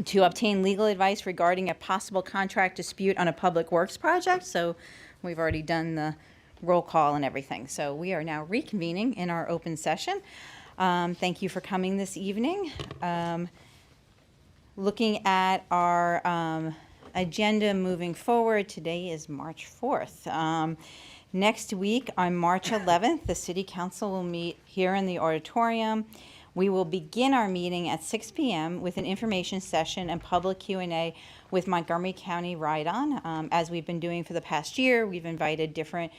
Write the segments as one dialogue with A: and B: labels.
A: to obtain legal advice regarding a possible contract dispute on a public works project. So we've already done the roll call and everything. So we are now reconvening in our open session. Thank you for coming this evening. Looking at our agenda moving forward, today is March 4th. Next week, on March 11th, the City Council will meet here in the auditorium. We will begin our meeting at 6 p.m. with an information session and public Q&A with Montgomery County Ride-On. As we've been doing for the past year, we've invited different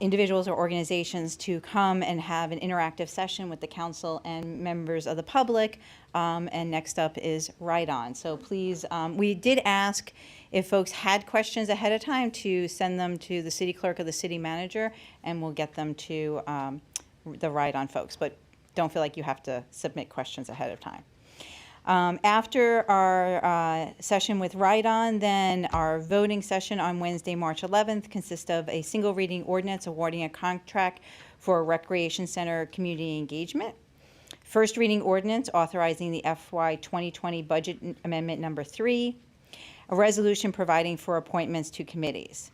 A: individuals or organizations to come and have an interactive session with the council and members of the public. And next up is Ride-On. So please, we did ask if folks had questions ahead of time to send them to the city clerk or the city manager, and we'll get them to the Ride-On folks. But don't feel like you have to submit questions ahead of time. After our session with Ride-On, then our voting session on Wednesday, March 11th consists of a single reading ordinance awarding a contract for a recreation center community engagement. First reading ordinance authorizing the FY 2020 budget amendment number 3. A resolution providing for appointments to committees.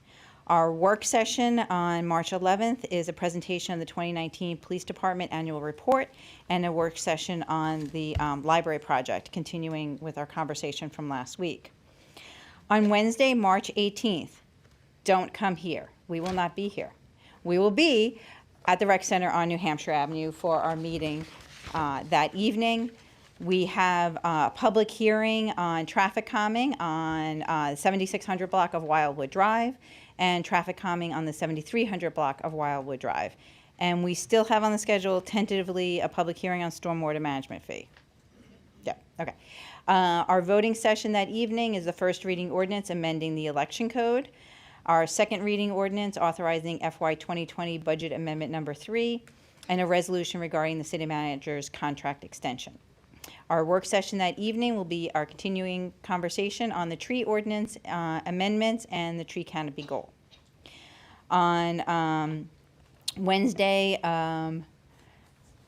A: Our work session on March 11th is a presentation of the 2019 Police Department Annual Report and a work session on the library project, continuing with our conversation from last week. On Wednesday, March 18th, don't come here. We will not be here. We will be at the Rec Center on New Hampshire Avenue for our meeting that evening. We have a public hearing on traffic calming on 7600 block of Wildwood Drive and traffic calming on the 7300 block of Wildwood Drive. And we still have on the schedule tentatively a public hearing on stormwater management fee. Yeah, okay. Our voting session that evening is the first reading ordinance amending the election code. Our second reading ordinance authorizing FY 2020 budget amendment number 3 and a resolution regarding the city manager's contract extension. Our work session that evening will be our continuing conversation on the tree ordinance amendments and the tree canopy goal. On Wednesday,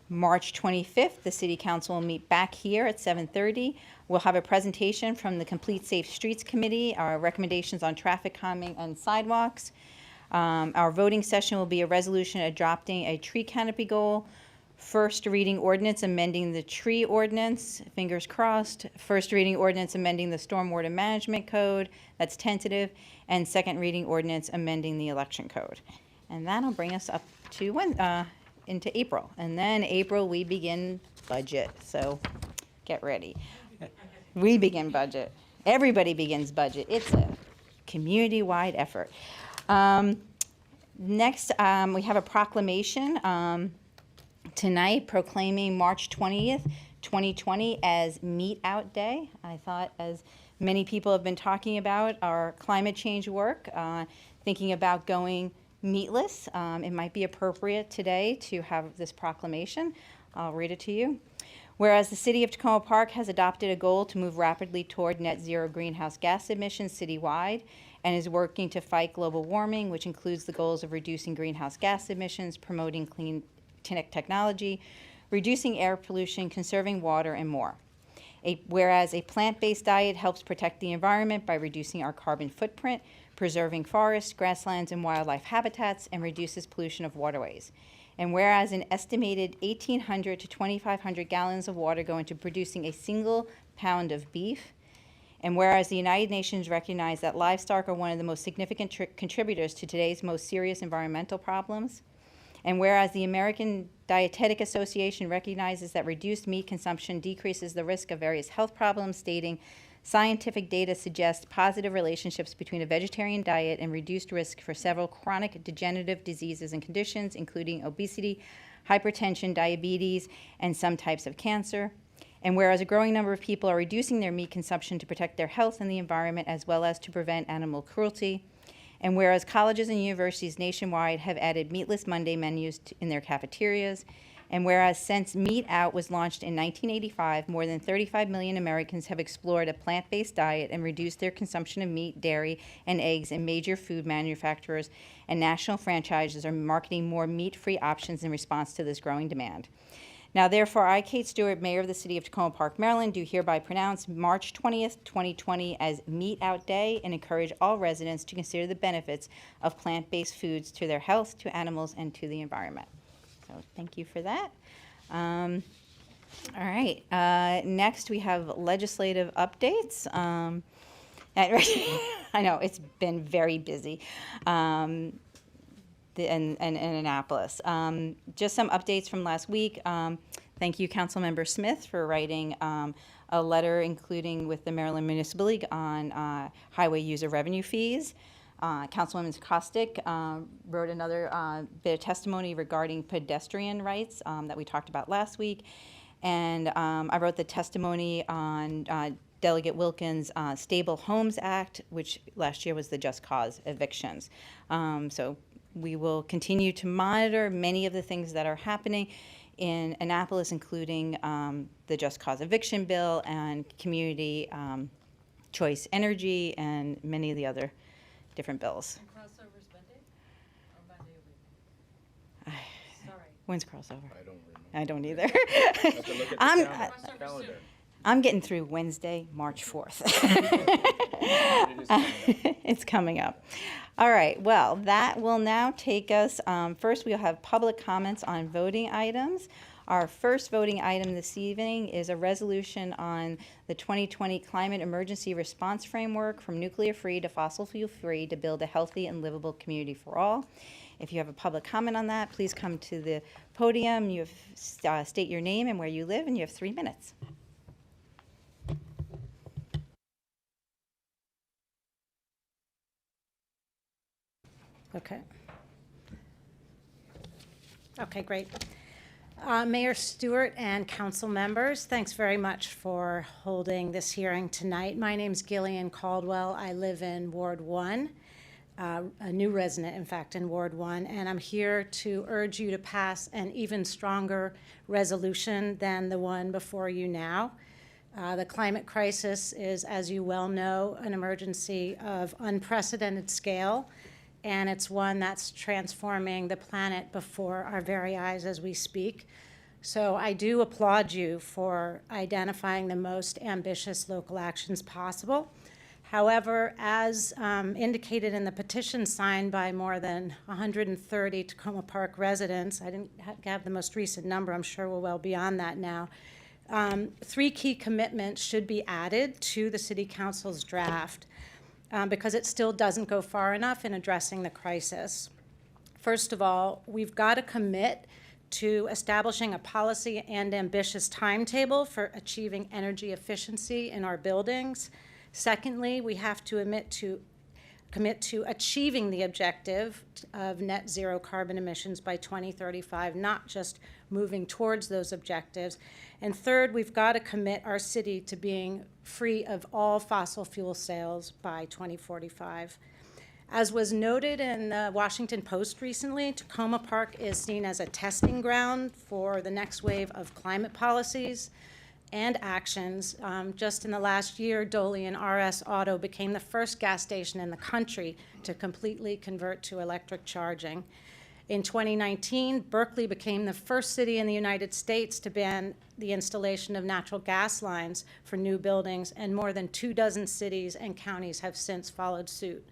A: March 25th, the City Council will meet back here at 7:30. We'll have a presentation from the Complete Safe Streets Committee, our recommendations on traffic calming and sidewalks. Our voting session will be a resolution adopting a tree canopy goal. First reading ordinance amending the tree ordinance, fingers crossed. First reading ordinance amending the stormwater management code, that's tentative. And second reading ordinance amending the election code. And that'll bring us up to into April. And then April we begin budget, so get ready. We begin budget. Everybody begins budget. It's a community-wide effort. Next, we have a proclamation tonight proclaiming March 20th, 2020 as Meat Out Day. I thought, as many people have been talking about our climate change work, thinking about going meatless, it might be appropriate today to have this proclamation. I'll read it to you. Whereas the City of Tacoma Park has adopted a goal to move rapidly toward net zero greenhouse gas emissions citywide and is working to fight global warming, which includes the goals of reducing greenhouse gas emissions, promoting clean technology, reducing air pollution, conserving water, and more. Whereas a plant-based diet helps protect the environment by reducing our carbon footprint, preserving forests, grasslands, and wildlife habitats, and reduces pollution of waterways. And whereas an estimated 1,800 to 2,500 gallons of water go into producing a single pound of beef, and whereas the United Nations recognize that livestock are one of the most significant contributors to today's most serious environmental problems, and whereas the American Dietetic Association recognizes that reduced meat consumption decreases the risk of various health problems, stating scientific data suggests positive relationships between a vegetarian diet and reduced risk for several chronic degenerative diseases and conditions, including obesity, hypertension, diabetes, and some types of cancer. And whereas a growing number of people are reducing their meat consumption to protect their health and the environment, as well as to prevent animal cruelty. And whereas colleges and universities nationwide have added Meatless Monday menus in their cafeterias, and whereas since Meat Out was launched in 1985, more than 35 million Americans have explored a plant-based diet and reduced their consumption of meat, dairy, and eggs, and major food manufacturers and national franchises are marketing more meat-free options in response to this growing demand. Now therefore, I, Kate Stewart, Mayor of the City of Tacoma Park, Maryland, do hereby pronounce March 20th, 2020 as Meat Out Day and encourage all residents to consider the benefits of plant-based foods to their health, to animals, and to the environment. So thank you for that. All right, next we have legislative updates. I know, it's been very busy. In Annapolis. Just some updates from last week. Thank you, Councilmember Smith, for writing a letter including with the Maryland Municipal League on highway user revenue fees. Councilwoman Kostick wrote another bit of testimony regarding pedestrian rights that we talked about last week. And I wrote the testimony on Delegate Wilkins' Stable Homes Act, which last year was the just cause evictions. So we will continue to monitor many of the things that are happening in Annapolis, including the just cause eviction bill and community choice energy and many of the other different bills.
B: And crossover's Monday? Or Monday week? Sorry.
A: When's crossover?
C: I don't remember.
A: I don't either.
C: I have to look at the
A: I'm-
C: calendar.
A: I'm getting through Wednesday, March 4th. It's coming up. All right, well, that will now take us, first we'll have public comments on voting items. Our first voting item this evening is a resolution on the 2020 Climate Emergency Response Framework from nuclear-free to fossil fuel-free to build a healthy and livable community for all. If you have a public comment on that, please come to the podium. You have, state your name and where you live, and you have 3 minutes.
D: Okay. Okay, great. Mayor Stewart and council members, thanks very much for holding this hearing tonight. My name's Gillian Caldwell. I live in Ward 1, a new resident, in fact, in Ward 1, and I'm here to urge you to pass an even stronger resolution than the one before you now. The climate crisis is, as you well know, an emergency of unprecedented scale, and it's one that's transforming the planet before our very eyes as we speak. So I do applaud you for identifying the most ambitious local actions possible. However, as indicated in the petition signed by more than 130 Tacoma Park residents, I didn't have the most recent number, I'm sure we're well beyond that now, 3 key commitments should be added to the City Council's draft. Because it still doesn't go far enough in addressing the crisis. First of all, we've got to commit to establishing a policy and ambitious timetable for achieving energy efficiency in our buildings. Secondly, we have to commit to achieving the objective of net zero carbon emissions by 2035, not just moving towards those objectives. And third, we've got to commit our city to being free of all fossil fuel sales by 2045. As was noted in the Washington Post recently, Tacoma Park is seen as a testing ground for the next wave of climate policies and actions. Just in the last year, Dolly and RS Auto became the first gas station in the country to completely convert to electric charging. In 2019, Berkeley became the first city in the United States to ban the installation of natural gas lines for new buildings, and more than 24 cities and counties have since followed suit.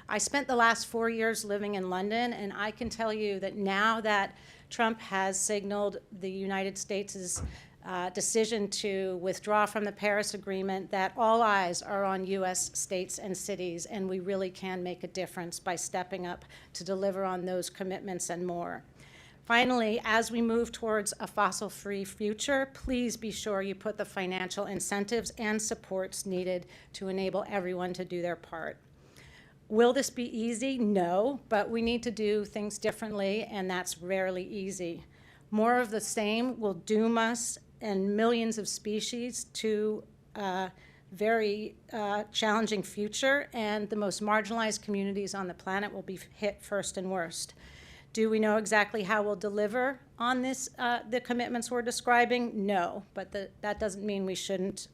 D: I spent the last 4 years living in London, and I can tell you that now that Trump has signaled the United States' decision to withdraw from the Paris Agreement, that all eyes are on U.S. states and cities, and we really can make a difference by stepping up to deliver on those commitments and more. Finally, as we move towards a fossil-free future, please be sure you put the financial incentives and supports needed to enable everyone to do their part. Will this be easy? No, but we need to do things differently, and that's rarely easy. More of the same will doom us and millions of species to a very challenging future, and the most marginalized communities on the planet will be hit first and worst. Do we know exactly how we'll deliver on this, the commitments we're describing? No, but that doesn't mean we shouldn't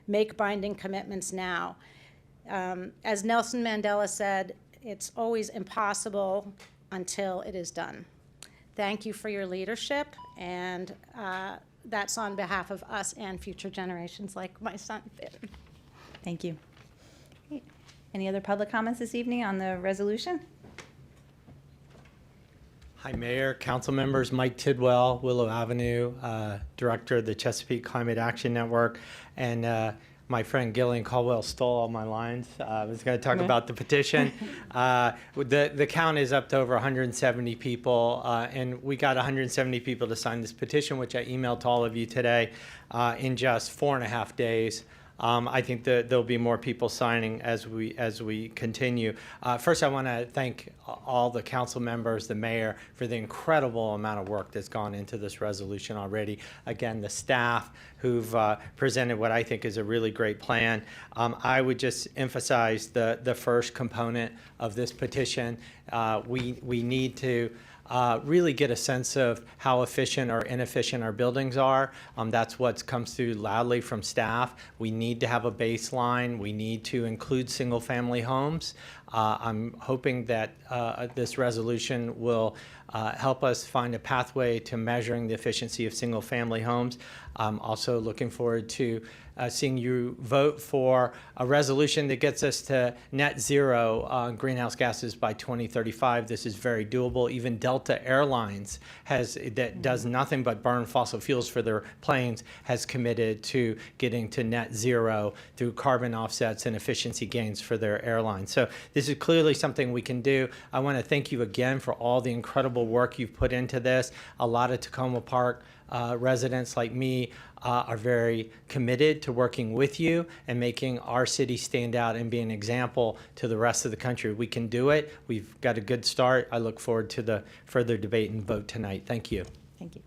D: make binding commitments now. As Nelson Mandela said, it's always impossible until it is done. thank you for your leadership, and that's on behalf of us and future generations like my son.
A: Thank you. Great. Any other public comments this evening on the resolution?
E: Hi, Mayor, council members. Mike Tidwell, Willow Avenue, Director of the Chesapeake Climate Action Network. And my friend Gillian Caldwell stole all my lines. I was going to talk about the petition. The count is up to over 170 people, and we got 170 people to sign this petition, which I emailed to all of you today in just 4.5 days. I think that there'll be more people signing as we continue. First, I want to thank all the council members, the mayor, for the incredible amount of work that's gone into this resolution already. Again, the staff who've presented what I think is a really great plan. I would just emphasize the first component of this petition. We need to really get a sense of how efficient or inefficient our buildings are. That's what comes through loudly from staff. We need to have a baseline. We need to include single-family homes. I'm hoping that this resolution will help us find a pathway to measuring the efficiency of single-family homes. I'm also looking forward to seeing you vote for a resolution that gets us to net zero on greenhouse gases by 2035. This is very doable. Even Delta Airlines that does nothing but burn fossil fuels for their planes has committed to getting to net zero through carbon offsets and efficiency gains for their airlines. So this is clearly something we can do. I want to thank you again for all the incredible work you've put into this. A lot of Tacoma Park residents like me are very committed to working with you and making our city stand out and be an example to the rest of the country. We can do it. We've got a good start. I look forward to the further debate and vote tonight. Thank you.
A: Thank you.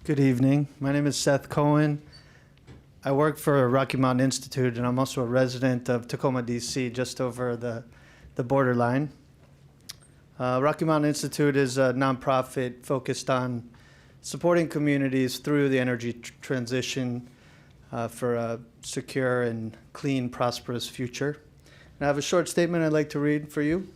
F: Good evening. My name is Seth Cohen. I work for Rocky Mountain Institute, and I'm also a resident of Tacoma, D.C., just over the borderline. Rocky Mountain Institute is a nonprofit focused on supporting communities through the energy transition for a secure and clean, prosperous future. And I have a short statement I'd like to read for you.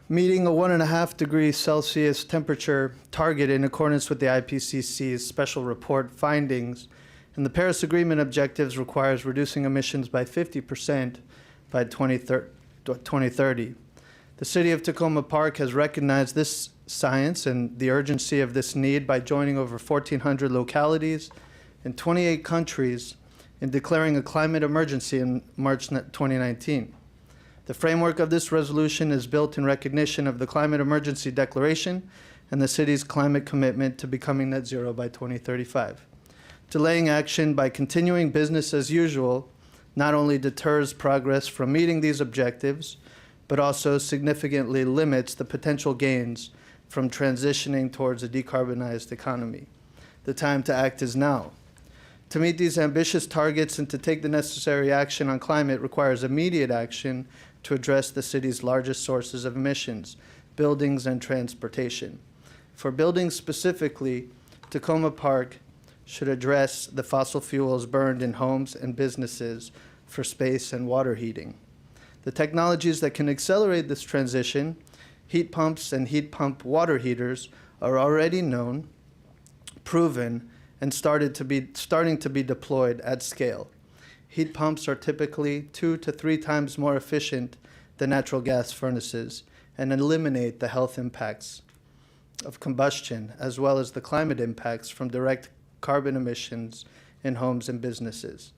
F: Meeting a 1.5 degrees Celsius temperature target in accordance with the IPCC's special report findings and the Paris Agreement objectives requires reducing emissions by 50% by 2030. The City of Tacoma Park has recognized this science and the urgency of this need by joining over 1,400 localities in 28 countries in declaring a climate emergency in March 2019. The framework of this resolution is built in recognition of the Climate Emergency Declaration and the city's climate commitment to becoming net zero by 2035. Delaying action by continuing business as usual not only deters progress from meeting these objectives, but also significantly limits the potential gains from transitioning towards a decarbonized economy. The time to act is now. To meet these ambitious targets and to take the necessary action on climate requires immediate action to address the city's largest sources of emissions, buildings and transportation. For buildings specifically, Tacoma Park should address the fossil fuels burned in homes and businesses for space and water heating. The technologies that can accelerate this transition, heat pumps and heat pump water heaters, are already known, proven, and starting to be deployed at scale. Heat pumps are typically 2 to 3 times more efficient than natural gas furnaces and eliminate the health impacts of combustion as well as the climate impacts from direct carbon emissions in homes and businesses.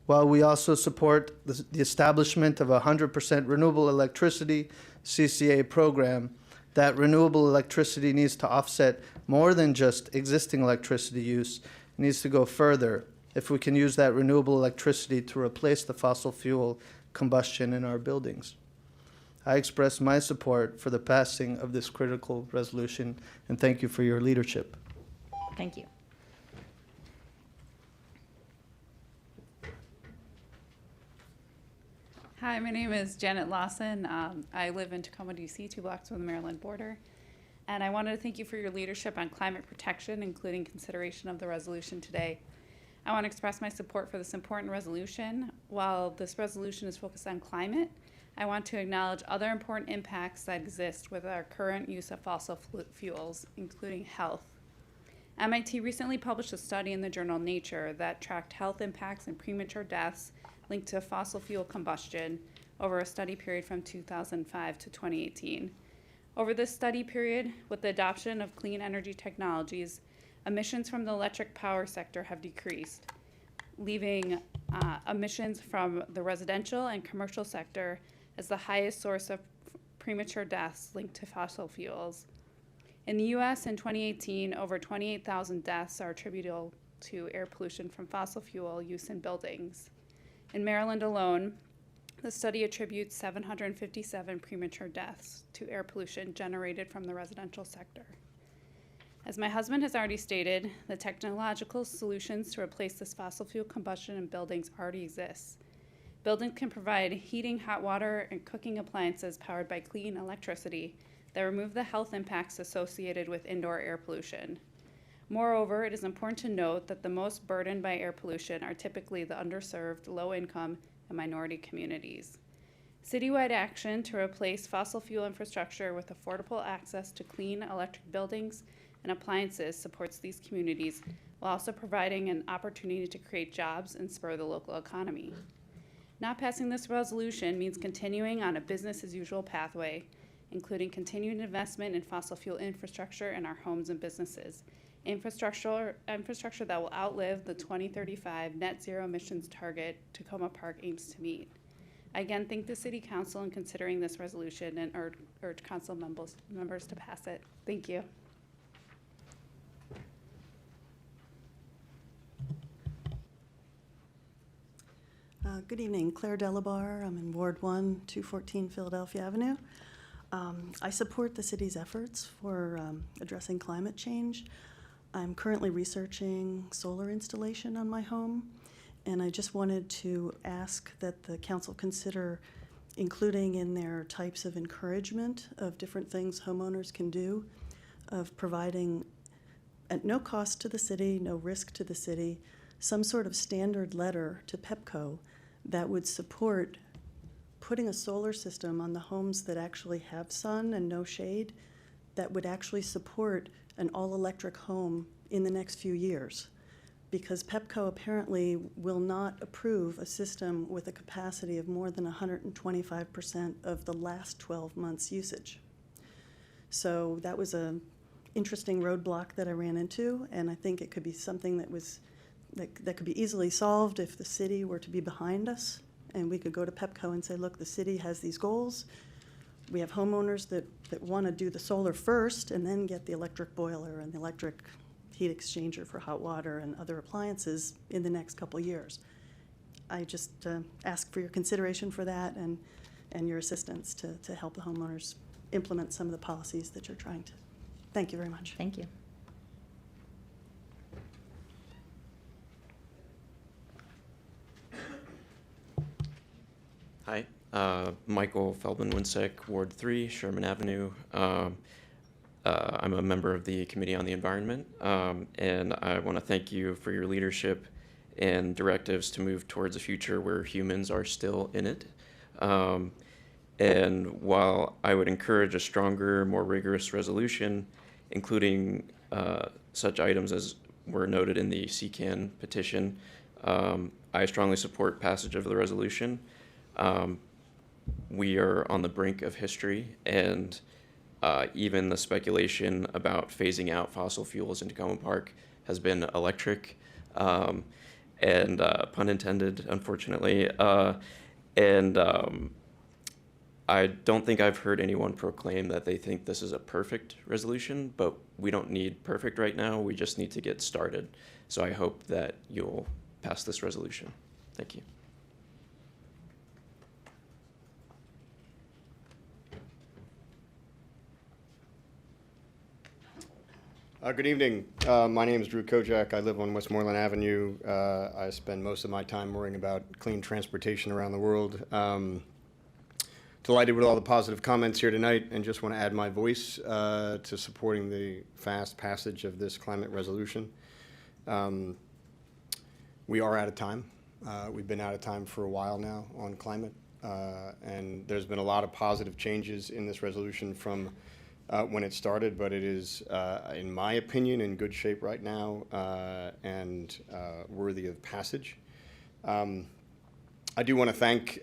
F: While we also support the establishment of a 100% renewable electricity CCA program, that renewable electricity needs to offset more than just existing electricity use. It needs to go further if we can use that renewable electricity to replace the fossil fuel combustion in our buildings. I express my support for the passing of this critical resolution, and thank you for your leadership.
A: Thank you.
B: Hi, my name is Janet Lawson. I live in Tacoma, D.C., 2 blocks from the Maryland border. And I wanted to thank you for your leadership on climate protection, including consideration of the resolution today. I want to express my support for this important resolution. While this resolution is focused on climate, I want to acknowledge other important impacts that exist with our current use of fossil fuels, including health. MIT recently published a study in the journal Nature that tracked health impacts and premature deaths linked to fossil fuel combustion over a study period from 2005 to 2018. Over this study period, with the adoption of clean energy technologies, emissions from the electric power sector have decreased, leaving emissions from the residential and commercial sector as the highest source of premature deaths linked to fossil fuels. In the U.S. in 2018, over 28,000 deaths are attributable to air pollution from fossil fuel use in buildings. In Maryland alone, the study attributes 757 premature deaths to air pollution generated from the residential sector. As my husband has already stated, the technological solutions to replace this fossil fuel combustion in buildings already exist. Buildings can provide heating, hot water, and cooking appliances powered by clean electricity that remove the health impacts associated with indoor air pollution. Moreover, it is important to note that the most burdened by air pollution are typically the underserved, low-income, and minority communities. Citywide action to replace fossil fuel infrastructure with affordable access to clean electric buildings and appliances supports these communities while also providing an opportunity to create jobs and spur the local economy. Not passing this resolution means continuing on a business-as-usual pathway, including continued investment in fossil fuel infrastructure in our homes and businesses, infrastructure that will outlive the 2035 net zero emissions target Tacoma Park aims to meet. I again thank the City Council in considering this resolution and urge Council members to pass it. Thank you.
G: Good evening, Claire Delabar. I'm in Ward 1, 214 Philadelphia Avenue. I support the city's efforts for addressing climate change. I'm currently researching solar installation on my home, and I just wanted to ask that the council consider including in their types of encouragement of different things homeowners can do, of providing at no cost to the city, no risk to the city, some sort of standard letter to Pepco that would support putting a solar system on the homes that actually have sun and no shade, that would actually support an all-electric home in the next few years. Because Pepco apparently will not approve a system with a capacity of more than 125% of the last 12 months' usage. So that was an interesting roadblock that I ran into, and I think it could be something that could be easily solved if the city were to be behind us, and we could go to Pepco and say, look, the city has these goals. We have homeowners that want to do the solar first and then get the electric boiler and the electric heat exchanger for hot water and other appliances in the next couple years. I just ask for your consideration for that and your assistance to help the homeowners implement some of the policies that you're trying to. Thank you very much.
A: Thank you.
H: Hi, Michael Feldman-Winsek, Ward 3, Sherman Avenue. I'm a member of the Committee on the Environment, and I want to thank you for your leadership and directives to move towards a future where humans are still in it. And while I would encourage a stronger, more rigorous resolution, including such items as were noted in the CCAN petition, I strongly support passage of the resolution. We are on the brink of history, and even the speculation about phasing out fossil fuels in Tacoma Park has been electric, and pun intended, unfortunately. I don't think I've heard anyone proclaim that they think this is a perfect resolution, but we don't need perfect right now. We just need to get started. So I hope that you'll pass this resolution. Thank you.
I: Good evening. My name is Drew Kojak. I live on Westmoreland Avenue. I spend most of my time worrying about clean transportation around the world. Delighted with all the positive comments here tonight, and just want to add my voice to supporting the fast passage of this climate resolution. we are out of time. We've been out of time for a while now on climate, and there's been a lot of positive changes in this resolution from when it started, but it is, in my opinion, in good shape right now and worthy of passage. I do want to thank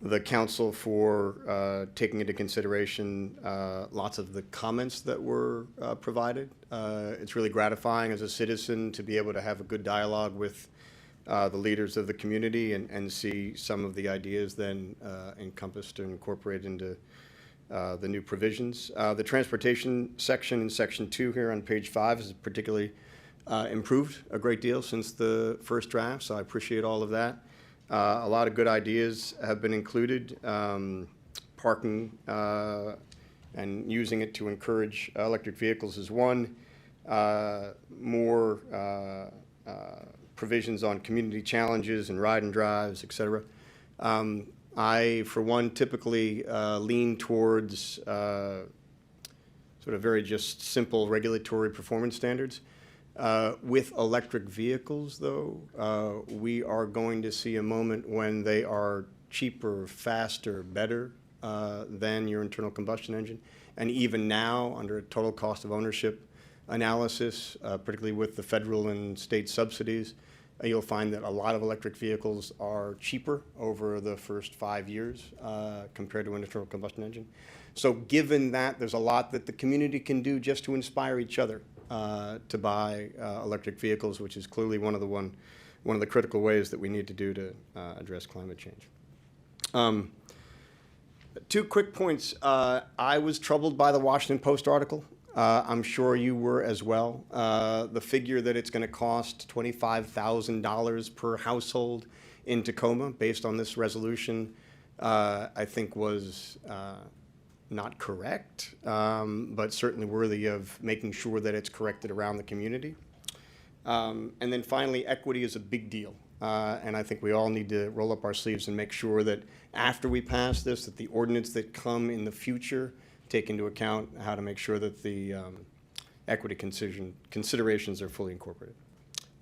I: the council for taking into consideration lots of the comments that were provided. It's really gratifying as a citizen to be able to have a good dialogue with the leaders of the community and see some of the ideas then encompassed and incorporated into the new provisions. The transportation section in section 2 here on page 5 is particularly improved a great deal since the first draft, so I appreciate all of that. A lot of good ideas have been included. Parking and using it to encourage electric vehicles is one. More provisions on community challenges and ride and drives, et cetera. I, for one, typically lean towards sort of very just simple regulatory performance standards. With electric vehicles, though, we are going to see a moment when they are cheaper, faster, better than your internal combustion engine. And even now, under a total cost of ownership analysis, particularly with the federal and state subsidies, you'll find that a lot of electric vehicles are cheaper over the first 5 years compared to an internal combustion engine. So given that, there's a lot that the community can do just to inspire each other to buy electric vehicles, which is clearly one of the critical ways that we need to do to address climate change. 2 quick points. I was troubled by the Washington Post article. I'm sure you were as well. The figure that it's going to cost $25,000 per household in Tacoma based on this resolution, I think was not correct, but certainly worthy of making sure that it's corrected around the community. And then finally, equity is a big deal. And I think we all need to roll up our sleeves and make sure that after we pass this, that the ordinance that come in the future take into account how to make sure that the equity considerations are fully incorporated.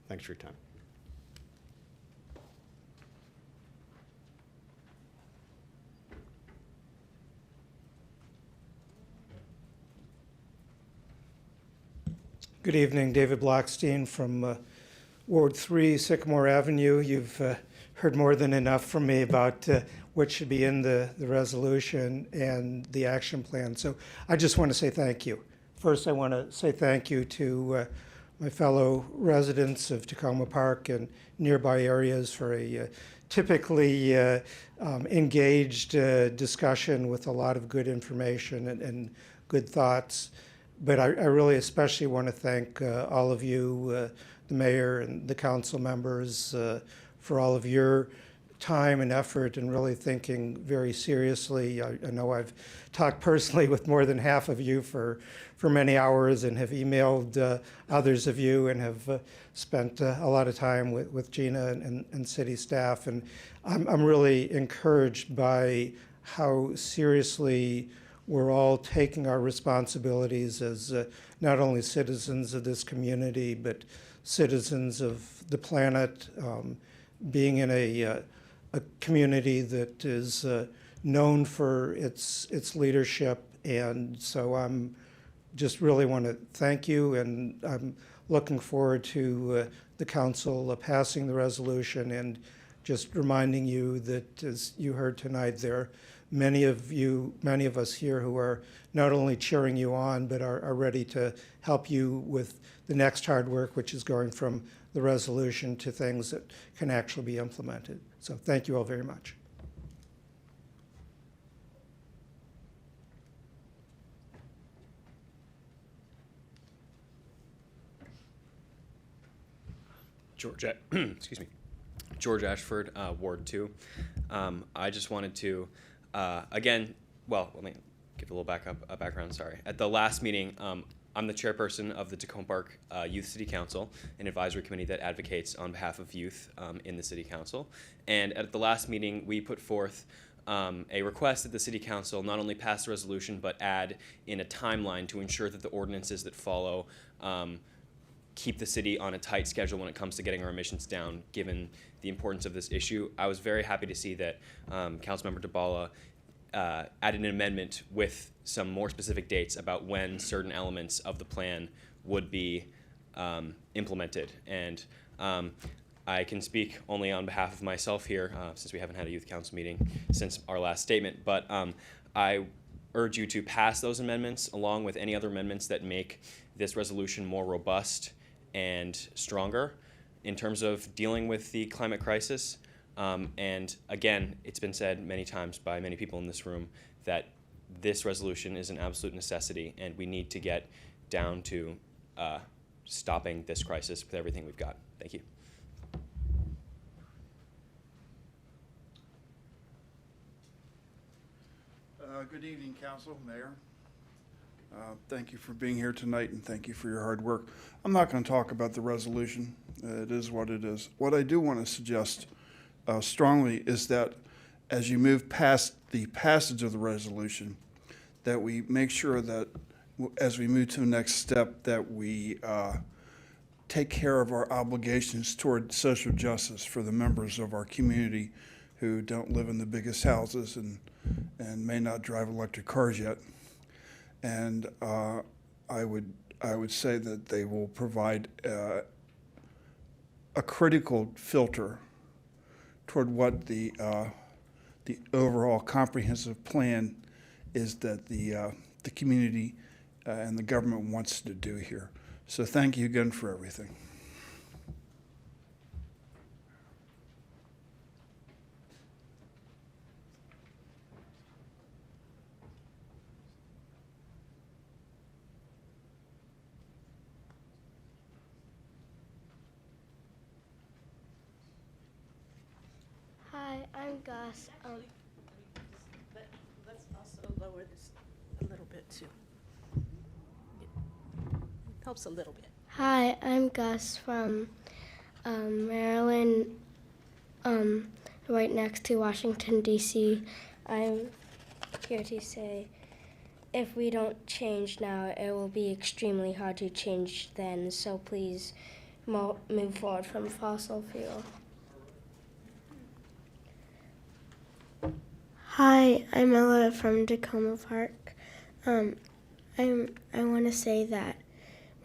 I: Thanks for your time.
J: Good evening, David Blockstein from Ward 3, Sycamore Avenue. You've heard more than enough from me about what should be in the resolution and the action plan. So I just want to say thank you. First, I want to say thank you to my fellow residents of Tacoma Park and nearby areas for a typically engaged discussion with a lot of good information and good thoughts. But I really especially want to thank all of you, the mayor and the council members, for all of your time and effort and really thinking very seriously. I know I've talked personally with more than half of you for many hours and have emailed others of you and have spent a lot of time with Gina and city staff. And I'm really encouraged by how seriously we're all taking our responsibilities as not only citizens of this community, but citizens of the planet, being in a community that is known for its leadership. And so I'm just really want to thank you, and I'm looking forward to the council passing the resolution, and just reminding you that, as you heard tonight, there are many of us here who are not only cheering you on, but are ready to help you with the next hard work, which is going from the resolution to things that can actually be implemented. So thank you all very much.
K: Excuse me. George Ashford, Ward 2. I just wanted to, again, well, let me give a little background, sorry. At the last meeting, I'm the chairperson of the Tacoma Park Youth City Council, an advisory committee that advocates on behalf of youth in the City Council. And at the last meeting, we put forth a request that the City Council not only pass the resolution, but add in a timeline to ensure that the ordinances that follow keep the city on a tight schedule when it comes to getting our emissions down, given the importance of this issue. I was very happy to see that Councilmember DeBala added an amendment with some more specific dates about when certain elements of the plan would be implemented. And I can speak only on behalf of myself here, since we haven't had a youth council meeting since our last statement, but I urge you to pass those amendments along with any other amendments that make this resolution more robust and stronger in terms of dealing with the climate crisis. And again, it's been said many times by many people in this room that this resolution is an absolute necessity, and we need to get down to stopping this crisis with everything we've got. Thank you.
L: Good evening, Council, Mayor. Thank you for being here tonight, and thank you for your hard work. I'm not going to talk about the resolution. It is what it is. What I do want to suggest strongly is that as you move past the passage of the resolution, that we make sure that as we move to the next step, that we take care of our obligations toward social justice for the members of our community who don't live in the biggest houses and may not drive electric cars yet. And I would say that they will provide a critical filter toward what the overall comprehensive plan is that the community and the government wants to do here. So thank you again for everything.
M: Hi, I'm Gus.
G: Let's also lower this a little bit too. Helps a little bit.
M: Hi, I'm Gus from Maryland, right next to Washington, D.C. I'm here to say if we don't change now, it will be extremely hard to change then, so please move forward from fossil fuel. Hi, I'm Ella from Tacoma Park. I want to say that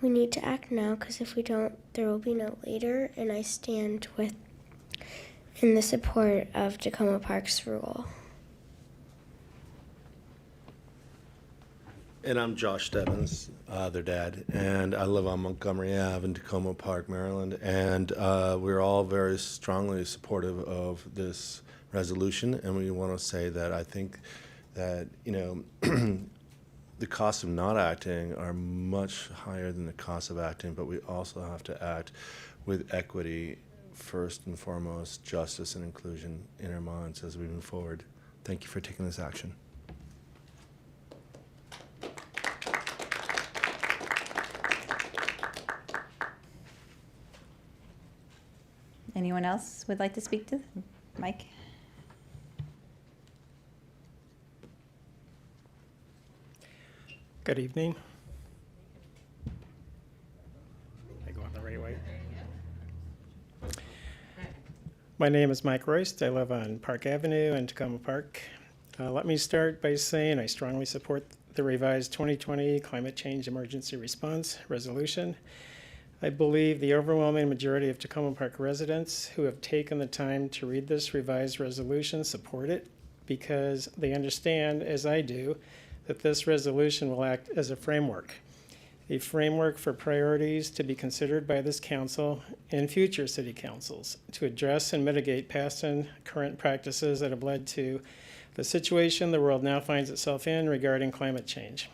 M: we need to act now, because if we don't, there will be no later, and I stand in the support of Tacoma Park's rule.
N: And I'm Josh Stebbins, their dad, and I live on Montgomery Ave in Tacoma Park, Maryland, and we're all very strongly supportive of this resolution, and we want to say that I think that, you know, the costs of not acting are much higher than the cost of acting, but we also have to act with equity first and foremost, justice and inclusion in our minds as we move forward. Thank you for taking this action.
A: Anyone else would like to speak to Mike?
O: Good evening. I go on the right way. My name is Mike Royst. I live on Park Avenue in Tacoma Park. Let me start by saying I strongly support the revised 2020 Climate Change Emergency Response Resolution. I believe the overwhelming majority of Tacoma Park residents who have taken the time to read this revised resolution support it because they understand, as I do, that this resolution will act as a framework for priorities to be considered by this council and future city councils to address and mitigate past and current practices that have led to the situation the world now finds itself in regarding climate change.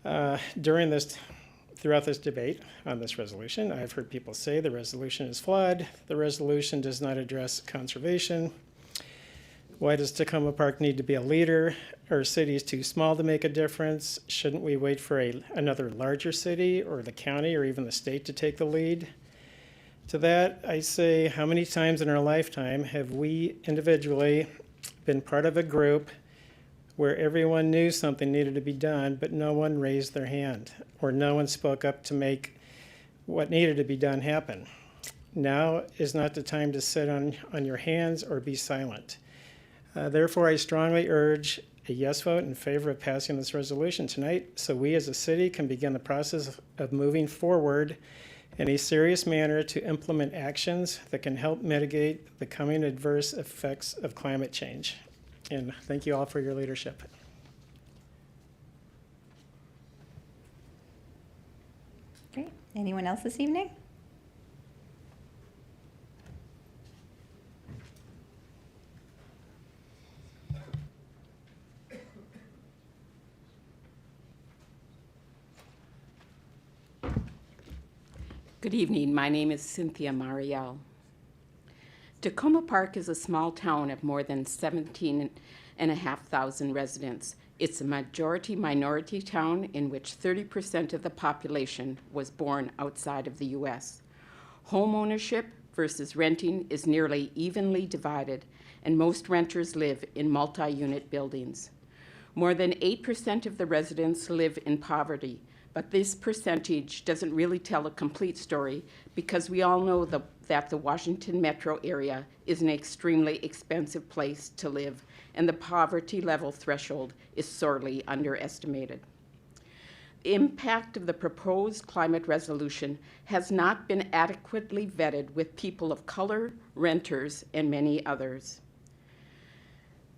O: Throughout this debate on this resolution, I've heard people say the resolution is flawed, the resolution does not address conservation. Why does Tacoma Park need to be a leader? Our city is too small to make a difference. Shouldn't we wait for another larger city or the county or even the state to take the lead? To that, I say, how many times in our lifetime have we individually been part of a group where everyone knew something needed to be done, but no one raised their hand or no one spoke up to make what needed to be done happen. Now is not the time to sit on your hands or be silent. Therefore, I strongly urge a yes vote in favor of passing this resolution tonight so we as a city can begin the process of moving forward in a serious manner to implement actions that can help mitigate the coming adverse effects of climate change. And thank you all for your leadership.
A: Great. Anyone else this evening?
P: Good evening. My name is Cynthia Marielle. Tacoma Park is a small town of more than 17,500 residents. It's a majority minority town in which 30% of the population was born outside of the U.S. Home ownership versus renting is nearly evenly divided, and most renters live in multi-unit buildings. More than 8% of the residents live in poverty, but this percentage doesn't really tell a complete story because we all know that the Washington metro area is an extremely expensive place to live, and the poverty level threshold is sorely underestimated. The impact of the proposed climate resolution has not been adequately vetted with people of color, renters, and many others.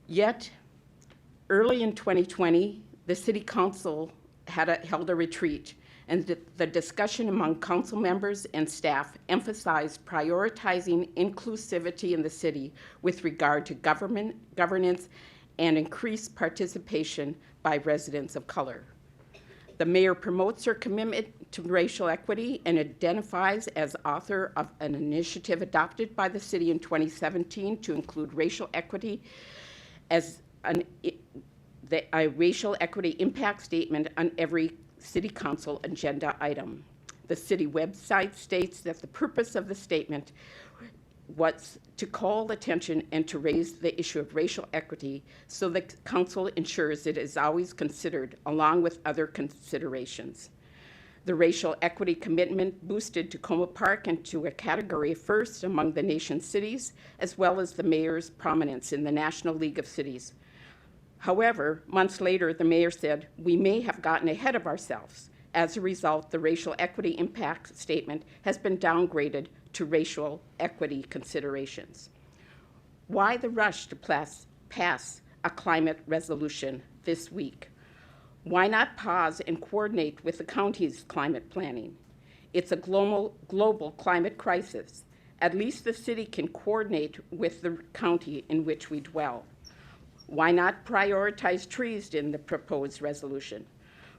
P: Yet, early in 2020, the City Council held a retreat, and the discussion among council members and staff emphasized prioritizing inclusivity in the city with regard to governance and increased participation by residents of color. The mayor promotes her commitment to racial equity and identifies as author of an initiative adopted by the city in 2017 to include racial equity as a racial impact statement on every city council agenda item. The city website states that the purpose of the statement was to call attention and to raise the issue of racial equity so the council ensures it is always considered along with other considerations. The racial equity commitment boosted Tacoma Park into a category first among the nation's cities, as well as the mayor's prominence in the National League of Cities. However, months later, the mayor said, "We may have gotten ahead of ourselves." As a result, the racial equity impact statement has been downgraded to racial equity considerations. Why the rush to pass a climate resolution this week? Why not pause and coordinate with the county's climate planning? It's a global climate crisis. At least the city can coordinate with the county in which we dwell. Why not prioritize trees in the proposed resolution?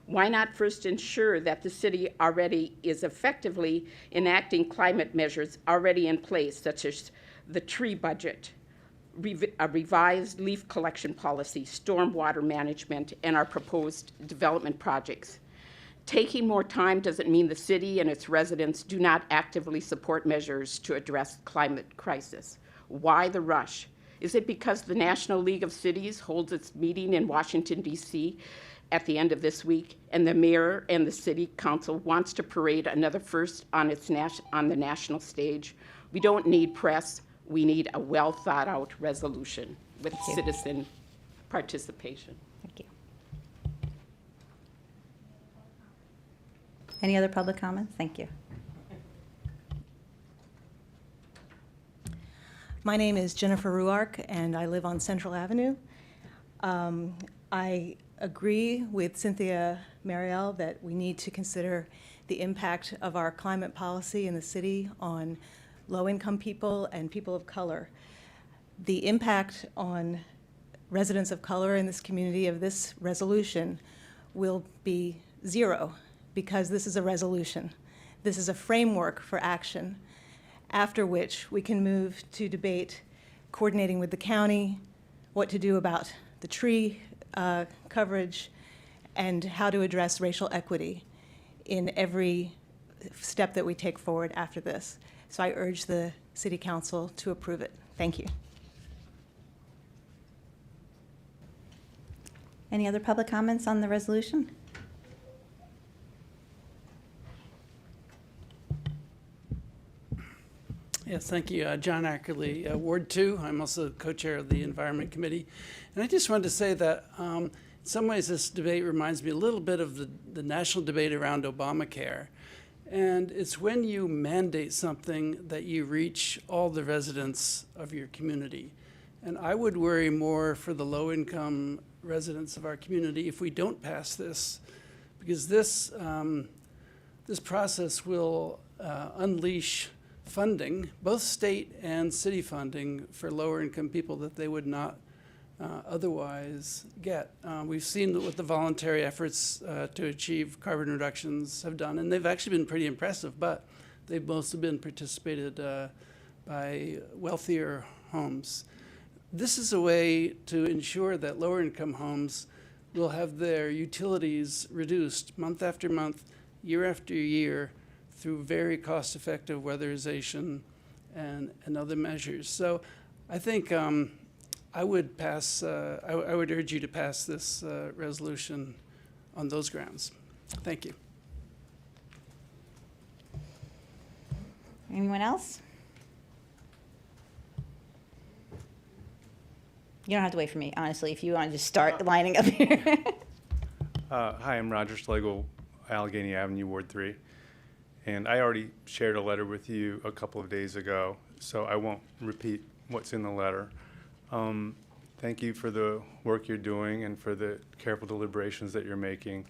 P: Why not first ensure that the city already is effectively enacting climate measures already in place, such as the tree budget, a revised leaf collection policy, stormwater management, and our proposed development projects? Taking more time doesn't mean the city and its residents do not actively support measures to address climate crisis. Why the rush? Is it because the National League of Cities holds its meeting in Washington, D.C. at the end of this week, and the mayor and the city council wants to parade another first on the national stage? We don't need press. We need a well-thought-out resolution with citizen participation.
A: Thank you. Any other public comments? Thank you.
Q: My name is Jennifer Ruark, and I live on Central Avenue. I agree with Cynthia Marielle that we need to consider the impact of our climate policy in the city on low-income people and people of color. The impact on residents of color in this community of this resolution will be zero because this is a resolution. This is a framework for action, after which we can move to debate coordinating with the county, what to do about the tree coverage, and how to address racial equity in every step that we take forward after this. So I urge the City Council to approve it. Thank you.
A: Any other public comments on the resolution?
R: Yes, thank you. John Ackerley, Ward 2. I'm also co-chair of the Environment Committee. And I just wanted to say that in some ways this debate reminds me a little bit of the national debate around Obamacare. And it's when you mandate something that you reach all the residents of your community. And I would worry more for the low-income residents of our community if we don't pass this, because this process will unleash funding, both state and city funding, for lower-income people that they would not otherwise get. We've seen what the voluntary efforts to achieve carbon reductions have done, and they've actually been pretty impressive, but they've mostly been participated by wealthier homes. This is a way to ensure that lower-income homes will have their utilities reduced month after month, year after year, through very cost-effective weatherization and other measures. So I think I would pass. I would urge you to pass this resolution on those grounds. Thank you.
A: Anyone else? You don't have to wait for me, honestly, if you want to just start lining up here.
S: Hi, I'm Roger Schlegel, Allegheny Avenue, Ward 3. And I already shared a letter with you a couple of days ago, so I won't repeat what's in the letter. Thank you for the work you're doing and for the careful deliberations that you're making.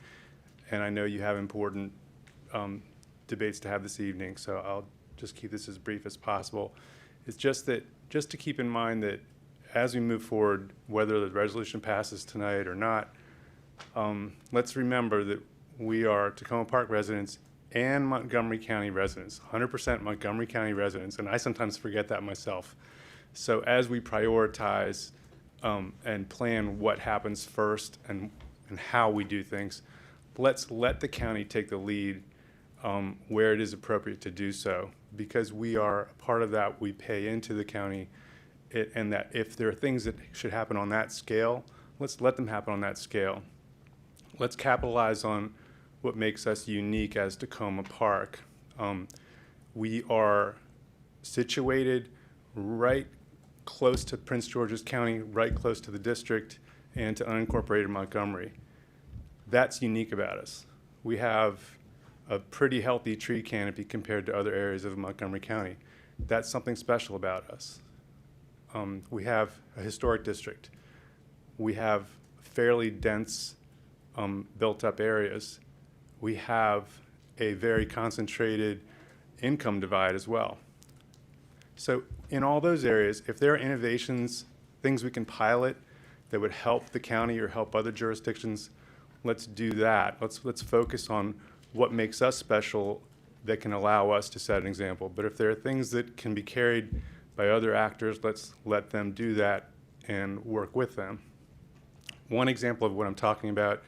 S: And I know you have important debates to have this evening, so I'll just keep this as brief as possible. It's just to keep in mind that as we move forward, whether the resolution passes tonight or not, let's remember that we are Tacoma Park residents and Montgomery County residents, 100% Montgomery County residents, and I sometimes forget that myself. So as we prioritize and plan what happens first and how we do things, let's let the county take the lead where it is appropriate to do so, because we are a part of that. We pay into the county, and that if there are things that should happen on that scale, let's let them happen on that scale. Let's capitalize on what makes us unique as Tacoma Park. We are situated right close to Prince George's County, right close to the district, and to unincorporated Montgomery. That's unique about us. We have a pretty healthy tree canopy compared to other areas of Montgomery County. That's something special about us. We have a historic district. We have fairly dense built-up areas. We have a very concentrated income divide as well. So in all those areas, if there are innovations, things we can pilot that would help the county or help other jurisdictions, let's do that. Let's focus on what makes us special that can allow us to set an example. But if there are things that can be carried by other actors, let's let them do that and work with them. One example of what I'm talking about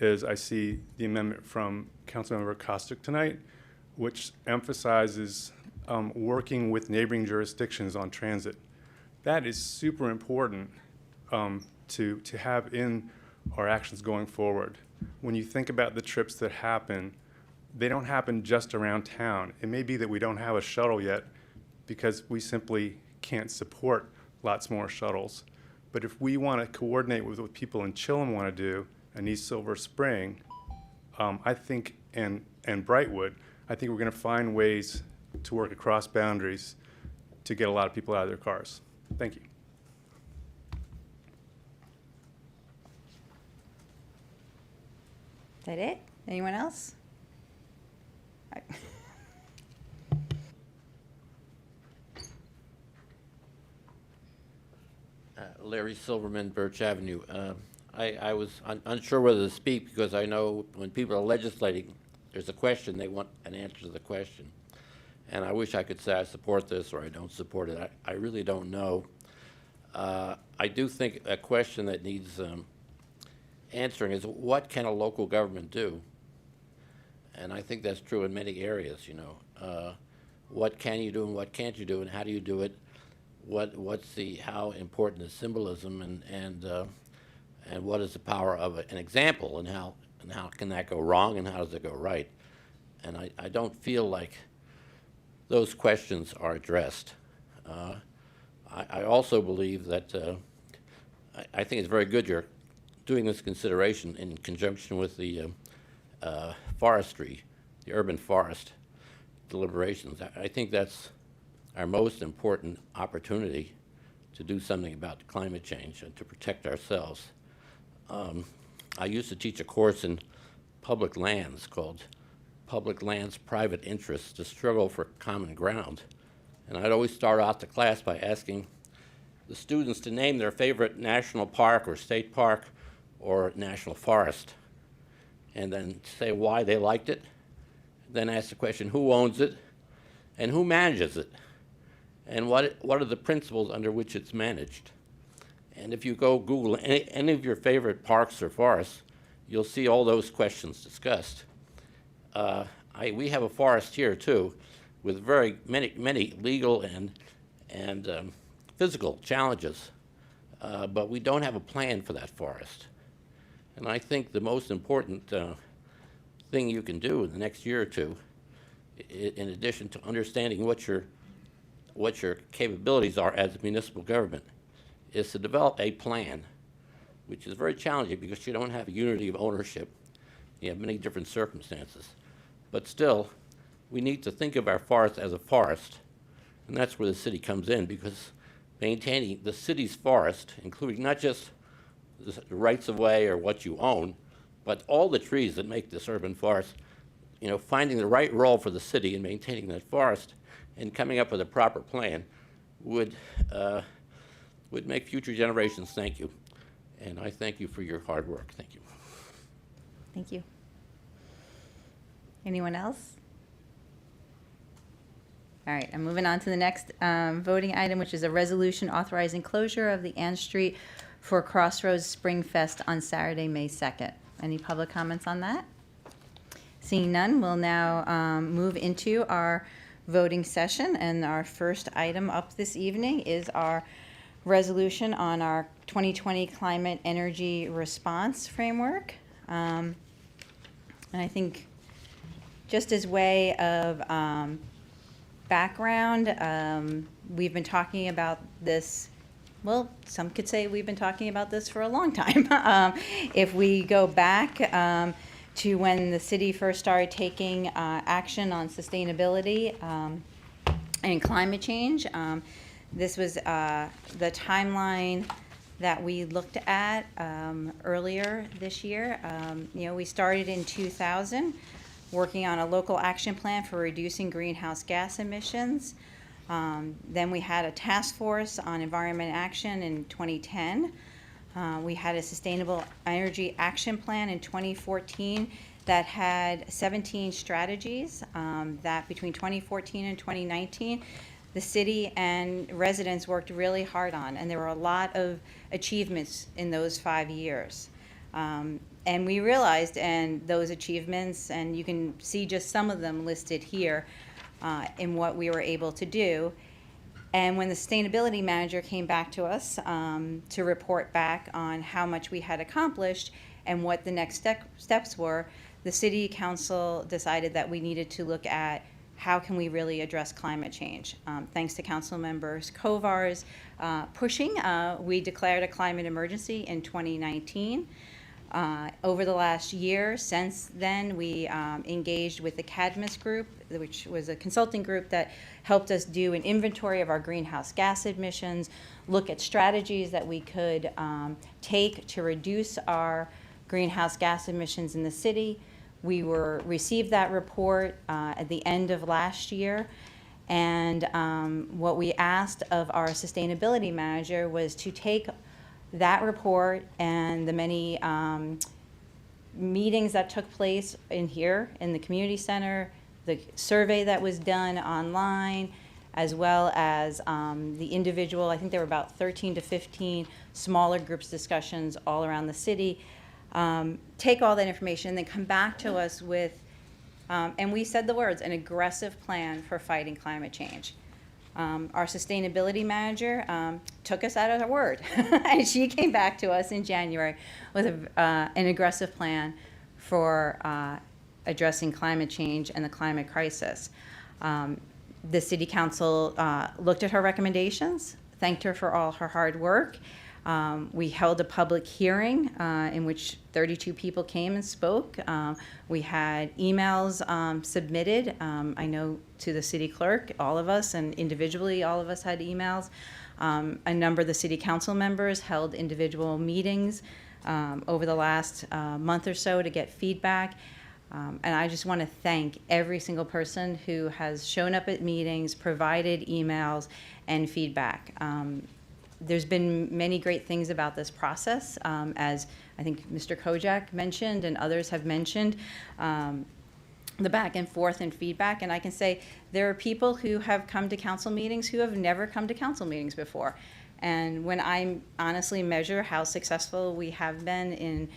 S: is I see the amendment from Councilmember Kostick tonight, which emphasizes working with neighboring jurisdictions on transit. That is super important to have in our actions going forward. When you think about the trips that happen, they don't happen just around town. It may be that we don't have a shuttle yet because we simply can't support lots more shuttles. But if we want to coordinate with what people in Chilham want to do and East Silver Spring, I think, and Brightwood, I think we're going to find ways to work across boundaries to get a lot of people out of their cars. Thank you.
A: Is that it? Anyone else? All right.
T: Larry Silverman, Birch Avenue. I was unsure whether to speak because I know when people are legislating, there's a question, they want an answer to the question. And I wish I could say I support this or I don't support it. I really don't know. I do think a question that needs answering is, what can a local government do? And I think that's true in many areas, you know. What can you do and what can't you do, and how do you do it? How important is symbolism, and what is the power of an example, and how can that go wrong and how does it go right? And I don't feel like those questions are addressed. I also believe that I think it's very good you're doing this consideration in conjunction with the forestry, the urban forest deliberations. I think that's our most important opportunity to do something about climate change and to protect ourselves. I used to teach a course in public lands called Public Lands Private Interests, the Struggle for Common Ground. And I'd always start out the class by asking the students to name their favorite national park or state park or national forest, and then say why they liked it, then ask the question, who owns it, and who manages it, and what are the principles under which it's managed. And if you go Google any of your favorite parks or forests, you'll see all those questions discussed. We have a forest here too, with very many legal and physical challenges, but we don't have a plan for that forest. And I think the most important thing you can do in the next year or two, in addition to understanding what your capabilities are as a municipal government, is to develop a plan, which is very challenging because you don't have a unity of ownership. You have many different circumstances. But still, we need to think of our forest as a forest, and that's where the city comes in, because maintaining the city's forest, including not just the rights of way or what you own, but all the trees that make this urban forest, finding the right role for the city in maintaining that forest and coming up with a proper plan would make future generations thank you. And I thank you for your hard work. Thank you.
A: Thank you. Anyone else? All right, I'm moving on to the next voting item, which is a resolution authorizing closure of the Ann Street for Crossroads Spring Fest on Saturday, May 2nd. Any public comments on that? Seeing none, we'll now move into our voting session. And our first item up this evening is our resolution on our 2020 Climate Energy Response Framework. And I think just as way of background, we've been talking about this, well, some could say we've been talking about this for a long time. If we go back to when the city first started taking action on sustainability and climate change, this was the timeline that we looked at earlier this year. We started in 2000 working on a local action plan for reducing greenhouse gas emissions. Then we had a task force on environment action in 2010. We had a sustainable energy action plan in 2014 that had 17 strategies that between 2014 and 2019, the city and residents worked really hard on, and there were a lot of achievements in those 5 years. And we realized, and those achievements, and you can see just some of them listed here in what we were able to do. And when the sustainability manager came back to us to report back on how much we had accomplished and what the next steps were, the city council decided that we needed to look at how can we really address climate change. Thanks to council members Kovar's pushing, we declared a climate emergency in 2019. Over the last year, since then, we engaged with the Cadmus Group, which was a consulting group that helped us do an inventory of our greenhouse gas emissions, look at strategies that we could take to reduce our greenhouse gas emissions in the city. We received that report at the end of last year, and what we asked of our sustainability manager was to take that report and the many meetings that took place in here in the community center, the survey that was done online, as well as the individual, I think there were about 13 to 15 smaller groups discussions all around the city, take all that information and then come back to us with, and we said the words, an aggressive plan for fighting climate change. Our sustainability manager took us at our word, and she came back to us in January with an aggressive plan for addressing climate change and the climate crisis. The city council looked at her recommendations, thanked her for all her hard work. We held a public hearing in which 32 people came and spoke. We had emails submitted, I know, to the city clerk, all of us, and individually, all of us had emails. A number of the city council members held individual meetings over the last month or so to get feedback. And I just want to thank every single person who has shown up at meetings, provided emails, and feedback. There's been many great things about this process, as I think Mr. Kojak mentioned and others have mentioned, the back and forth and feedback. And I can say there are people who have come to council meetings who have never come to council meetings before. And when I honestly measure how successful we have been in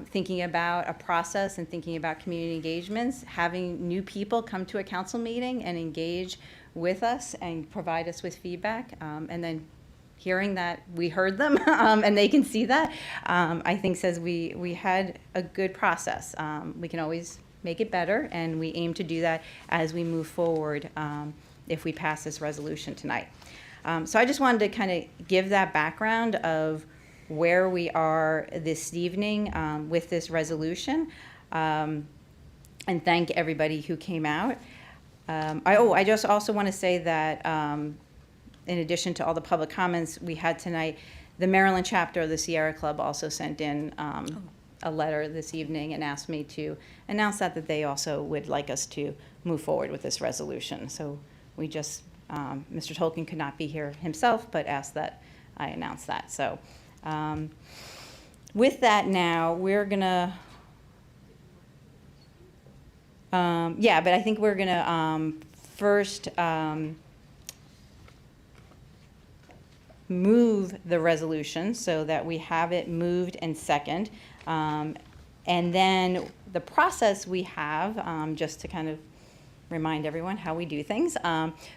A: thinking about a process and thinking about community engagements, having new people come to a council meeting and engage with us and provide us with feedback, and then hearing that we heard them and they can see that, I think says we had a good process. We can always make it better, and we aim to do that as we move forward if we pass this resolution tonight. So I just wanted to kind of give that background of where we are this evening with this resolution, and thank everybody who came out. I just also want to say that in addition to all the public comments we had tonight, the Maryland chapter of the Sierra Club also sent in a letter this evening and asked me to announce that they also would like us to move forward with this resolution. So we just, Mr. Tolkien could not be here himself, but asked that I announce that. So with that now, we're gonna, but I think we're gonna first move the resolution so that we have it moved and second. And then the process we have, just to kind of remind everyone how we do things.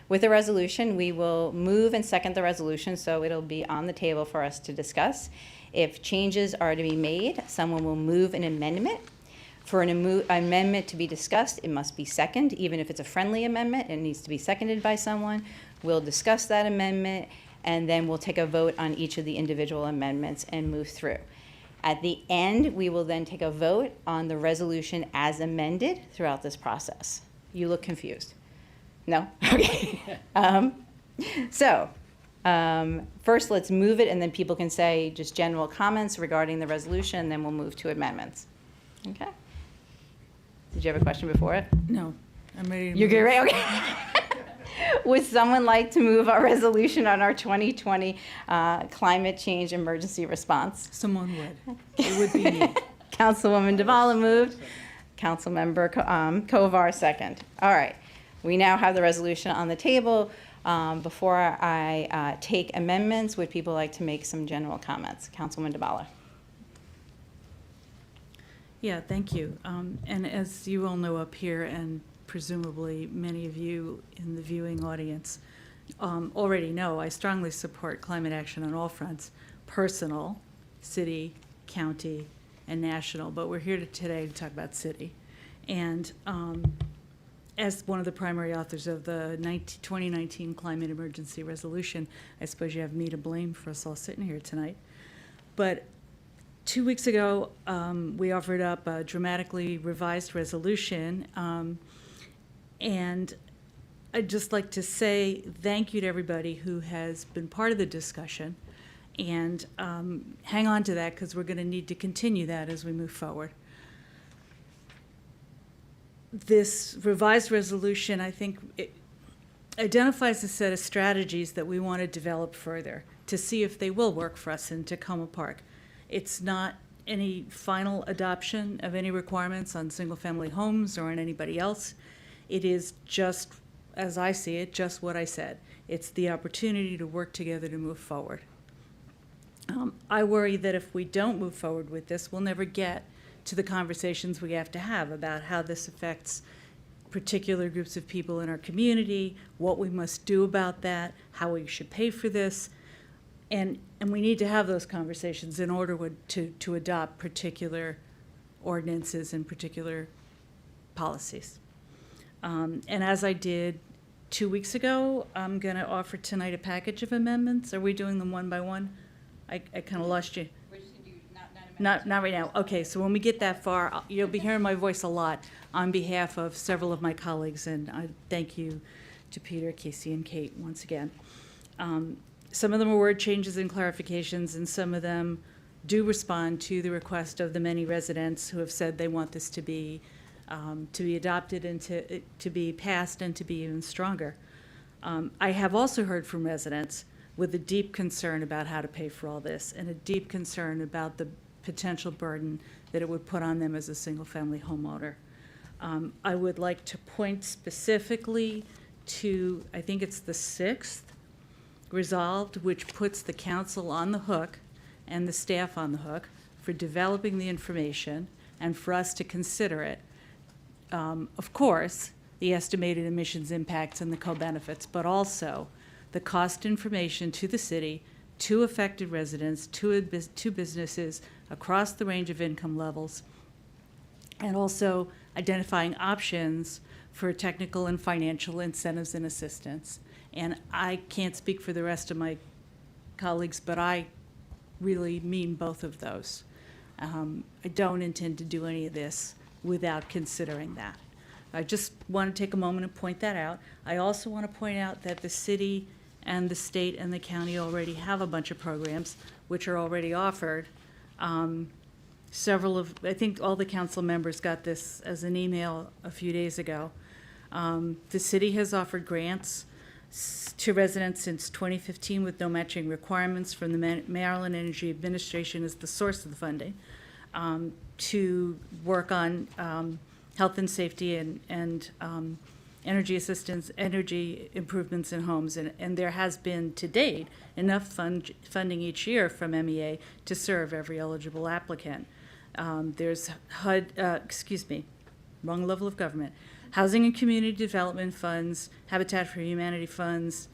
A: With the resolution, we will move and second the resolution, so it'll be on the table for us to discuss. If changes are to be made, someone will move an amendment. For an amendment to be discussed, it must be second. Even if it's a friendly amendment, it needs to be seconded by someone. We'll discuss that amendment, and then we'll take a vote on each of the individual amendments and move through. At the end, we will then take a vote on the resolution as amended throughout this process. You look confused. No? Okay. First let's move it, and then people can say just general comments regarding the resolution, and then we'll move to amendments. Okay? Did you have a question before it?
U: No, I'm ready to
A: You're good,
U: move.
A: right? Okay. Would someone like to move our resolution on our 2020 climate change emergency response?
U: Someone would. It would be me.
A: Councilwoman Duvall moved. Councilmember Kovar second. All right. We now have the resolution on the table. Before I take amendments, would people like to make some general comments? Councilwoman Duvall.
U: Yeah, thank you. And as you all know up here, and presumably many of you in the viewing audience already know, I strongly support climate action on all fronts, personal, city, county, and national. But we're here today to talk about city. And as one of the primary authors of the 2019 Climate Emergency Resolution, I suppose you have me to blame for us all sitting here tonight. But 2 weeks ago, we offered up a dramatically revised resolution, and I'd just like to say thank you to everybody who has been part of the discussion, and hang on to that, because we're going to need to continue that as we move forward. This revised resolution, I think, it identifies a set of strategies that we want to develop further to see if they will work for us in Tacoma Park. It's not any final adoption of any requirements on single-family homes or on anybody else. It is just, as I see it, just what I said. It's the opportunity to work together to move forward. I worry that if we don't move forward with this, we'll never get to the conversations we have to have about how this affects particular groups of people in our community, what we must do about that, how we should pay for this. And we need to have those conversations in order to adopt particular ordinances and particular policies. And as I did 2 weeks ago. I'm going to offer tonight a package of amendments. Are we doing them one by one? I kind of lost you. Not right now. Okay, so when we get that far, you'll be hearing my voice a lot on behalf of several of my colleagues, and I thank you to Peter, Casey, and Kate once again. Some of them are word changes and clarifications, and some of them do respond to the request of the many residents who have said they want this to be adopted and to be passed and to be even stronger. I have also heard from residents with a deep concern about how to pay for all this and a deep concern about the potential burden that it would put on them as a single-family homeowner. I would like to point specifically to, I think it's the 6th, resolved, which puts the council on the hook and the staff on the hook for developing the information and for us to consider it. Of course, the estimated emissions impacts and the co-benefits, but also the cost information to the city, to affected residents, to businesses across the range of income levels, and also identifying options for technical and financial incentives and assistance. And I can't speak for the rest of my colleagues, but I really mean both of those. I don't intend to do any of this without considering that. I just want to take a moment and point that out. I also want to point out that the city and the state and the county already have a bunch of programs which are already offered. I think all the council members got this as an email a few days ago. The city has offered grants to residents since 2015 with no matching requirements from the Maryland Energy Administration as the source of the funding, to work on health and safety and energy assistance, energy improvements in homes. And there has been, to date, enough funding each year from MEA to serve every eligible applicant. There's HUD, wrong level of government, Housing and Community Development Funds, Habitat for Humanity funds.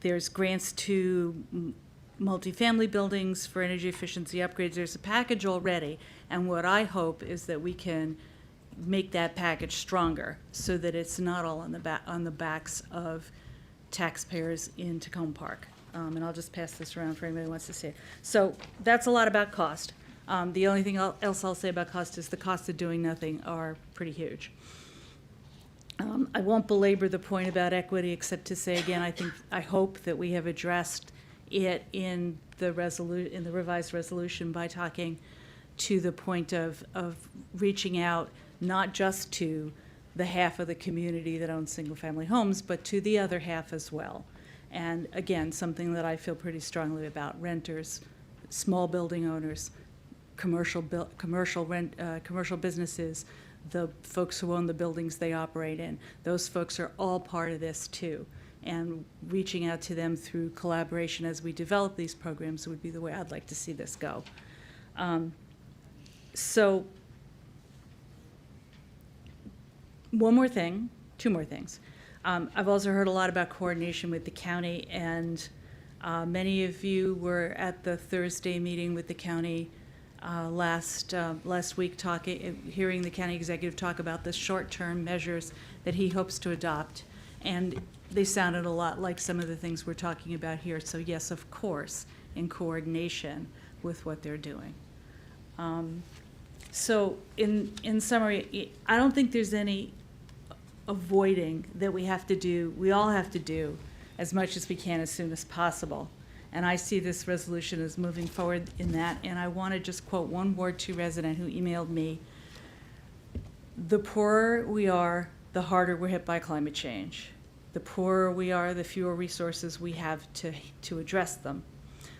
U: There's grants to multifamily buildings for energy efficiency upgrades. There's a package already, and what I hope is that we can make that package stronger so that it's not all on the backs of taxpayers in Tacoma Park. And I'll just pass this around for anybody who wants to see it. So that's a lot about cost. The only thing else I'll say about cost is the costs of doing nothing are pretty huge. I won't belabor the point about equity except to say again, I hope that we have addressed it in the revised resolution by talking to the point of reaching out not just to the half of the community that owns single-family homes, but to the other half as well. And again, something that I feel pretty strongly about: renters, small building owners, commercial businesses, the folks who own the buildings they operate in. Those folks are all part of this too. And reaching out to them through collaboration as we develop these programs would be the way I'd like to see this go. So two more things. I've also heard a lot about coordination with the county, and many of you were at the Thursday meeting with the county last week, hearing the county executive talk about the short-term measures that he hopes to adopt. And they sounded a lot like some of the things we're talking about here. So yes, of course, in coordination with what they're doing. So in summary, I don't think there's any avoiding that we have to do. We all have to do as much as we can as soon as possible. And I see this resolution as moving forward in that. And I want to just quote one Ward 2 resident who emailed me: the poorer we are, the harder we're hit by climate change. The poorer we are, the fewer resources we have to address them.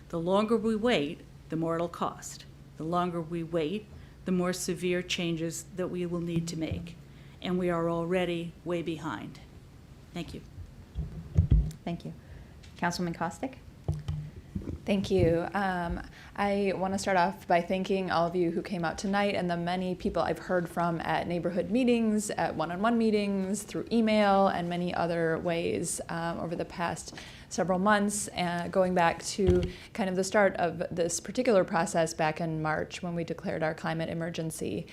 U: The longer we wait, the more it'll cost. The longer we wait, the more severe changes that we will need to make. And we are already way behind. Thank you.
C: Thank you. Councilwoman Kostick? Thank you. I want to start off by thanking all of you who came out tonight and the many people I've heard from at neighborhood meetings, at one-on-one meetings, through email, and many other ways over the past several months, going back to kind of the start of this particular process back in March when we declared our climate emergency.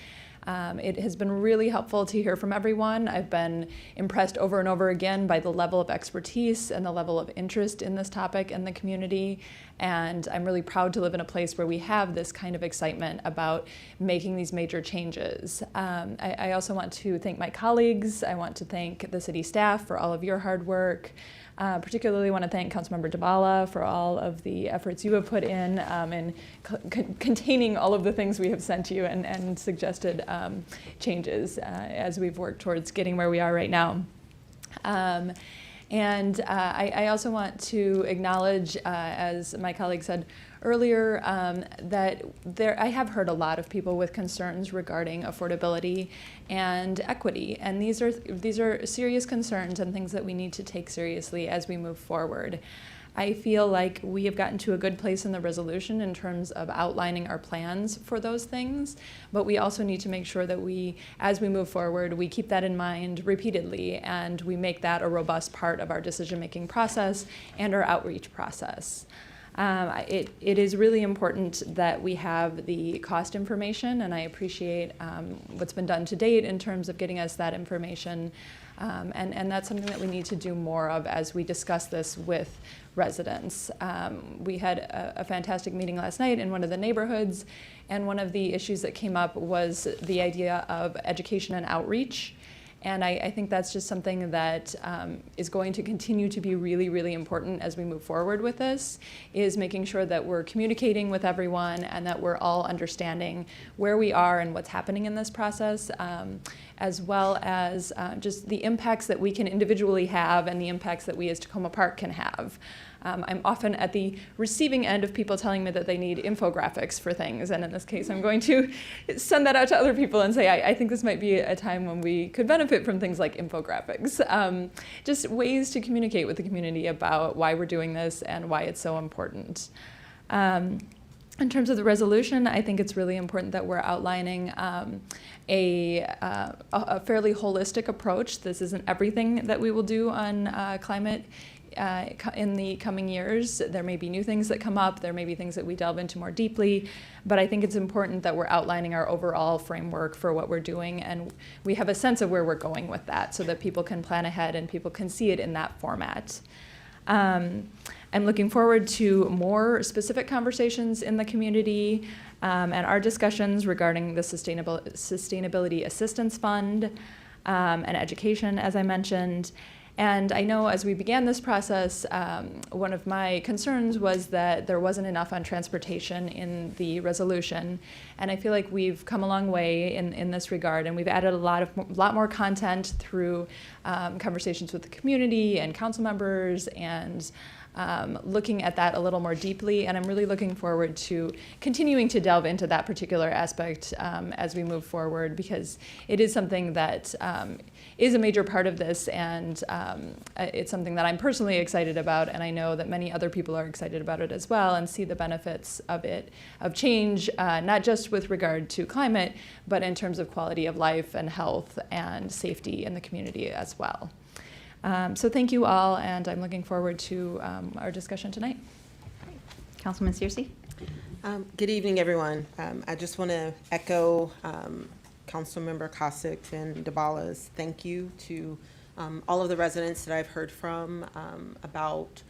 C: It has been really helpful to hear from everyone. I've been impressed over and over again by the level of expertise and the level of interest in this topic in the community. And I'm really proud to live in a place where we have this kind of excitement about making these major changes. I also want to thank my colleagues. I want to thank the city staff for all of your hard work. Particularly want to thank Councilmember Dabala for all of the efforts you have put in containing all of the things we have sent you and suggested changes as we've worked towards getting where we are right now. I also want to acknowledge, as my colleague said earlier, that I have heard a lot of people with concerns regarding affordability and equity, and these are serious concerns and things that we need to take seriously as we move forward. I feel like we have gotten to a good place in the resolution in terms of outlining our plans for those things, but we also need to make sure that as we move forward, we keep that in mind repeatedly and we make that a robust part of our decision-making process and our outreach process. It is really important that we have the cost information, and I appreciate what's been done to date in terms of getting us that information. And that's something that we need to do more of as we discuss this with residents. We had a fantastic meeting last night in one of the neighborhoods, and one of the issues that came up was the idea of education and outreach. And I think that's just something that is going to continue to be really, really important as we move forward with this, is making sure that we're communicating with everyone and that we're all understanding where we are and what's happening in this process, as well as just the impacts that we can individually have and the impacts that we as Tacoma Park can have. I'm often at the receiving end of people telling me that they need infographics for things, and in this case I'm going to send that out to other people and say I think this might be a time when we could benefit from things like infographics. Just ways to communicate with the community about why we're doing this and why it's so important. In terms of the resolution, I think it's really important that we're outlining a fairly holistic approach. This isn't everything that we will do on climate in the coming years. There may be new things that come up, there may be things that we delve into more deeply, but I think it's important that we're outlining our overall framework for what we're doing, and we have a sense of where we're going with that so that people can plan ahead and people can see it in that format. I'm looking forward to more specific conversations in the community and our discussions regarding the Sustainability Assistance Fund and education, as I mentioned. And I know as we began this process, one of my concerns was that there wasn't enough on transportation in the resolution. And I feel like we've come a long way in this regard, and we've added a lot more content through conversations with the community and council members and looking at that a little more deeply, and I'm really looking forward to continuing to delve into that particular aspect as we move forward, because it is something that is a major part of this, and it's something that I'm personally excited about, and I know that many other people are excited about it as well and see the benefits of it, of change, not just with regard to climate, but in terms of quality of life and health and safety in the community as well. So thank you all, and I'm looking forward to our discussion tonight.
A: Councilman Searcy?
D: Good evening, everyone. I just want to echo Councilmember Kosick and Dabala's thank you to all of the residents that I've heard from about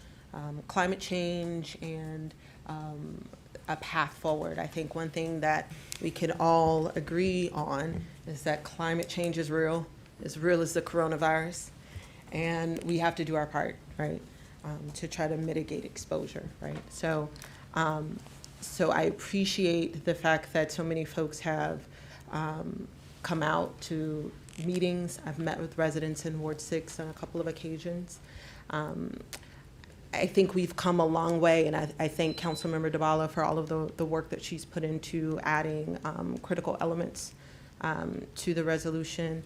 D: climate change and a path forward. I think one thing that we can all agree on is that climate change is real as the coronavirus. And we have to do our part, right, to try to mitigate exposure, right? So I appreciate the fact that so many folks have come out to meetings. I've met with residents in Ward 6 on a couple of occasions. I think we've come a long way, and I thank Councilmember Dabala for all of the work that she's put into adding critical elements to the resolution.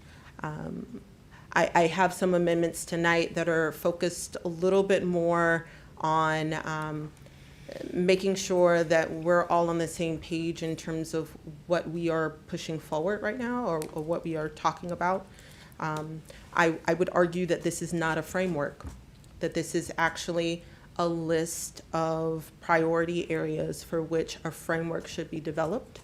D: I have some amendments tonight that are focused a little bit more on making sure that we're all on the same page in terms of what we are pushing forward right now, or what we are talking about. I would argue that this is not a framework, that this is actually a list of priority areas for which a framework should be developed.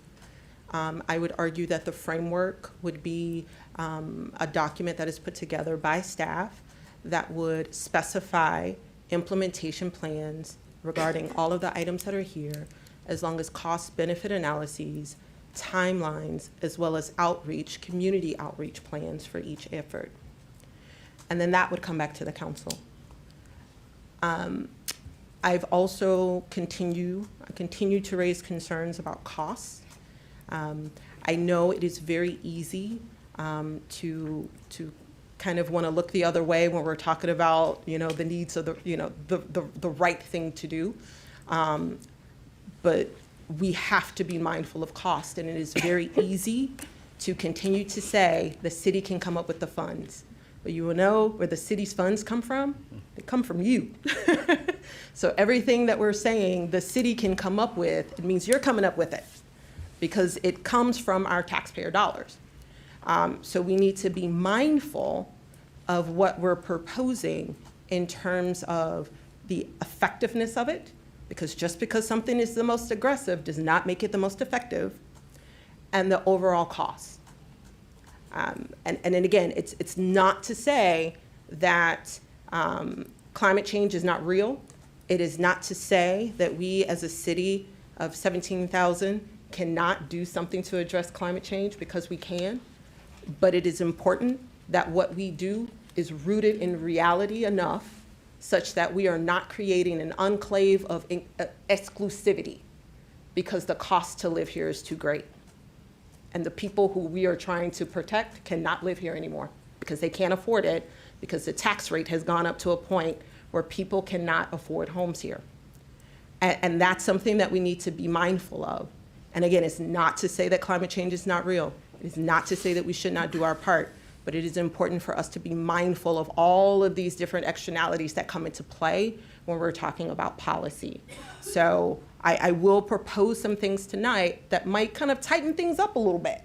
D: I would argue that the framework would be a document that is put together by staff that would specify implementation plans regarding all of the items that are here, as long as cost-benefit analyses, timelines, as well as outreach, community outreach plans for each effort. And then that would come back to the council. I've also continue to raise concerns about costs. I know it is very easy to kind of want to look the other way when we're talking about, the needs of the right thing to do. But we have to be mindful of cost, and it is very easy to continue to say the city can come up with the funds. But you will know where the city's funds come from? They come from you. So everything that we're saying the city can come up with, it means you're coming up with it because it comes from our taxpayer dollars. So we need to be mindful of what we're proposing in terms of the effectiveness of it, because just because something is the most aggressive does not make it the most effective, and the overall cost. And then again, it's not to say that climate change is not real. It is not to say that we as a city of 17,000 cannot do something to address climate change, because we can. But it is important that what we do is rooted in reality enough such that we are not creating an enclave of exclusivity because the cost to live here is too great. And the people who we are trying to protect cannot live here anymore because they can't afford it, because the tax rate has gone up to a point where people cannot afford homes here. And that's something that we need to be mindful of. And again, it's not to say that climate change is not real. It is not to say that we should not do our part, but it is important for us to be mindful of all of these different externalities that come into play when we're talking about policy. So I will propose some things tonight that might kind of tighten things up a little bit.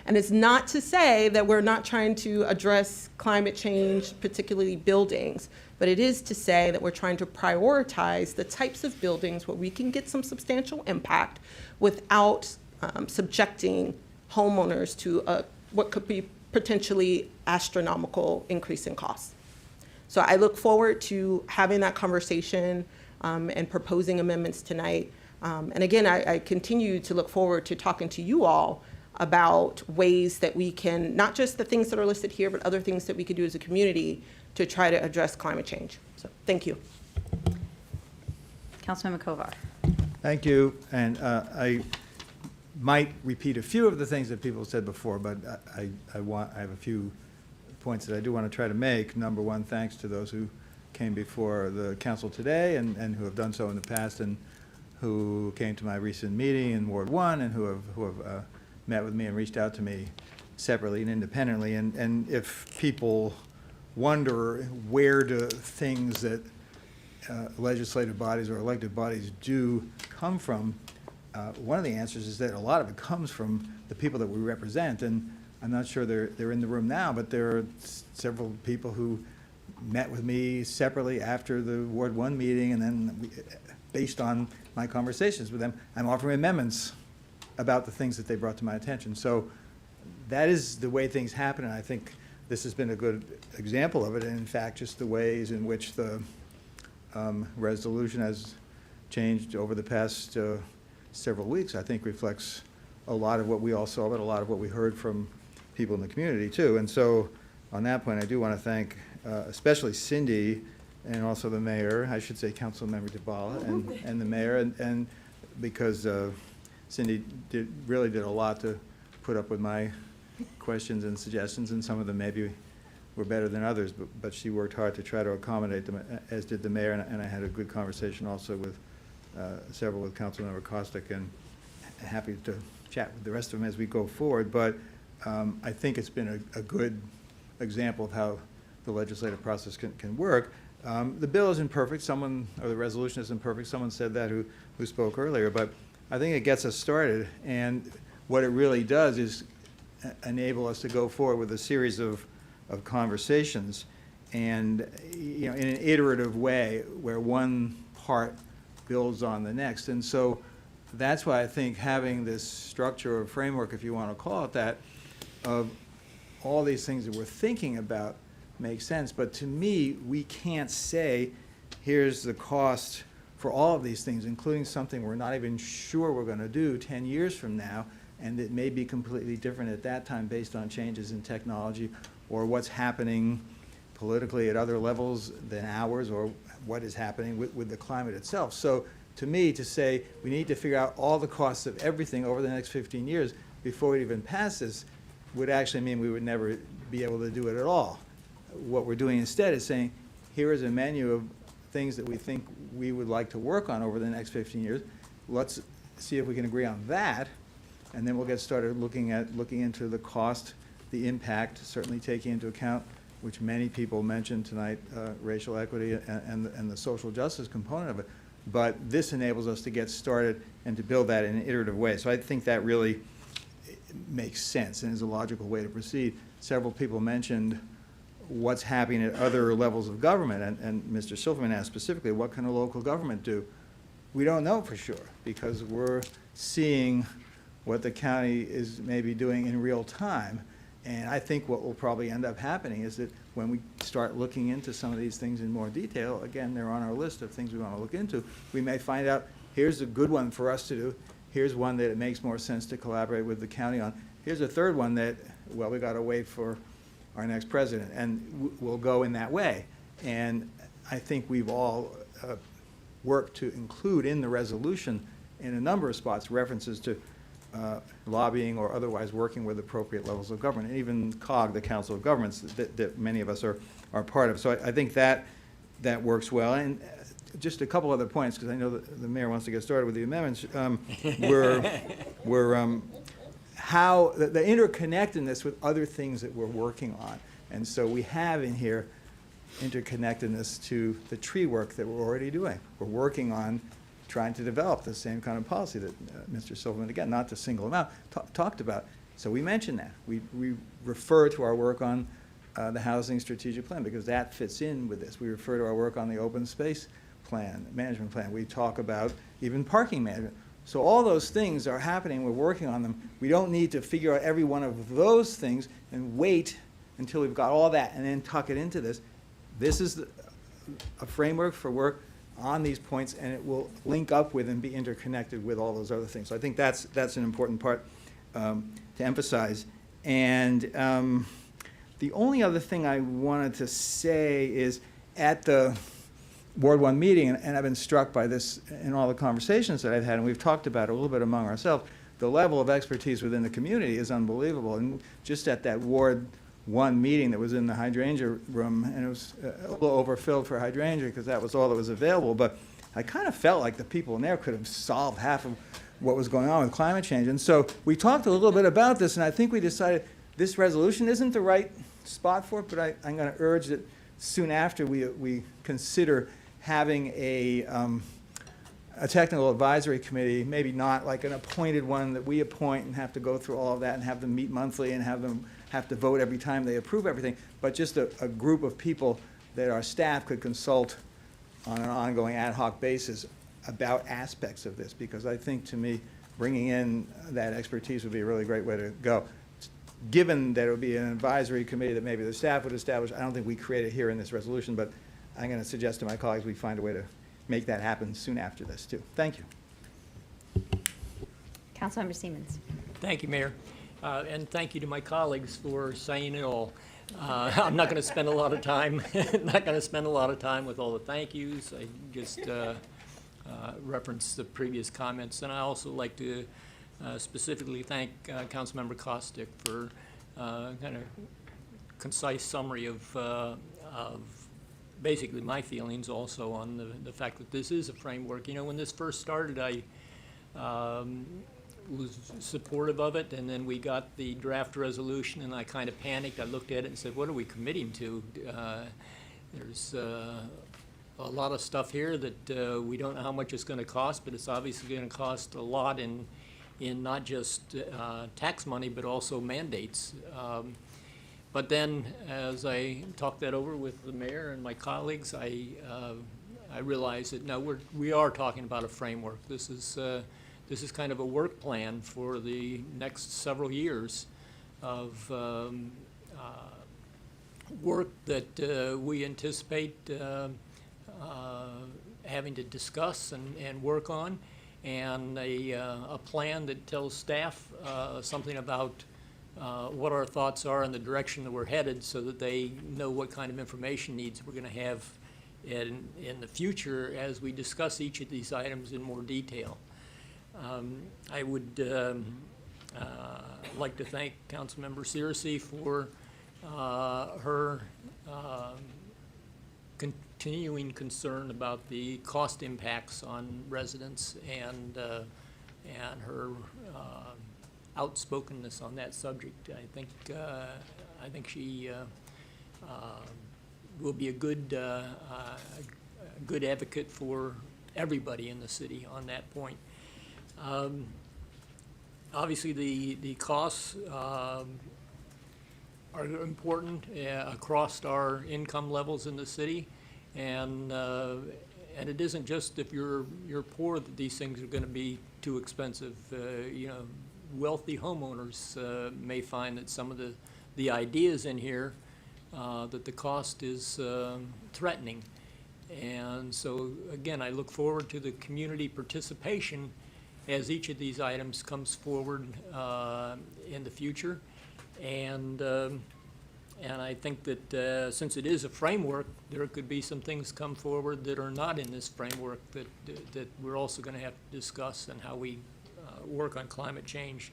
D: And it's not to say that we're not trying to address climate change, particularly buildings, but it is to say that we're trying to prioritize the types of buildings where we can get some substantial impact without subjecting homeowners to what could be potentially astronomical increase in costs. So I look forward to having that conversation and proposing amendments tonight. And again, I continue to look forward to talking to you all about ways that we can, not just the things that are listed here, but other things that we could do as a community to try to address climate change. So thank you.
A: Councilmember Kovar.
E: Thank you. And I might repeat a few of the things that people said before, but I have a few points that I do want to try to make. Number one, thanks to those who came before the council today and who have done so in the past, and who came to my recent meeting in Ward 1 and who have met with me and reached out to me separately and independently. And if people wonder where do things that legislative bodies or elected bodies do come from, one of the answers is that a lot of it comes from the people that we represent. And I'm not sure they're in the room now, but there are several people who met with me separately after the Ward 1 meeting, and then based on my conversations with them, I'm offering amendments about the things that they brought to my attention. So that is the way things happen, and I think this has been a good example of it. And in fact, just the ways in which the resolution has changed over the past several weeks, I think reflects a lot of what we all saw, but a lot of what we heard from people in the community too. And so on that point, I do want to thank especially Cindy and also the mayor, I should say Councilmember DeBala and the mayor, and because Cindy really did a lot to put up with my questions and suggestions, and some of them maybe were better than others, but she worked hard to try to accommodate them, as did the mayor, and I had a good conversation also with several with Councilmember Kostick, and happy to chat with the rest of them as we go forward. But I think it's been a good example of how the legislative process can work. The bill isn't perfect, or the resolution isn't perfect, someone said that who spoke earlier, but I think it gets us started, and what it really does is enable us to go forward with a series of conversations, and in an iterative way where one part builds on the next. And so that's why I think having this structure or framework, if you want to call it that, of all these things that we're thinking about makes sense. But to me, we can't say, here's the cost for all of these things, including something we're not even sure we're going to do 10 years from now, and it may be completely different at that time based on changes in technology or what's happening politically at other levels than ours, or what is happening with the climate itself. So to me, to say we need to figure out all the costs of everything over the next 15 years before we even pass this would actually mean we would never be able to do it at all. What we're doing instead is saying, here is a menu of things that we think we would like to work on over the next 15 years. Let's see if we can agree on that, and then we'll get started looking into the cost, the impact, certainly taking into account, which many people mentioned tonight, racial equity and the social justice component of it. But this enables us to get started and to build that in an iterative way. So I think that really makes sense and is a logical way to proceed. Several people mentioned what's happening at other levels of government, and Mr. Silverman asked specifically, what can a local government do? We don't know for sure, because we're seeing what the county is maybe doing in real time. And I think what will probably end up happening is that when we start looking into some of these things in more detail, again, they're on our list of things we want to look into, we may find out, here's a good one for us to do, here's one that it makes more sense to collaborate with the county on, here's a third one that, well, we got to wait for our next president, and we'll go in that way. And I think we've all worked to include in the resolution in a number of spots references to lobbying or otherwise working with appropriate levels of government, and even COG, the Council of Governments, that many of us are part of. So I think that works well. And just a couple other points, because I know that the mayor wants to get started with the amendments. How the interconnectedness with other things that we're working on. And so we have in here interconnectedness to the tree work that we're already doing. We're working on trying to develop the same kind of policy that Mr. Silverman, again, not to single him out, talked about. So we mentioned that. We refer to our work on the housing strategic plan because that fits in with this. We refer to our work on the open space plan, management plan. We talk about even parking management. So all those things are happening. We're working on them. We don't need to figure out every one of those things and wait until we've got all that and then tuck it into this. This is a framework for work on these points, and it will link up with and be interconnected with all those other things. So I think that's an important part to emphasize. And the only other thing I wanted to say is at the Ward 1 meeting, and I've been struck by this in all the conversations that I've had, and we've talked about it a little bit among ourselves, the level of expertise within the community is unbelievable. And just at that Ward 1 meeting that was in the hydrangea room, and it was a little overfilled for hydrangea because that was all that was available, but I kind of felt like the people in there could have solved half of what was going on with climate change. And so we talked a little bit about this, and I think we decided this resolution isn't the right spot for it, but I'm going to urge that soon after we consider having a technical advisory committee, maybe not like an appointed one that we appoint and have to go through all of that and have them meet monthly and have them have to vote every time they approve everything, but just a group of people that our staff could consult on an ongoing ad hoc basis about aspects of this, because I think, to me, bringing in that expertise would be a really great way to go. Given that it would be an advisory committee that maybe the staff would establish, I don't think we create it here in this resolution, but I'm going to suggest to my colleagues we find a way to make that happen soon after this, too. Thank you.
A: Councilmember Siemens.
F: Thank you, Mayor. And thank you to my colleagues for saying it all. I'm not going to spend a lot of time, with all the thank yous. I just referenced the previous comments, and I also like to specifically thank Councilmember Kostick for kind of concise summary of basically my feelings also on the fact that this is a framework. You know, when this first started, I was supportive of it, and then we got the draft resolution, and I kind of panicked. I looked at it and said, what are we committing to? There's a lot of stuff here that we don't know how much it's going to cost, but it's obviously going to cost a lot in not just tax money, but also mandates. But then, as I talked that over with the mayor and my colleagues, I realized that no, we are talking about a framework. This this is kind of a work plan for the next several years of work that we anticipate having to discuss and work on, and a plan that tells staff something about what our thoughts are and the direction that we're headed, so that they know what kind of information needs we're going to have in the future as we discuss each of these items in more detail. I would like to thank Councilmember Searcy for her continuing concern about the cost impacts on residents, and her outspokenness on that subject. I think she will be a good advocate for everybody in the city on that point. Obviously, the costs are important across our income levels in the city, and it isn't just if you're poor that these things are going to be too expensive. Wealthy homeowners may find that some of the ideas in here that the cost is threatening. And so, again, I look forward to the community participation as each of these items comes forward in the future. And I think that since it is a framework, there could be some things come forward that are not in this framework that we're also going to have to discuss, and how we work on climate change.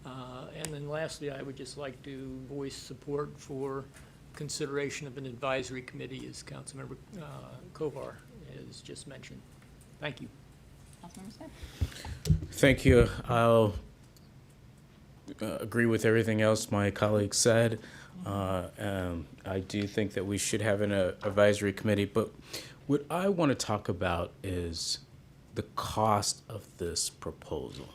F: And then lastly, I would just like to voice support for consideration of an advisory committee, as Councilmember Kovar has just mentioned. Thank you.
A: Councilmember Smith.
B: Thank you. I'll agree with everything else my colleague said. I do think that we should have an advisory committee, but what I want to talk about is the cost of this proposal.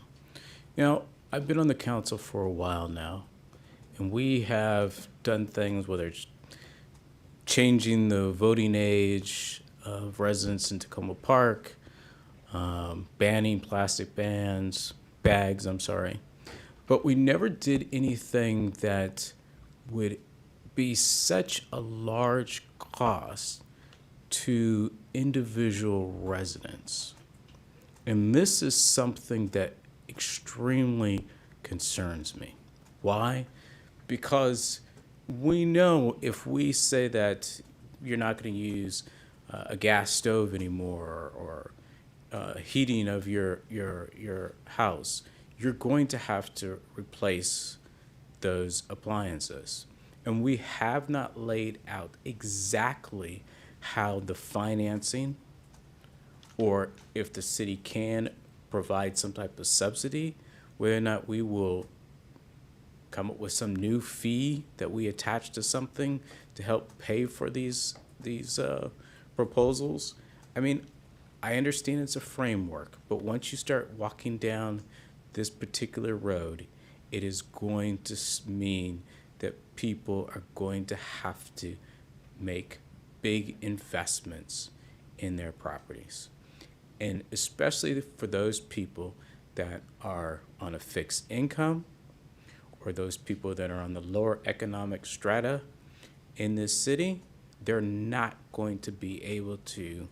B: I've been on the council for a while now, and we have done things, whether it's changing the voting age of residents in Tacoma Park, banning plastic bags, but we never did anything that would be such a large cost to individual residents. And this is something that extremely concerns me. Why? Because we know if we say that you're not going to use a gas stove anymore, or heating of your house, you're going to have to replace those appliances. And we have not laid out exactly how the financing, or if the city can provide some type of subsidy, whether or not we will come up with some new fee that we attach to something to help pay for these proposals. I mean, I understand it's a framework, but once you start walking down this particular road, it is going to mean that people are going to have to make big investments in their properties. And especially for those people that are on a fixed income, or those people that are on the lower economic strata in this city, they're not going to be able to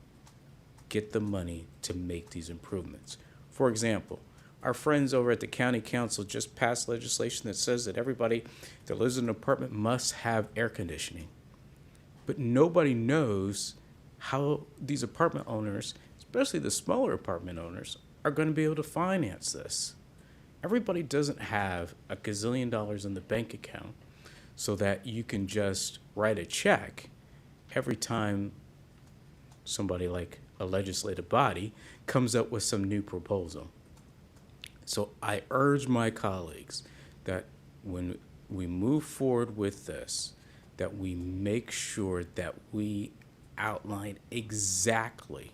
B: get the money to make these improvements. For example, our friends over at the county council just passed legislation that says that everybody that lives in an apartment must have air conditioning. But nobody knows how these apartment owners, especially the smaller apartment owners, are going to be able to finance this. Everybody doesn't have a gazillion dollars in the bank account so that you can just write a check every time somebody like a legislative body comes up with some new proposal. So I urge my colleagues that when we move forward with this, that we make sure that we outline exactly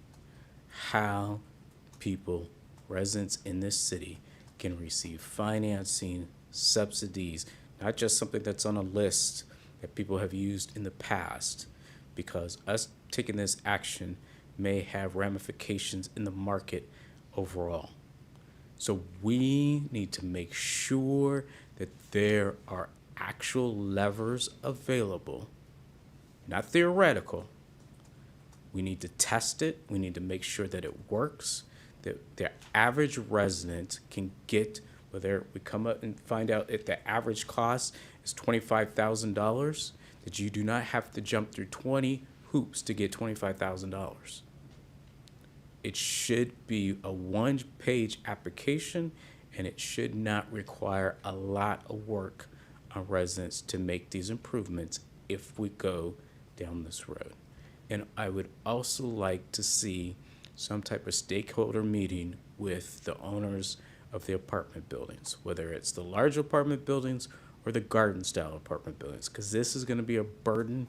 B: how people, residents in this city, can receive financing, subsidies, not just something that's on a list that people have used in the past, because us taking this action may have ramifications in the market overall. So we need to make sure that there are actual levers available, not theoretical. We need to test it. We need to make sure that it works, that the average resident can get, whether we come up and find out if the average cost is $25,000, that you do not have to jump through 20 hoops to get $25,000. It should be a one-page application, and it should not require a lot of work on residents to make these improvements if we go down this road. And I would also like to see some type of stakeholder meeting with the owners of the apartment buildings, whether it's the large apartment buildings or the garden-style apartment buildings, because this is going to be a burden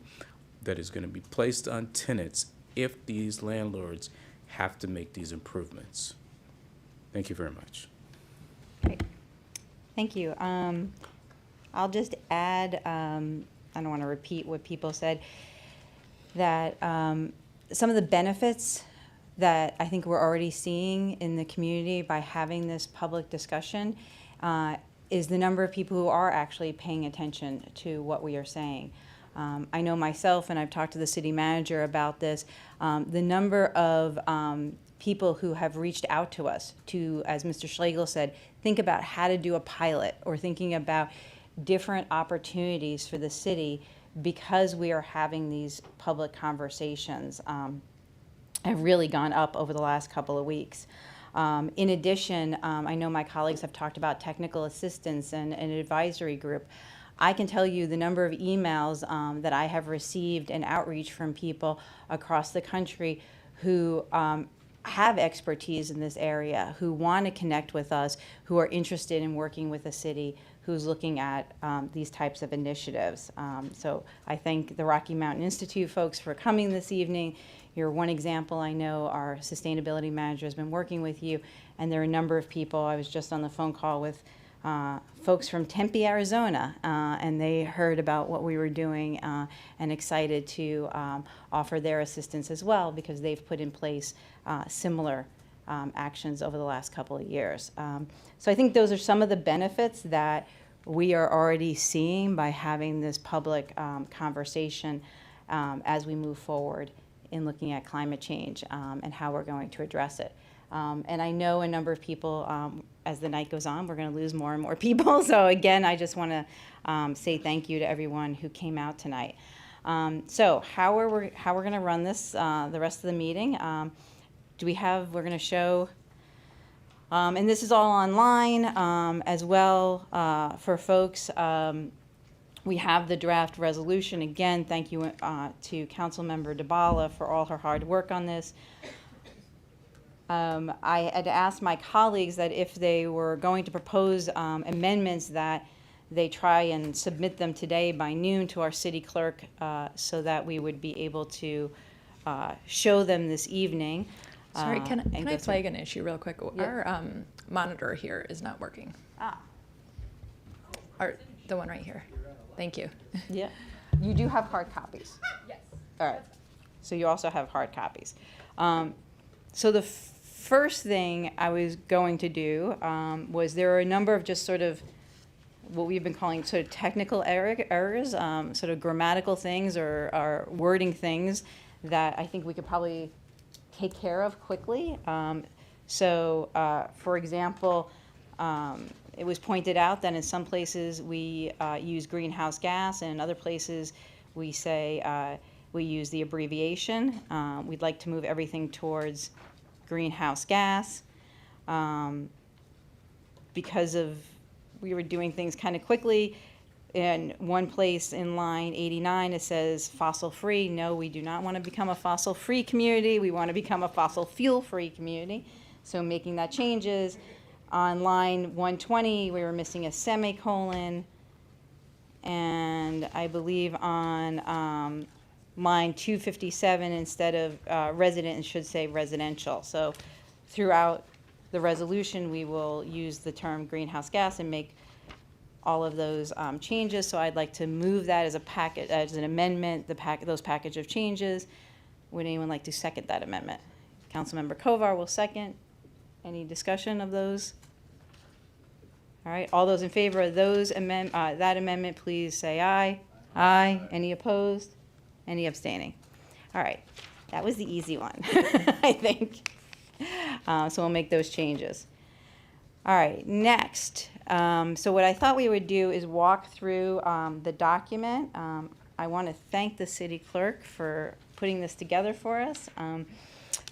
B: that is going to be placed on tenants if these landlords have to make these improvements. Thank you very much.
A: Great. Thank you. I'll just add, I don't want to repeat what people said, that some of the benefits that I think we're already seeing in the community by having this public discussion is the number of people who are actually paying attention to what we are saying. I know myself, and I've talked to the city manager about this, the number of people who have reached out to us to, as Mr. Schlegel said, think about how to do a pilot or thinking about different opportunities for the city because we are having these public conversations have really gone up over the last couple of weeks. In addition, I know my colleagues have talked about technical assistance and an advisory group. I can tell you the number of emails that I have received and outreach from people across the country who have expertise in this area, who want to connect with us, who are interested in working with the city, who's looking at these types of initiatives. So I thank the Rocky Mountain Institute folks for coming this evening. You're one example. I know our sustainability manager has been working with you, and there are a number of people. I was just on the phone call with folks from Tempe, Arizona, and they heard about what we were doing and excited to offer their assistance as well because they've put in place similar actions over the last couple of years. So I think those are some of the benefits that we are already seeing by having this public conversation as we move forward in looking at climate change and how we're going to address it. And I know a number of people, as the night goes on, we're going to lose more and more people. So again, I just want to say thank you to everyone who came out tonight. So how we're going to run this the rest of the meeting? We're going to show, and this is all online as well for folks. We have the draft resolution. Again, thank you to Councilmember DeBala for all her hard work on this. I had asked my colleagues that if they were going to propose amendments that they try and submit them today by noon to our city clerk so that we would be able to show them this evening.
C: Sorry, can
A: and
C: I
A: go through-
C: flag an issue real quick?
A: Yeah.
C: Our monitor here is not working. The one right here. Thank you.
A: Yeah. You do have hard copies? Yes. All right. So you also have hard copies. So the first thing I was going to do was there are a number of just sort of what we've been calling sort of technical errors, sort of grammatical things or wording things that I think we could probably take care of quickly. For example, it was pointed out that in some places we use greenhouse gas, and in other places we say we use the abbreviation. We'd like to move everything towards greenhouse gas because we were doing things kind of quickly. In one place in line 89, it says fossil-free. No, we do not want to become a fossil-free community. We want to become a fossil fuel-free community. So making that changes. On line 120, we were missing a semicolon. And I believe on line 257, instead of resident, it should say residential. So throughout the resolution, we will use the term greenhouse gas and make all of those changes. So I'd like to move that as a packet, as an amendment, those package of changes. Would anyone like to second that amendment? Councilmember Kovar will second. Any discussion of those All right, all those in favor of that amendment, please say aye. Aye. Any opposed? Any abstaining? All right, that was the easy one, I think. So we'll make those changes. All right, next. So what I thought we would do is walk through the document. I want to thank the city clerk for putting this together for us.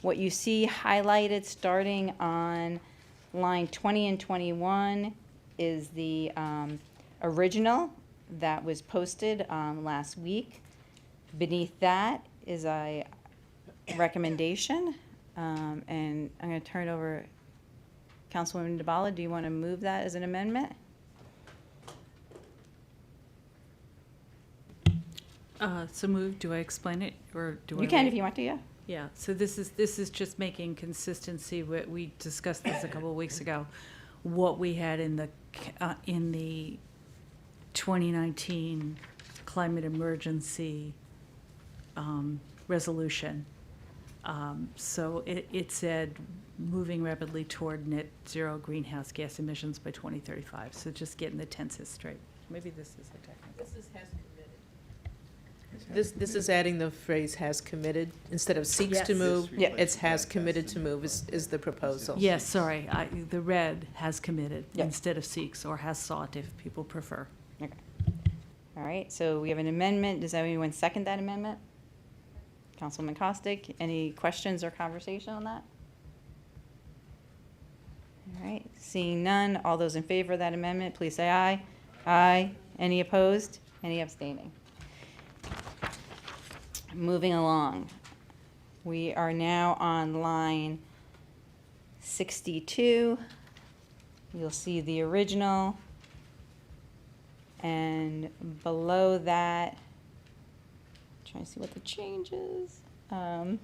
A: What you see highlighted starting on line 20 and 21 is the original that was posted last week. Beneath that is a recommendation, and I'm going to turn it over. Councilwoman DeBala, do you want to move that as an amendment?
U: So moved. Do I explain it, or do I?
A: You can
U: wait?
A: if you want to, yeah.
U: Yeah, so this is just making consistency, we discussed this a couple of weeks ago, what we had in the 2019 climate emergency resolution. So it said moving rapidly toward net zero greenhouse gas emissions by 2035. So just getting the tenses straight. Maybe this is a technical.
H: This is has committed. This is adding the phrase has committed instead of seeks to
U: Yes.
H: move.
A: Yeah.
H: It's has committed to move is the proposal.
U: Yes, sorry, the red has committed
A: Yep.
U: instead of seeks, or has sought if people prefer.
A: Okay. All right, so we have an amendment. Does anyone second that amendment? Councilman Costick, any questions or conversation on that? All right, seeing none, all those in favor of that amendment, please say aye. Aye. Any opposed? Any abstaining? Moving along. We are now on line 62. You'll see the original. And below that, trying to see what the change is. I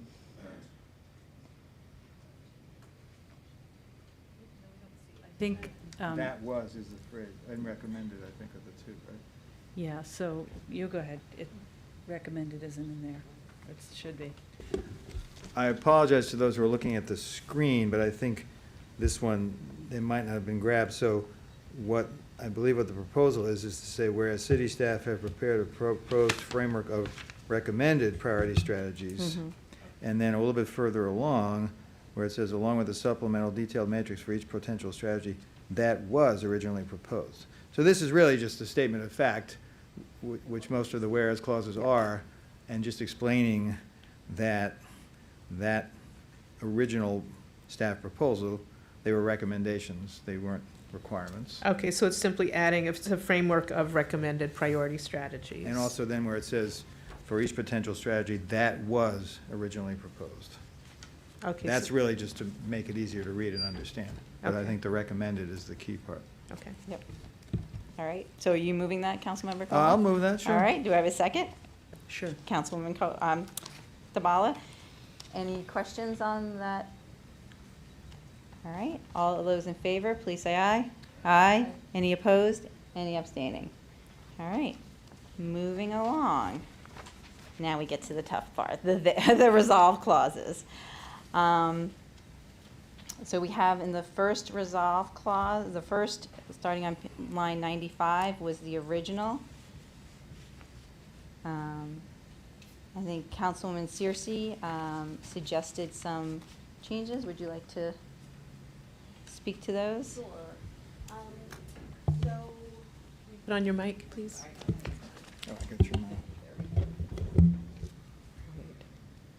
U: think.
E: That is the phrase, and recommended, I think, are the two, right?
U: Yeah, so you go ahead. It recommended isn't in there. It should be.
E: I apologize to those who are looking at the screen, but I think this one, it might not have been grabbed. So what I believe what the proposal is to say, whereas city staff have prepared a proposed framework of recommended priority strategies. And then a little bit further along, where it says, along with a supplemental detailed matrix for each potential strategy that was originally proposed. So this is really just a statement of fact, which most of the whereas clauses are, and just explaining that original staff proposal, they were recommendations, they weren't requirements.
H: Okay, so it's simply adding, it's a framework of recommended priority strategies.
E: And also then where it says, for each potential strategy that was originally proposed.
H: Okay.
E: That's
H: so-
E: really just to make it easier to read and understand. But I
H: Okay.
E: think the recommended is the key part.
H: Okay.
A: Yep. All right, so are you moving that, Councilmember Cole?
E: I'll move that, sure.
A: All right, do I have a second?
U: Sure.
A: Councilwoman DeBala, any questions on that? All right, all of those in favor, please say aye. Aye. Any opposed? Any abstaining? All right, moving along. Now we get to the tough part, the resolve clauses. So we have in the first resolve clause, the first, starting on line 95, was the original. I think Councilwoman Searcy suggested some changes. Would you like to speak to those?
H: Put on your mic, please.
E: Oh, I got your mouth.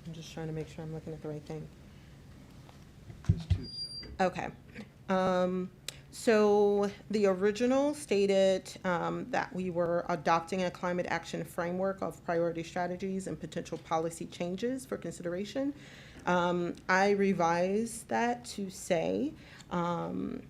D: I'm just trying to make sure I'm looking at the right thing.
E: There's two.
D: Okay. So the original stated that we were adopting a climate action framework of priority strategies and potential policy changes for consideration. I revised that to say the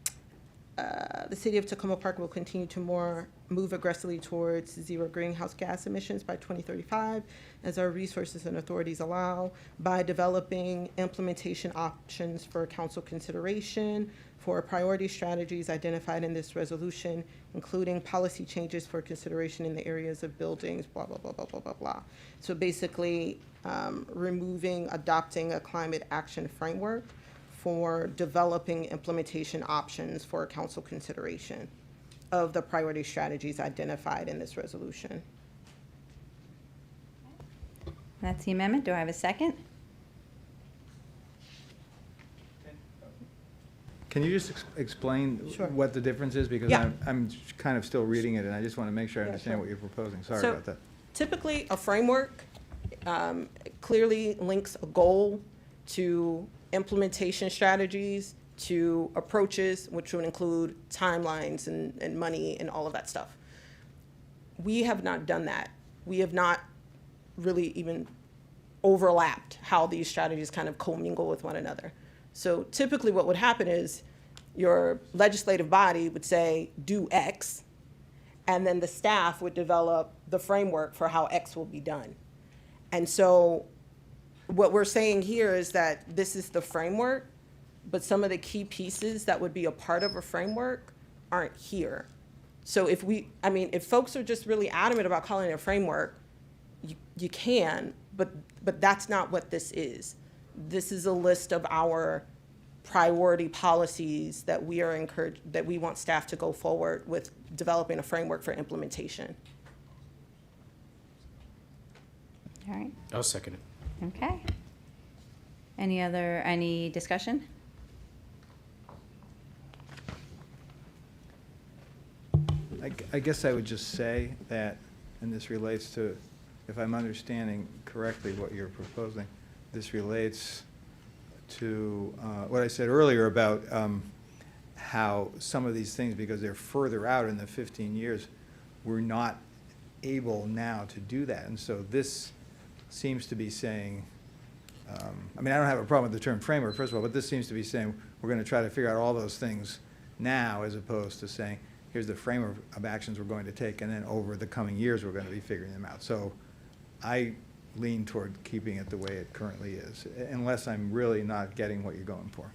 D: city of Tacoma Park will continue to move aggressively towards zero greenhouse gas emissions by 2035 as our resources and authorities allow, by developing implementation options for council consideration for priority strategies identified in this resolution, including policy changes for consideration in the areas of buildings, blah, blah, blah, blah, blah, blah, blah. So basically, adopting a climate action framework for developing implementation options for council consideration. of the priority strategies identified in this resolution.
A: That's the amendment. Do I have a second?
E: Can you just explain what the difference is? Because
D: Yeah.
E: I'm kind of still reading it, and I just want to make sure I
D: Yeah,
E: understand
D: sure.
E: what you're proposing. Sorry
D: So,
E: about that.
D: Typically, a framework clearly links a goal to implementation strategies, to approaches, which would include timelines and money and all of that stuff. We have not done that. We have not really even overlapped how these strategies kind of commingle with one another. So typically what would happen is your legislative body would say, do X, and then the staff would develop the framework for how X will be done. And so what we're saying here is that this is the framework, but some of the key pieces that would be a part of a framework aren't here. So if folks are just really adamant about calling it a framework, you can, but that's not what this is. This is a list of our priority policies that we want staff to go forward with developing a framework for implementation.
A: All right.
B: I'll second it.
A: Okay. Any discussion?
E: I guess I would just say that, and this relates to, if I'm understanding correctly what you're proposing, this relates to what I said earlier about how some of these things, because they're further out in the 15 years, we're not able now to do that. And so this seems to be saying, I don't have a problem with the term framework, first of all, but this seems to be saying we're going to try to figure out all those things now, as opposed to saying, here's the framework of actions we're going to take, and then over the coming years, we're going to be figuring them out. So I lean toward keeping it the way it currently is, unless I'm really not getting what you're going for.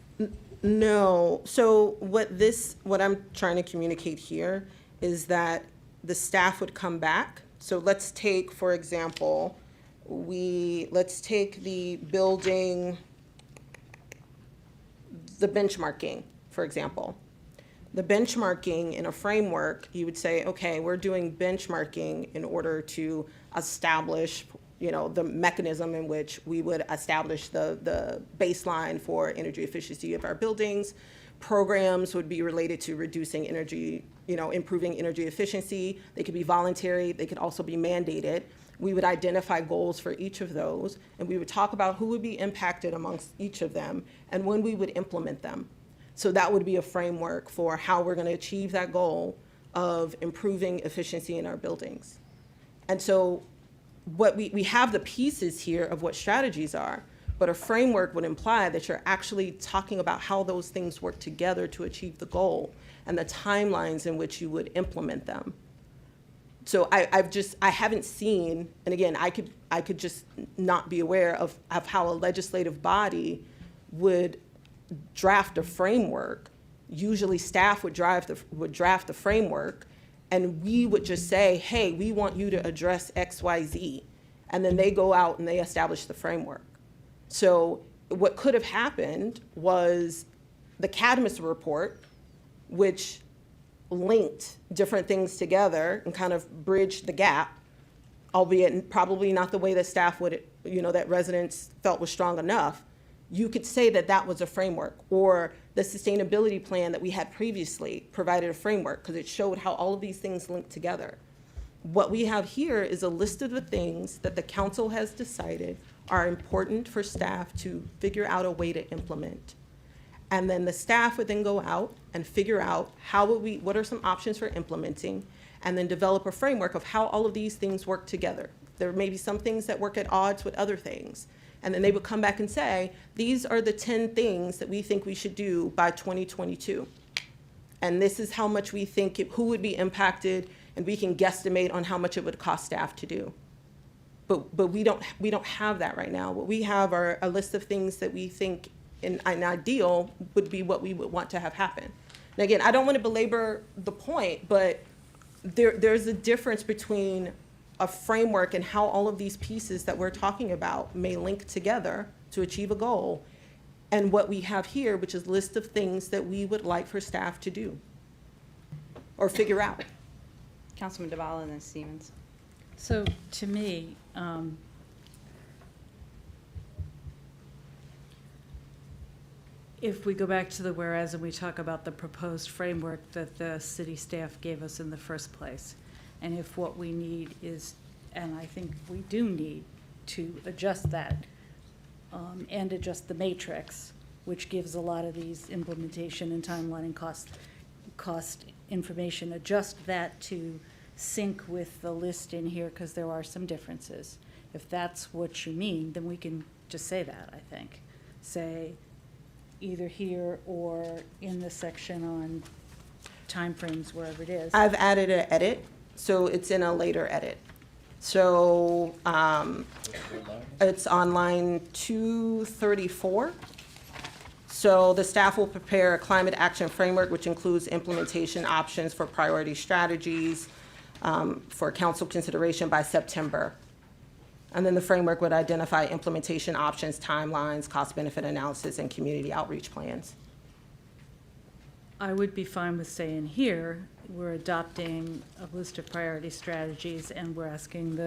D: No. So what I'm trying to communicate here is that the staff would come back. So let's take, for example, let's take the building, the benchmarking, for example. The benchmarking in a framework, you would say, okay, we're doing benchmarking in order to establish, the mechanism in which we would establish the baseline for energy efficiency of our buildings. Programs would be related to reducing energy, improving energy efficiency. They could be voluntary. They could also be mandated. We would identify goals for each of those, and we would talk about who would be impacted amongst each of them and when we would implement them. So that would be a framework for how we're going to achieve that goal of improving efficiency in our buildings. And so what we have the pieces here of what strategies are, but a framework would imply that you're actually talking about how those things work together to achieve the goal and the timelines in which you would implement them. So I haven't seen, and again, I could just not be aware of how a legislative body would draft a framework. Usually staff would draft the framework, and we would just say, hey, we want you to address X, Y, Z. And then they go out and they establish the framework. So what could have happened was the Cadmus report, which linked different things together and kind of bridged the gap, albeit probably not the way that staff would, that residents felt was strong enough. You could say that that was a framework, or the sustainability plan that we had previously provided a framework because it showed how all of these things linked together. What we have here is a list of the things that the council has decided are important for staff to figure out a way to implement. And then the staff would then go out and figure out what are some options for implementing, and then develop a framework of how all of these things work together. There may be some things that work at odds with other things. And then they would come back and say, these are the 10 things that we think we should do by 2022. And this is how much we think, who would be impacted, and we can guesstimate on how much it would cost staff to do. But we don't have that right now. What we have are a list of things that we think in an ideal would be what we would want to have happen. And again, I don't want to belabor the point, but there's a difference between a framework and how all of these pieces that we're talking about may link together to achieve a goal, and what we have here, which is a list of things that we would like for staff to do. or figure out.
A: Councilman DeBala and then Stevens.
U: So to me, if we go back to the whereas and we talk about the proposed framework that the city staff gave us in the first place, and if what we need is, and I think we do need to adjust that and adjust the matrix, which gives a lot of these implementation and timeline and cost information, adjust that to sync with the list in here, because there are some differences. If that's what you mean, then we can just say that, I think. Say either here or in the section on timeframes, wherever it is.
D: I've added an edit, so it's in a later edit. So it's on line 234. So the staff will prepare a climate action framework, which includes implementation options for priority strategies for council consideration by September. And then the framework would identify implementation options, timelines, cost-benefit analysis, and community outreach plans.
U: I would be fine with saying here, we're adopting a list of priority strategies and we're asking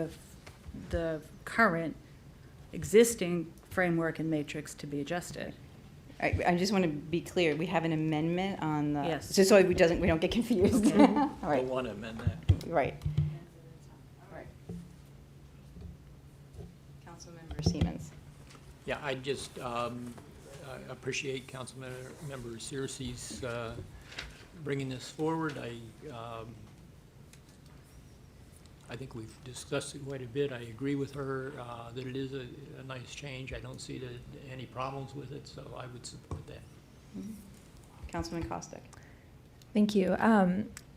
U: the current existing framework and matrix to be adjusted.
A: I just want to be clear, we have an amendment on the.
U: Yes.
A: Just so we don't get confused.
U: Okay.
A: All
F: I
A: right,
F: want to amend that.
A: right. Councilmember Siemens.
F: Yeah, I just I appreciate Councilmember Searcy's bringing this forward. I think we've discussed it quite a bit. I agree with her that it is a nice change. I don't see any problems with it, so I would support that.
A: Councilman Kostick.
C: Thank you.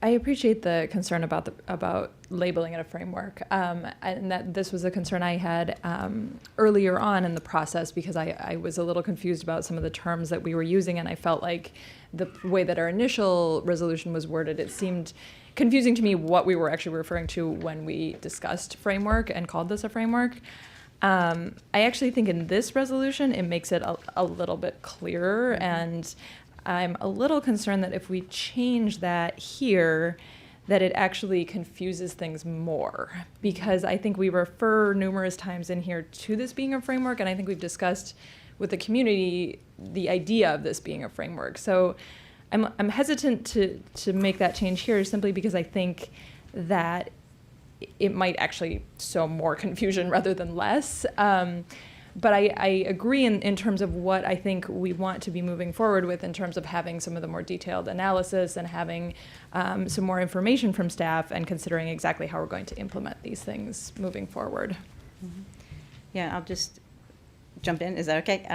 C: I appreciate the concern about labeling it a framework, and that this was a concern I had earlier on in the process, because I was a little confused about some of the terms that we were using, and I felt like the way that our initial resolution was worded, it seemed confusing to me what we were actually referring to when we discussed framework and called this a framework. I actually think in this resolution, it makes it a little bit clearer, and I'm a little concerned that if we change that here, that it actually confuses things more, because I think we refer numerous times in here to this being a framework, and I think we've discussed with the community the idea of this being a framework. So I'm hesitant to make that change here, simply because I think that it might actually sow more confusion rather than less. But I agree in terms of what I think we want to be moving forward with, in terms of having some of the more detailed analysis and having some more information from staff and considering exactly how we're going to implement these things moving forward.
A: Yeah, I'll just jump in. Is that okay?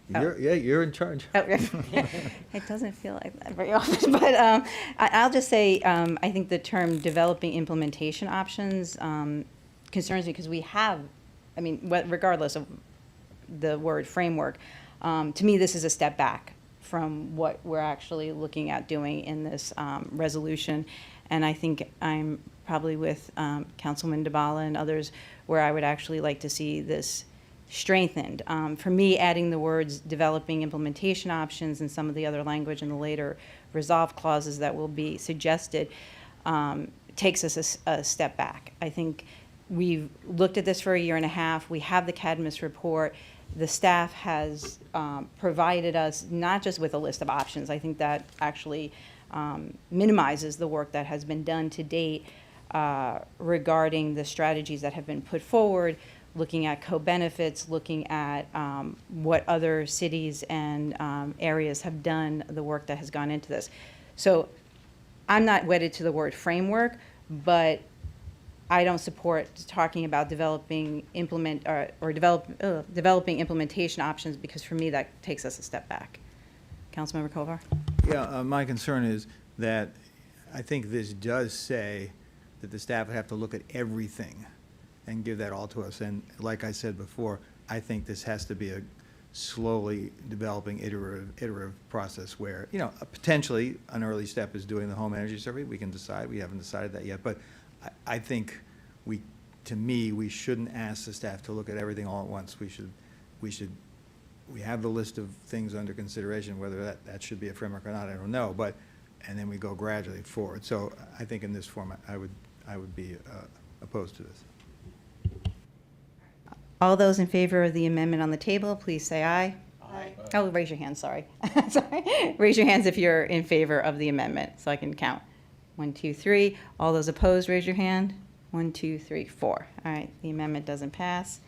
E: You're in charge.
A: Oh, it doesn't feel like that very often, but I'll just say I think the term developing implementation options concerns me, because we have, I mean, regardless of the word framework, to me this is a step back from what we're actually looking at doing in this resolution. And I think I'm probably with Councilman DeBala and others where I would actually like to see this strengthened. For me, adding the words developing implementation options and some of the other language in the later resolve clauses that will be suggested takes us a step back. I think we've looked at this for a year and a half. We have the Cadmus report. The staff has provided us not just with a list of options. I think that actually minimizes the work that has been done to date regarding the strategies that have been put forward, looking at co-benefits, looking at what other cities and areas have done, the work that has gone into this. So I'm not wedded to the word framework, but I don't support talking about developing developing implementation options, because for me that takes us a step back. Councilmember Kovar.
E: Yeah, my concern is that I think this does say that the staff would have to look at everything and give that all to us. And like I said before, I think this has to be a slowly developing iterative process where, you know, potentially an early step is doing the home energy survey. We can decide. We haven't decided that yet. But I think we shouldn't ask the staff to look at everything all at once. We have the list of things under consideration. Whether that should be a framework or not, I don't know. But and then we go gradually forward. So I think in this format, I would be opposed to this.
A: All those in favor of the amendment on the table, please say aye. Aye. Oh, raise your hand, sorry. Sorry. Raise your hands if you're in favor of the amendment, so I can count. 1, 2, 3. All those opposed, raise your hand. 1, 2, 3, 4. All right, the amendment doesn't pass.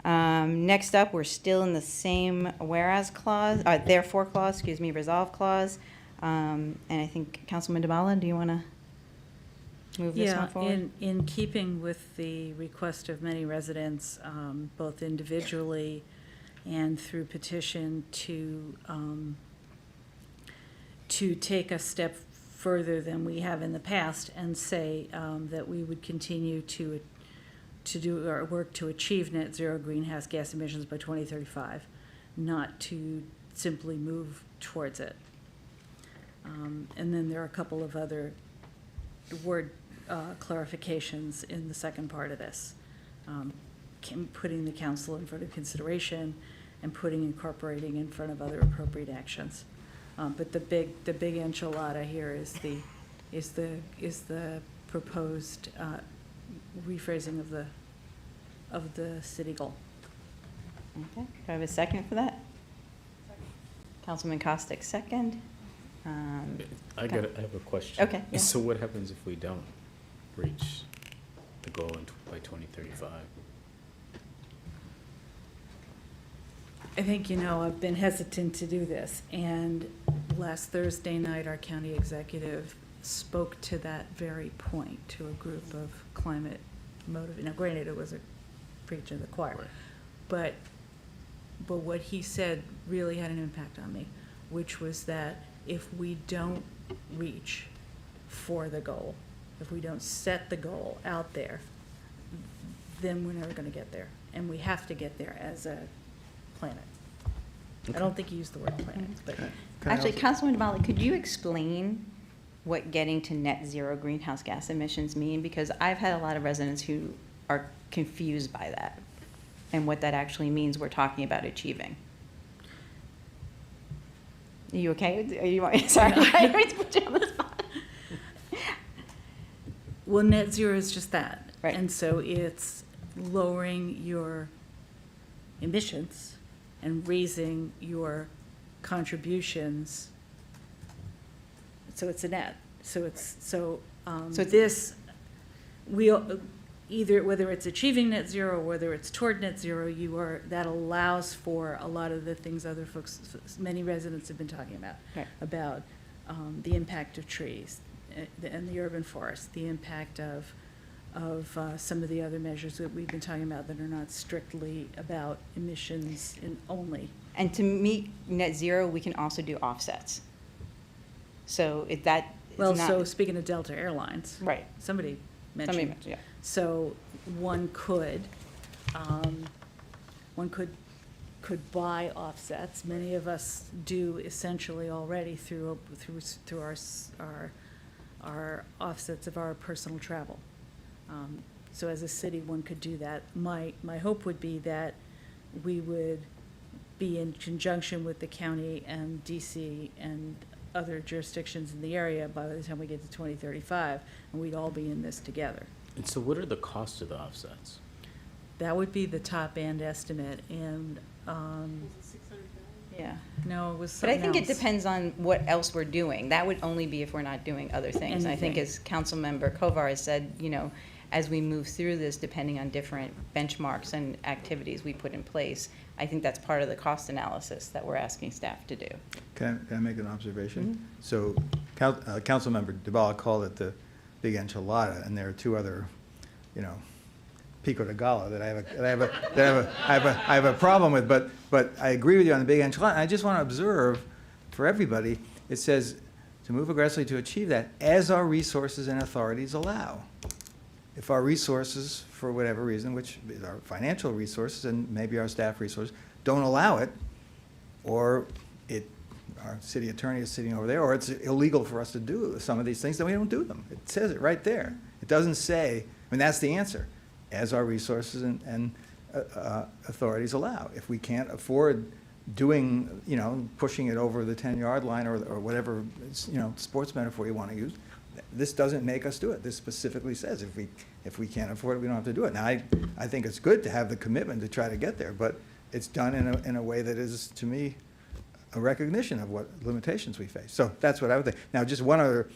A: Next up, we're still in the same whereas clause, therefore clause, excuse me, resolve clause. And I think Councilman DeBala, do you want to move this one forward?
U: In keeping with the request of many residents, both individually and through petition, to take a step further than we have in the past and say that we would continue to do our work to achieve net zero greenhouse gas emissions by 2035, not to simply move towards it. And then there are a couple of other word clarifications in the second part of this. Putting the council in front of consideration and incorporating in front of other appropriate actions. But the big enchilada here is the proposed rephrasing of the city goal.
A: Okay, do I have a second for that? Councilman Costick, second.
B: I have a question.
A: Okay, yeah.
B: So what happens if we don't reach the goal by 2035?
U: I think, I've been hesitant to do this, and last Thursday night, our county executive spoke to that very point to a group of climate motivated. Now, granted, it was a preach in the choir,
B: Right.
U: but what he said really had an impact on me, which was that if we don't reach for the goal, if we don't set the goal out there, then we're never going to get there, and we have to get there as a planet. I don't think he used the word planet, but
A: Actually, Councilman DeBala, could you explain what getting to net zero greenhouse gas emissions mean? Because I've had a lot of residents who are confused by that and what that actually means we're talking about achieving. Are you okay? Are you, sorry, I put you on the spot.
U: well, net zero is just that.
A: Right.
U: And so it's lowering your emissions and raising your contributions. So it's a net. So this, either whether it's achieving net zero or whether it's toward net zero, that allows for a lot of the things other folks, many residents have been talking about,
A: Right.
U: about the impact of trees and the urban forest, the impact of some of the other measures that we've been talking about that are not strictly about emissions only.
A: And to meet net zero, we can also do offsets. So
U: So speaking of Delta Airlines.
A: Right.
U: Somebody mentioned.
A: Yeah.
U: So one could buy offsets. Many of us do essentially already through our offsets of our personal travel. So as a city, one could do that. My hope would be that we would be in conjunction with the county and DC and other jurisdictions in the area by the time we get to 2035, and we'd all be in this together.
B: And so what are the costs of the offsets?
U: That would be the top end estimate, and, yeah, no, it was
A: But I
U: something
A: think it
U: else.
A: depends on what else we're doing. That would only be if we're not doing other things. And I think
U: Anything.
A: as Councilmember Kovar has said, as we move through this, depending on different benchmarks and activities we put in place, I think that's part of the cost analysis that we're asking staff to do.
E: Can I make an observation? So Councilmember DeBala called it the big enchilada, and there are two other, pico de gallo that I have a problem with. But I agree with you on the big enchilada. I just want to observe for everybody, it says to move aggressively to achieve that as our resources and authorities allow. If our resources, for whatever reason, which is our financial resources and maybe our staff resources, don't allow it, or our city attorney is sitting over there, or it's illegal for us to do some of these things, then we don't do them. It says it right there. It doesn't say, that's the answer, as our resources and authorities allow. If we can't afford doing, pushing it over the 10-yard line or whatever, sports metaphor you want to use. This doesn't make us do it. This specifically says if we can't afford it, we don't have to do it. Now, I think it's good to have the commitment to try to get there, but it's done in a way that is, to me, a recognition of what limitations we face. So that's what I would think. Now, just one other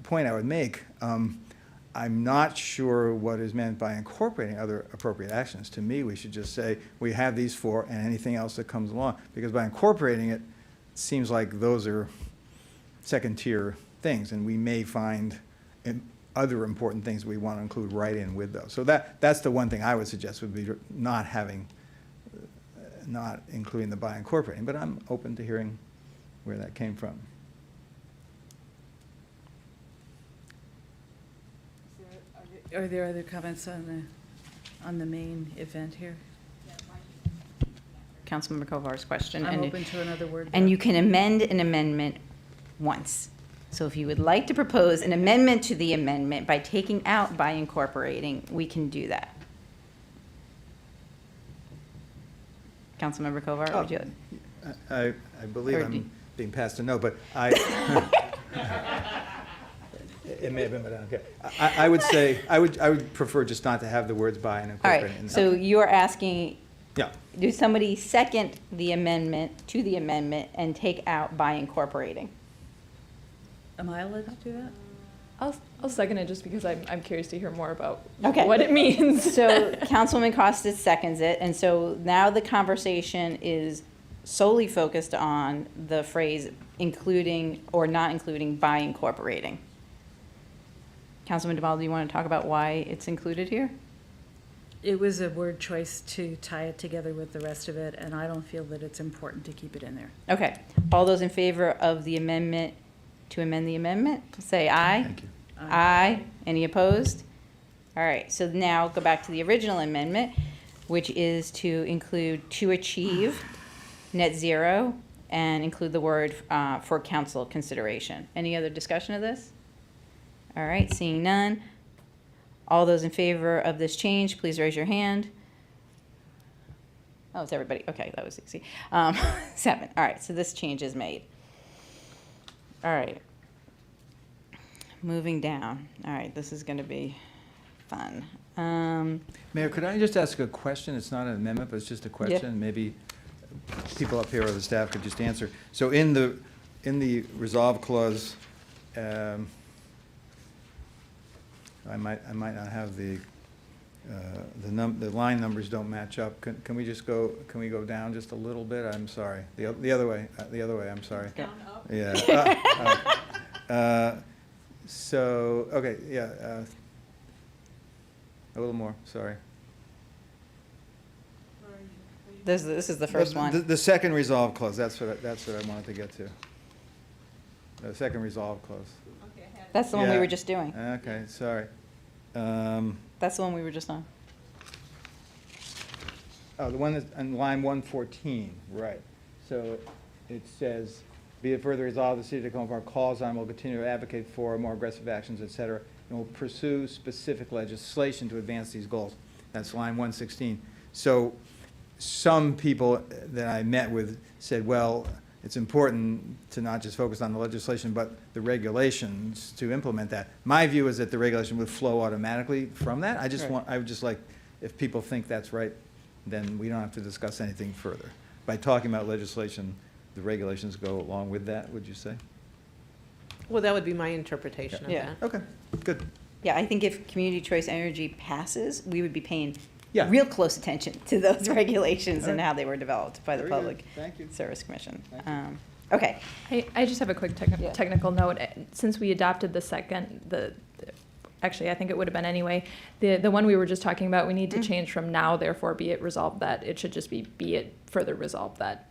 E: point I would make. I'm not sure what is meant by incorporating other appropriate actions. To me, we should just say we have these 4 and anything else that comes along. Because by incorporating it, it seems like those are second-tier things, and we may find other important things we want to include right in with those. So that's the one thing I would suggest would be not including the by incorporating. But I'm open to hearing where that came from.
U: Are there other comments on the main event here?
A: Councilmember Kovar's question.
U: I'm
A: and
U: open to another word.
A: And you can amend an amendment once. So if you would like to propose an amendment to the amendment by taking out by incorporating, we can do that. Councilmember Kovar, would you?
E: I believe
A: Or
E: I'm being passed a no, but it may have been, but okay. I would say, I would prefer just not to have the words by and
A: All
E: incorporating.
A: right, so you're asking,
E: Yeah.
A: do somebody second the amendment to the amendment and take out by incorporating?
U: Am I allowed to do that?
C: I'll second it just because I'm curious to hear more about
A: Okay.
C: what it means.
A: So Councilwoman Costas seconds it, and so now the conversation is solely focused on the phrase including or not including by incorporating. Councilman Deval, do you want to talk about why it's included here?
U: It was a word choice to tie it together with the rest of it, and I don't feel that it's important to keep it in there.
A: Okay, all those in favor of the amendment to amend the amendment, say aye.
E: Thank you.
A: Aye. Any opposed? All right, so now go back to the original amendment, which is to include to achieve net zero and include the word for council consideration. Any other discussion of this? All right, seeing none. All those in favor of this change, please raise your hand. Oh, it's everybody. Okay, that was easy. 7. All right, so this change is made. All right. Moving down. All right, this is going to be fun.
E: Mayor, could I just ask a question? It's not an amendment, but it's just a question. Maybe people up here or the staff could just answer. So in the resolve clause, I might not have the line numbers don't match up. Can we go down just a little bit? I'm sorry. The other way. I'm sorry.
U: Down, up?
E: Yeah. So, okay, yeah. A little more, sorry.
A: This is the first one.
E: The second resolve clause, that's what I wanted to get to. The second resolve clause.
A: That's the one we
E: Yeah.
A: were just doing.
E: Okay, sorry.
A: That's the one we were just on.
E: Oh, the one that's on line 114, right. So it says, be it further resolved, the city of Tacoma Park calls on, will continue to advocate for more aggressive actions, et cetera, and will pursue specific legislation to advance these goals. That's line 116. So some people that I met with said, well, it's important to not just focus on the legislation, but the regulations to implement that. My view is that the regulation would flow automatically from that. I would just like, if people think that's right, then we don't have to discuss anything further. By talking about legislation, the regulations go along with that, would you say?
H: Well, that would be my interpretation of
A: Yeah.
H: that.
E: Okay, good.
A: Yeah, I think if Community Choice Energy passes, we would be paying
E: Yeah.
A: real close attention to those regulations and
E: Alright.
A: how they were developed by the
E: Very good.
A: Public
E: Thank you.
A: Service Commission.
E: Thank you.
A: Okay.
C: Hey, I just have a quick technical note. Since we adopted the second, actually, I think it would have been anyway, the one we were just talking about, we need to change from now, therefore be it resolved that. It should just be it further resolved that.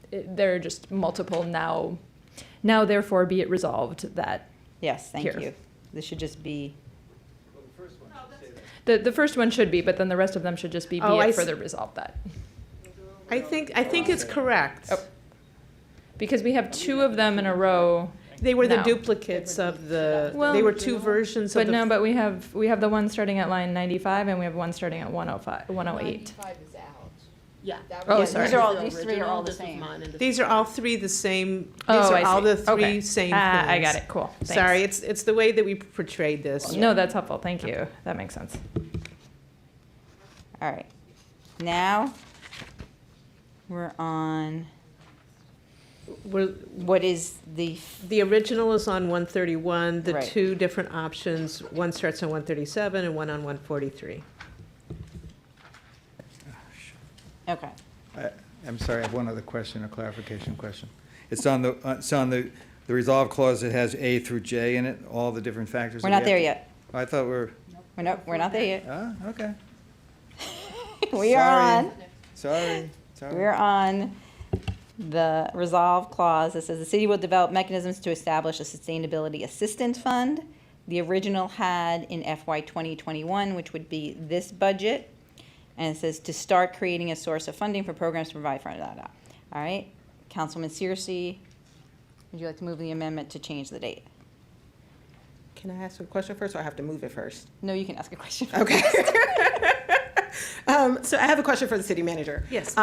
C: There are just multiple now, therefore be it resolved that.
A: Yes, thank
C: Here.
A: you. This should just be,
C: The first one should be, but then the rest of them should just be
H: Oh, I
C: it
H: s-
C: further resolved that.
H: I think it's correct.
C: Oh. Because we have two of them in a row.
H: They were the
C: now.
H: duplicates of the,
C: Well,
H: they were two versions of
C: But
H: the.
C: no, but we have the one starting at line 95 and we have one starting at 105, 108.
H: Yeah.
C: Oh, sorry.
A: These are all, these three are all the
H: This was
A: same.
H: mine, and These are all three the same, these
C: Oh,
H: are
C: I
H: all
C: see.
H: the three
C: Okay.
H: same things.
C: I got it. Cool. Thanks.
H: Sorry, it's the way that we portrayed this.
C: No, that's helpful. Thank you. That makes sense.
A: All right. Now, we're on, what is the,
H: The original is on 131, the
A: Right.
H: two different options, one starts on 137 and one on 143.
A: okay.
E: I'm sorry, I have one other question, a clarification question. It's on the resolve clause, it has A through J in it, all the different factors.
A: We're
E: that
A: not
E: we
A: there
E: have
A: yet.
E: to- I thought
A: We're not there yet.
E: Ah, okay.
A: We are
E: Sorry.
A: on,
E: Sorry.
A: we're on the resolve clause that says the city will develop mechanisms to establish a sustainability assistance fund. The original had in FY 2021, which would be this budget. And it says to start creating a source of funding for programs to provide for da. All right, Councilman Searcy, would you like to move the amendment to change the date?
D: Can I ask a question first, or I have to move it first?
A: No, you can ask a question.
D: Okay. So I have a question for the city manager.
H: Yes.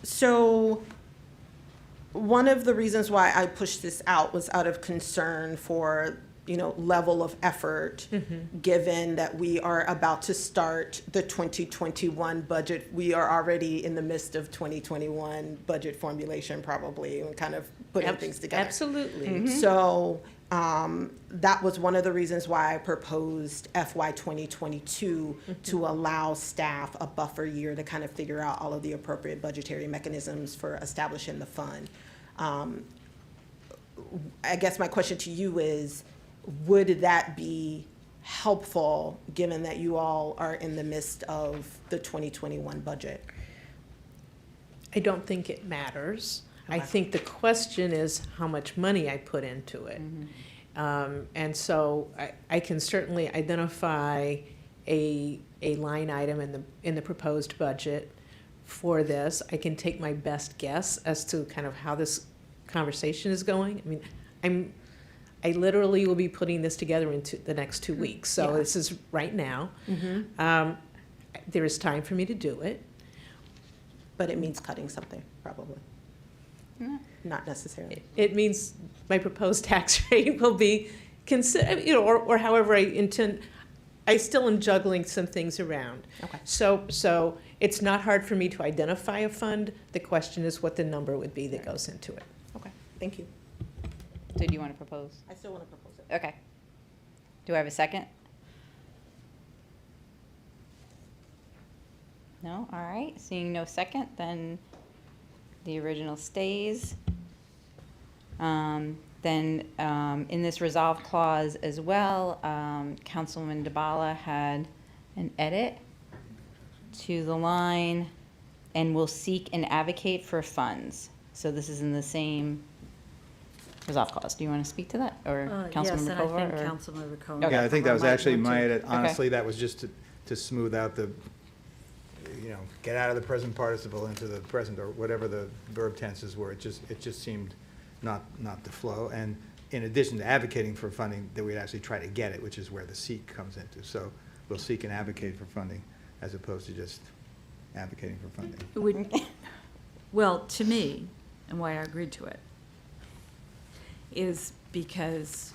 D: So one of the reasons why I pushed this out was out of concern for, level of effort, given that we are about to start the 2021 budget. We are already in the midst of 2021 budget formulation probably, and kind of putting things together.
H: Absolutely.
D: So that was one of the reasons why I proposed FY 2022 to allow staff a buffer year to kind of figure out all of the appropriate budgetary mechanisms for establishing the fund. I guess my question to you is, would that be helpful, given that you all are in the midst of the 2021 budget?
H: I don't think it matters. I think the question is how much money I put into it. And so I can certainly identify a line item in the proposed budget for this. I can take my best guess as to kind of how this conversation is going. I mean, I literally will be putting this together in the next 2 weeks. So this is right now. There is time for me to do it.
D: But it means cutting something, probably. Not necessarily.
H: It means my proposed tax rate will be or however I intend. I still am juggling some things around.
D: Okay.
H: So it's not hard for me to identify a fund. The question is what the number would be that goes into it.
D: Okay, thank you.
A: So do you want to propose?
D: I still want to propose it.
A: Okay. Do I have a second? No? All right. Seeing no second, then the original stays. Then in this resolve clause as well, Councilwoman DeBala had an edit to the line, and will seek and advocate for funds. So this is in the same resolve clause. Do you want to speak to that? Or Councilmember
U: Yes, and I
A: Kovar,
U: think
A: or-
U: Councilmember Kovar.
A: Okay.
E: Yeah, I think that was
U: might
E: actually
U: want to-
E: my edit.
A: Okay.
E: Honestly, that was just to smooth out the, get out of the present participle into the present, or whatever the verb tenses were. It just seemed not to flow. And in addition to advocating for funding, that we'd actually try to get it, which is where the seek comes into. So we'll seek and advocate for funding as opposed to just advocating for funding.
U: It would, well, to me, and why I agreed to it, is because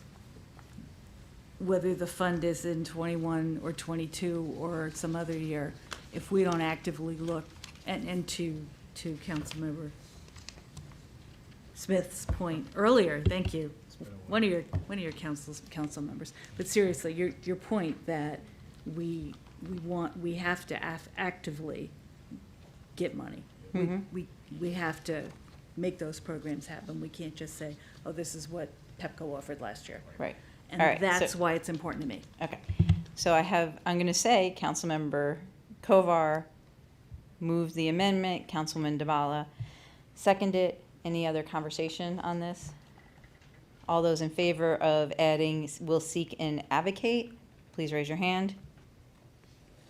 U: whether the fund is in 21 or 22 or some other year, if we don't actively look, and to Councilmember Smith's point earlier, thank you, one of your council members, but seriously, your point that we have to actively get money. We have to make those programs happen. We can't just say, oh, this is what PEPCO offered last year.
A: Right.
U: And
A: All right,
U: that's
A: so-
U: why it's important to me.
A: Okay. So I'm going to say Councilmember Kovar moved the amendment, Councilman DeBala seconded. Any other conversation on this? All those in favor of adding will seek and advocate, please raise your hand.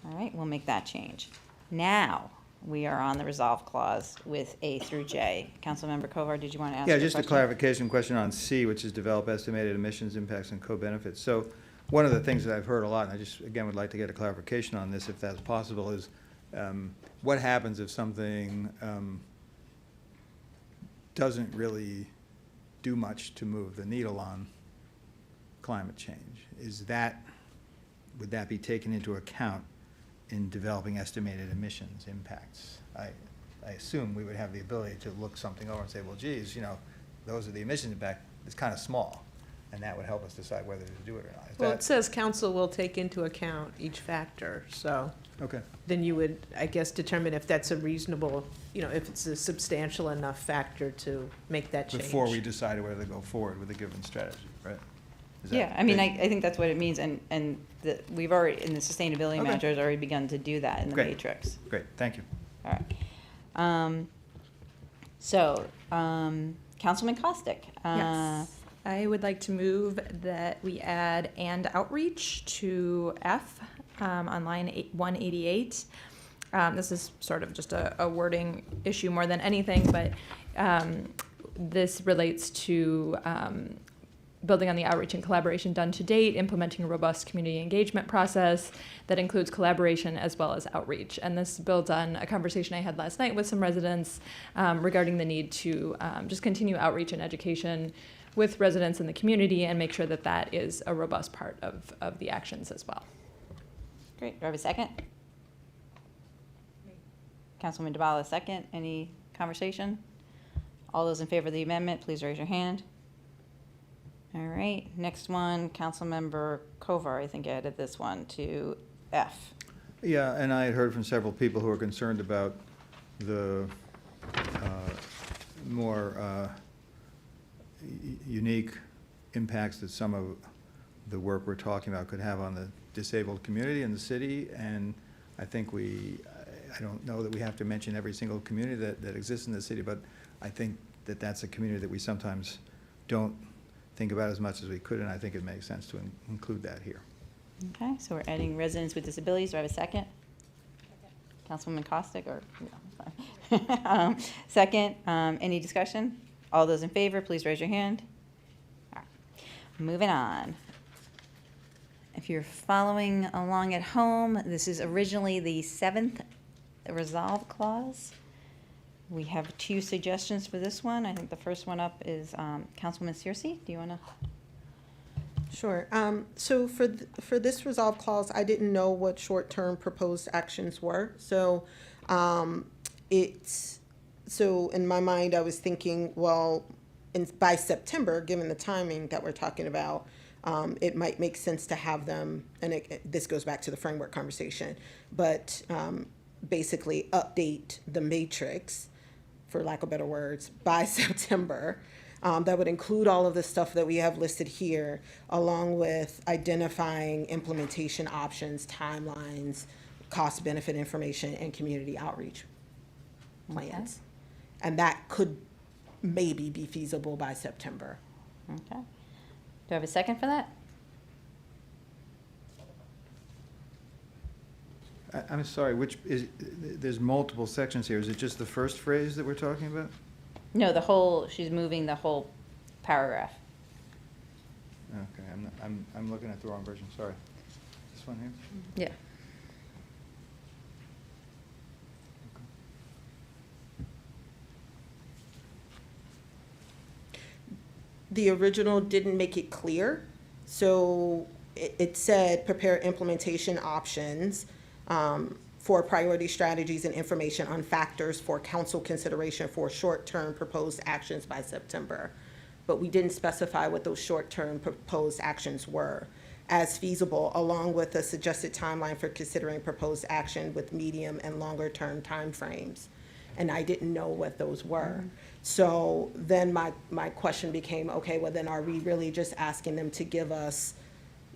A: All right, we'll make that change. Now, we are on the resolve clause with A through J. Councilmember Kovar, did you want to ask
E: Yeah,
A: a
E: just a
A: question?
E: clarification question on C, which is develop estimated emissions impacts and co-benefits. So one of the things that I've heard a lot, and I just, again, would like to get a clarification on this, if that's possible, is What happens if something doesn't really do much to move the needle on climate change? Would that be taken into account in developing estimated emissions impacts? I assume we would have the ability to look something over and say, well, geez, those are the emissions impact. It's kind of small, and that would help us decide whether to do it or not.
H: Well, it says council will take into account each factor, so.
E: Okay.
H: Then you would, I guess, determine if that's a reasonable, if it's a substantial enough factor to make that change.
E: Before we decide whether to go forward with a given strategy, right? Is that-
A: Yeah, I mean, I think that's what it means, and we've already, in the sustainability
E: Okay.
A: manager, has already begun to do that in the
E: Great.
A: matrix.
E: Great, thank you.
A: All right. Councilman Costick.
C: Yes. I would like to move that we add "and outreach" to F on line 188. This is sort of just a wording issue more than anything, but this relates to building on the outreach and collaboration done to date, implementing a robust community engagement process that includes collaboration as well as outreach. And this builds on a conversation I had last night with some residents regarding the need to just continue outreach and education with residents in the community and make sure that that is a robust part of the actions as well.
A: Great. Do I have a second? Councilman DeBala, second. Any conversation? All those in favor of the amendment, please raise your hand. All right. Next one, Councilmember Kovar, I think added this one to F.
E: Yeah, and I had heard from several people who are concerned about the more unique impacts that some of the work we're talking about could have on the disabled community in the city. And I think I don't know that we have to mention every single community that exists in the city, but I think that that's a community that we sometimes don't think about as much as we could, and I think it makes sense to include that here.
A: Okay, so we're adding residents with disabilities. Do I have a second? Councilwoman Costick, or, no, sorry. Second, any discussion? All those in favor, please raise your hand. All right. Moving on. If you're following along at home, this is originally the 7th resolve clause. We have 2 suggestions for this one. I think the first one up is Councilwoman Searcy. Do you want to?
D: Sure. So for this resolve clause, I didn't know what short-term proposed actions were. So so in my mind, I was thinking, well, by September, given the timing that we're talking about, it might make sense to have them, and this goes back to the framework conversation, but basically update the matrix, for lack of better words, by September. That would include all of the stuff that we have listed here, along with identifying implementation options, timelines, cost-benefit information, and community outreach plans. And that could maybe be feasible by September.
A: Okay. Do I have a second for that?
E: I'm sorry, there's multiple sections here. Is it just the first phrase that we're talking about?
A: No, she's moving the whole paragraph.
E: Okay, I'm looking at the wrong version, sorry. This one here?
A: Yeah.
D: The original didn't make it clear, so it said prepare implementation options for priority strategies and information on factors for council consideration for short-term proposed actions by September. But we didn't specify what those short-term proposed actions were as feasible, along with a suggested timeline for considering proposed action with medium and longer-term timeframes. And I didn't know what those were. So then my question became, okay, well then are we really just asking them to give us,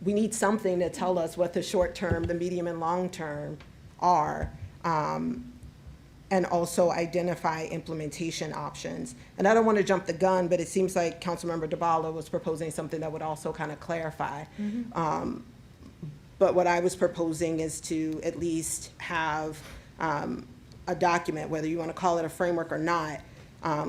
D: we need something to tell us what the short-term, the medium and long-term are, and also identify implementation options. And I don't want to jump the gun, but it seems like Councilmember DeBala was proposing something that would also kind of clarify. But what I was proposing is to at least have a document, whether you want to call it a framework or not,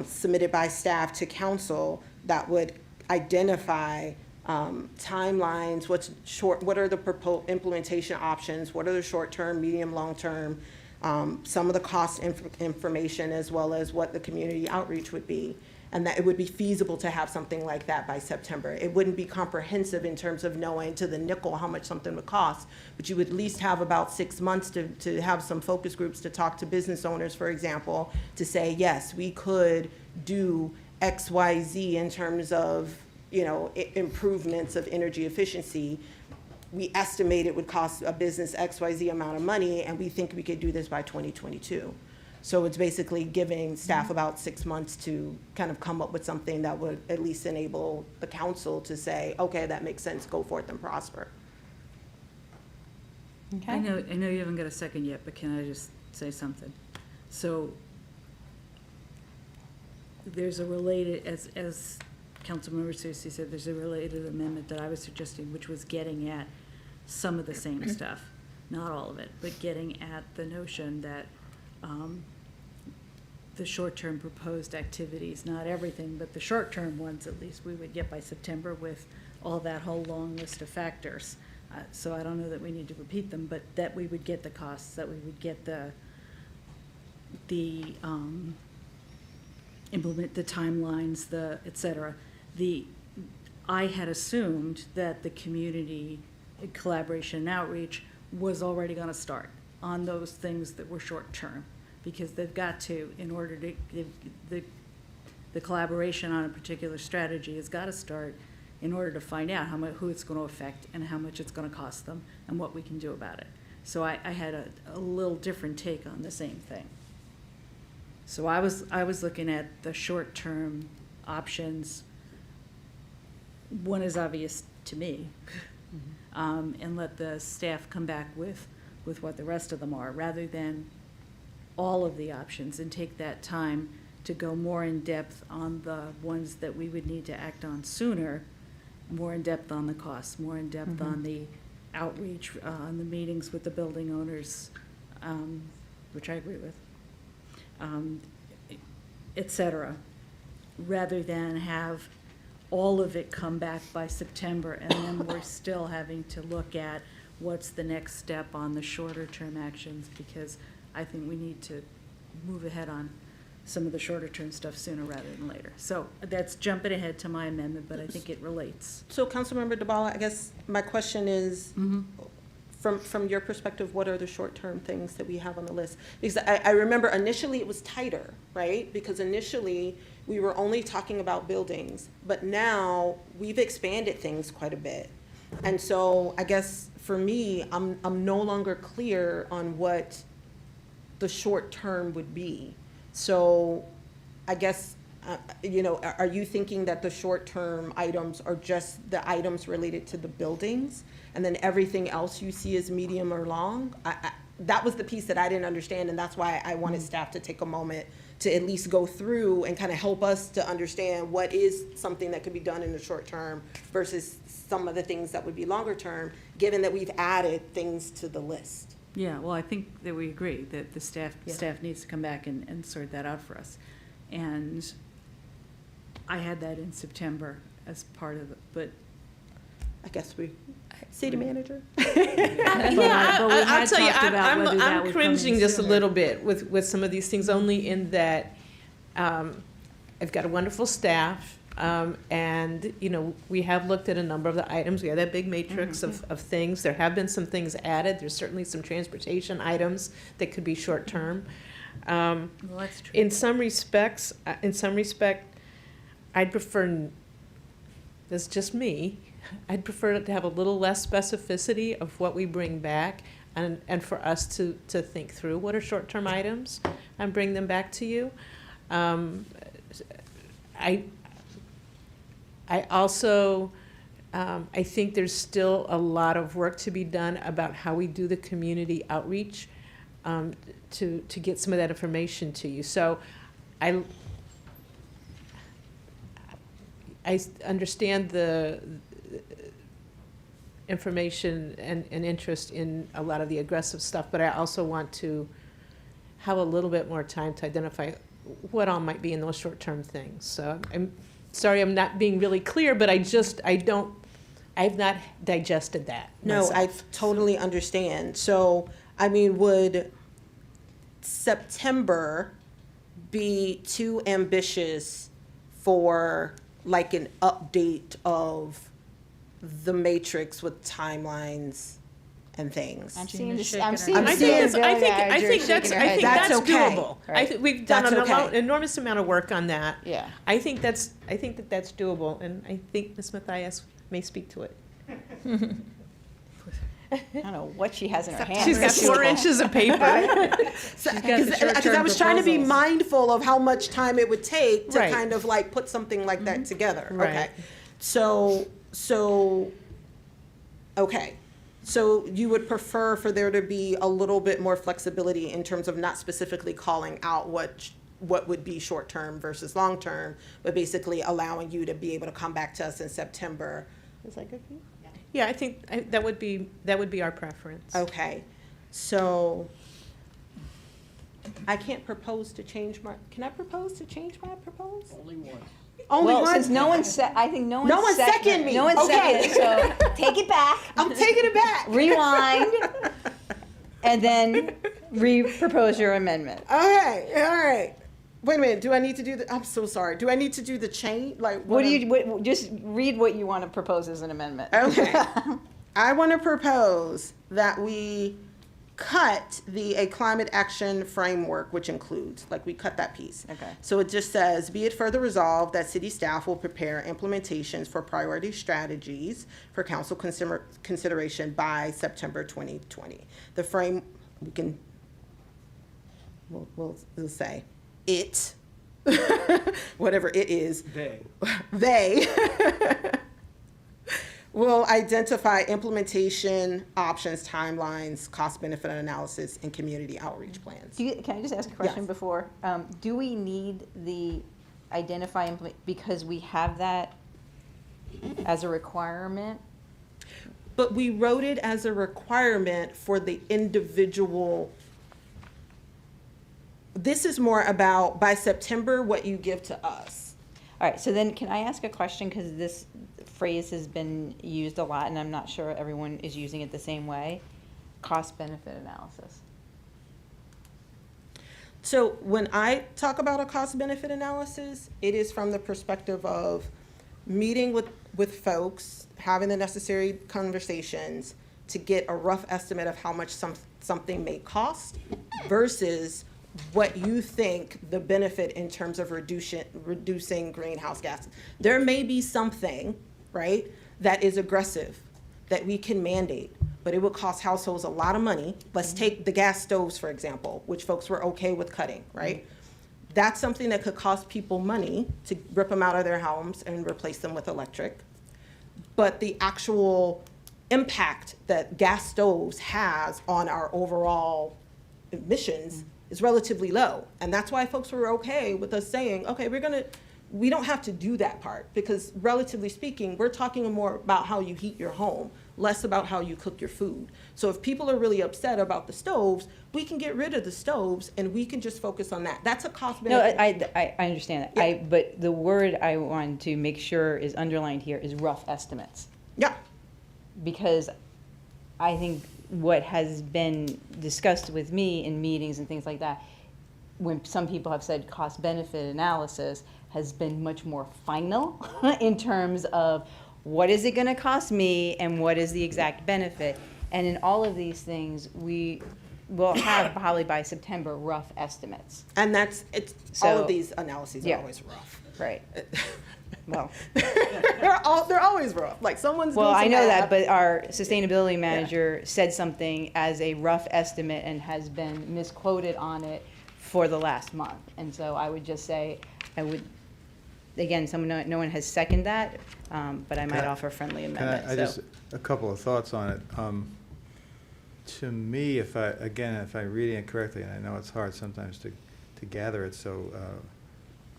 D: submitted by staff to council that would identify timelines, what are the implementation options, what are the short-term, medium, long-term, some of the cost information as well as what the community outreach would be. And that it would be feasible to have something like that by September. It wouldn't be comprehensive in terms of knowing to the nickel how much something would cost, but you would at least have about 6 months to have some focus groups to talk to business owners, for example, to say, yes, we could do X, Y, Z in terms of, you know, improvements of energy efficiency. We estimate it would cost a business X, Y, Z amount of money, and we think we could do this by 2022. So it's basically giving staff about 6 months to kind of come up with something that would at least enable the council to say, okay, that makes sense, go forth and prosper.
A: Okay.
U: I know you haven't got a second yet, but can I just say something? So there's a related, as Councilmember Susie said, there's a related amendment that I was suggesting, which was getting at some of the same stuff, not all of it, but getting at the notion that the short-term proposed activities, not everything, but the short-term ones at least, we would get by September with all that whole long list of factors. So I don't know that we need to repeat them, but that we would get the costs, that we would get the implement the timelines, the et cetera. I had assumed that the community collaboration and outreach was already going to start on those things that were short-term, because they've got to, in order to, the collaboration on a particular strategy has got to start in order to find out who it's going to affect and how much it's going to cost them and what we can do about it. So I had a little different take on the same thing. So I was looking at the short-term options. One is obvious to me, and let the staff come back with what the rest of them are, rather than all of the options, and take that time to go more in depth on the ones that we would need to act on sooner, more in depth on the costs, more in depth on the outreach, on the meetings with the building owners, which I agree with, et cetera, rather than have all of it come back by September, and then we're still having to look at what's the next step on the shorter term actions, because I think we need to move ahead on some of the shorter term stuff sooner rather than later. So that's jumping ahead to my amendment, but I think it relates.
D: So Councilmember DeBala, I guess my question is, from your perspective, what are the short-term things that we have on the list? Because I remember initially it was tighter, right? Because initially we were only talking about buildings, but now we've expanded things quite a bit. And so I guess for me, I'm no longer clear on what the short term would be. So I guess, you know, are you thinking that the short term items are just the items related to the buildings, and then everything else you see is medium or long? That was the piece that I didn't understand, and that's why I wanted staff to take a moment to at least go through and kind of help us to understand what is something that could be done in the short term versus some of the things that would be longer term, given that we've added things to the list.
U: Yeah, well, I think that we agree that the staff needs to come back and sort that out for us. And I had that in September as part of it, but
D: I guess city manager.
H: I'll tell you, I'm cringing just a little bit with some of these things, only in that I've got a wonderful staff, and you know, we have looked at a number of the items. We have that big matrix of things. There have been some things added. There's certainly some transportation items that could be short term.
U: Well, that's true.
H: In some respect, I'd prefer. That's just me. I'd prefer to have a little less specificity of what we bring back, and for us to think through what are short-term items and bring them back to you. I also, I think there's still a lot of work to be done about how we do the community outreach to get some of that information to you. So I understand the information and interest in a lot of the aggressive stuff, but I also want to have a little bit more time to identify what all might be in those short-term things. So I'm sorry I'm not being really clear, but I've not digested that
D: No,
H: myself.
D: I totally understand. So, I mean, would September be too ambitious for like an update of the matrix with timelines and things?
A: I'm
D: seeing
H: I think that's
D: okay.
H: doable. I think we've done
D: That's
H: an
D: okay.
H: enormous amount of work on that.
A: Yeah.
H: I think that's doable, and I think Ms. Matthias may speak to it.
A: I don't know what she has in her hands.
H: She's got 4 inches of paper.
D: Because I was trying to be mindful of how much time it would take to
H: Right.
D: kind of like put something like that together.
H: Right.
D: Okay. So, okay. So you would prefer for there to be a little bit more flexibility in terms of not specifically calling out what would be short-term versus long-term, but basically allowing you to be able to come back to us in September. Is that good for you?
H: Yeah, I think that would be our preference.
D: Okay, so I can't propose to change my, can I propose to change my proposal?
F: Only one.
D: Only
A: Well,
D: one?
A: since no one said, I think no one
D: No one
A: sec-
D: seconded me.
A: No one
D: Okay.
A: seconded, so take it back.
D: I'm taking it back.
A: Rewind, and then re-propose your amendment.
D: Okay, all right. Wait a minute, do I need to do the, I'm so sorry. Do I need to do the change? Like,
A: Just read what you want to propose as an amendment.
D: Okay. I want to propose that we cut a climate action framework, which includes, like, we cut that piece.
A: Okay.
D: So it just says, be it further resolved that city staff will prepare implementations for priority strategies for council consideration by September 2020. The frame, we'll say it, whatever it is. They will identify implementation options, timelines, cost-benefit analysis, and community outreach plans.
A: Can I just ask a question
D: Yes.
A: before? Do we need the because we have that as a requirement?
D: But we wrote it as a requirement for the individual. This is more about, by September, what you give to us.
A: All right, so then can I ask a question, because this phrase has been used a lot, and I'm not sure everyone is using it the same way. Cost-benefit analysis.
D: So when I talk about a cost-benefit analysis, it is from the perspective of meeting with folks, having the necessary conversations to get a rough estimate of how much something may cost versus what you think the benefit in terms of reducing greenhouse gases. There may be something, right, that is aggressive, that we can mandate, but it would cost households a lot of money. Let's take the gas stoves, for example, which folks were okay with cutting, right? That's something that could cost people money to rip them out of their homes and replace them with electric. But the actual impact that gas stoves has on our overall emissions is relatively low. And that's why folks were okay with us saying, okay, we don't have to do that part, because relatively speaking, we're talking more about how you heat your home, less about how you cook your food. So if people are really upset about the stoves, we can get rid of the stoves and we can just focus on that. That's a cost benefit.
A: No, I understand that.
D: Yeah.
A: But the word I want to make sure is underlined here is rough estimates.
D: Yeah.
A: Because I think what has been discussed with me in meetings and things like that, when some people have said cost-benefit analysis, has been much more final in terms of what is it going to cost me and what is the exact benefit. And in all of these things, we will have probably by September rough estimates.
D: And all of these analyses are always rough.
A: Right. Well,
D: they're always rough. Like someone's
A: well,
D: doing
A: I
D: some
A: know
D: math.
A: that, but our sustainability manager said something as a rough estimate and has been misquoted on it for the last month. And so I would just say, again, no one has seconded that, but I might offer a friendly amendment.
E: Just a couple of thoughts on it. To me, if I'm reading it correctly, and I know it's hard sometimes to gather it, so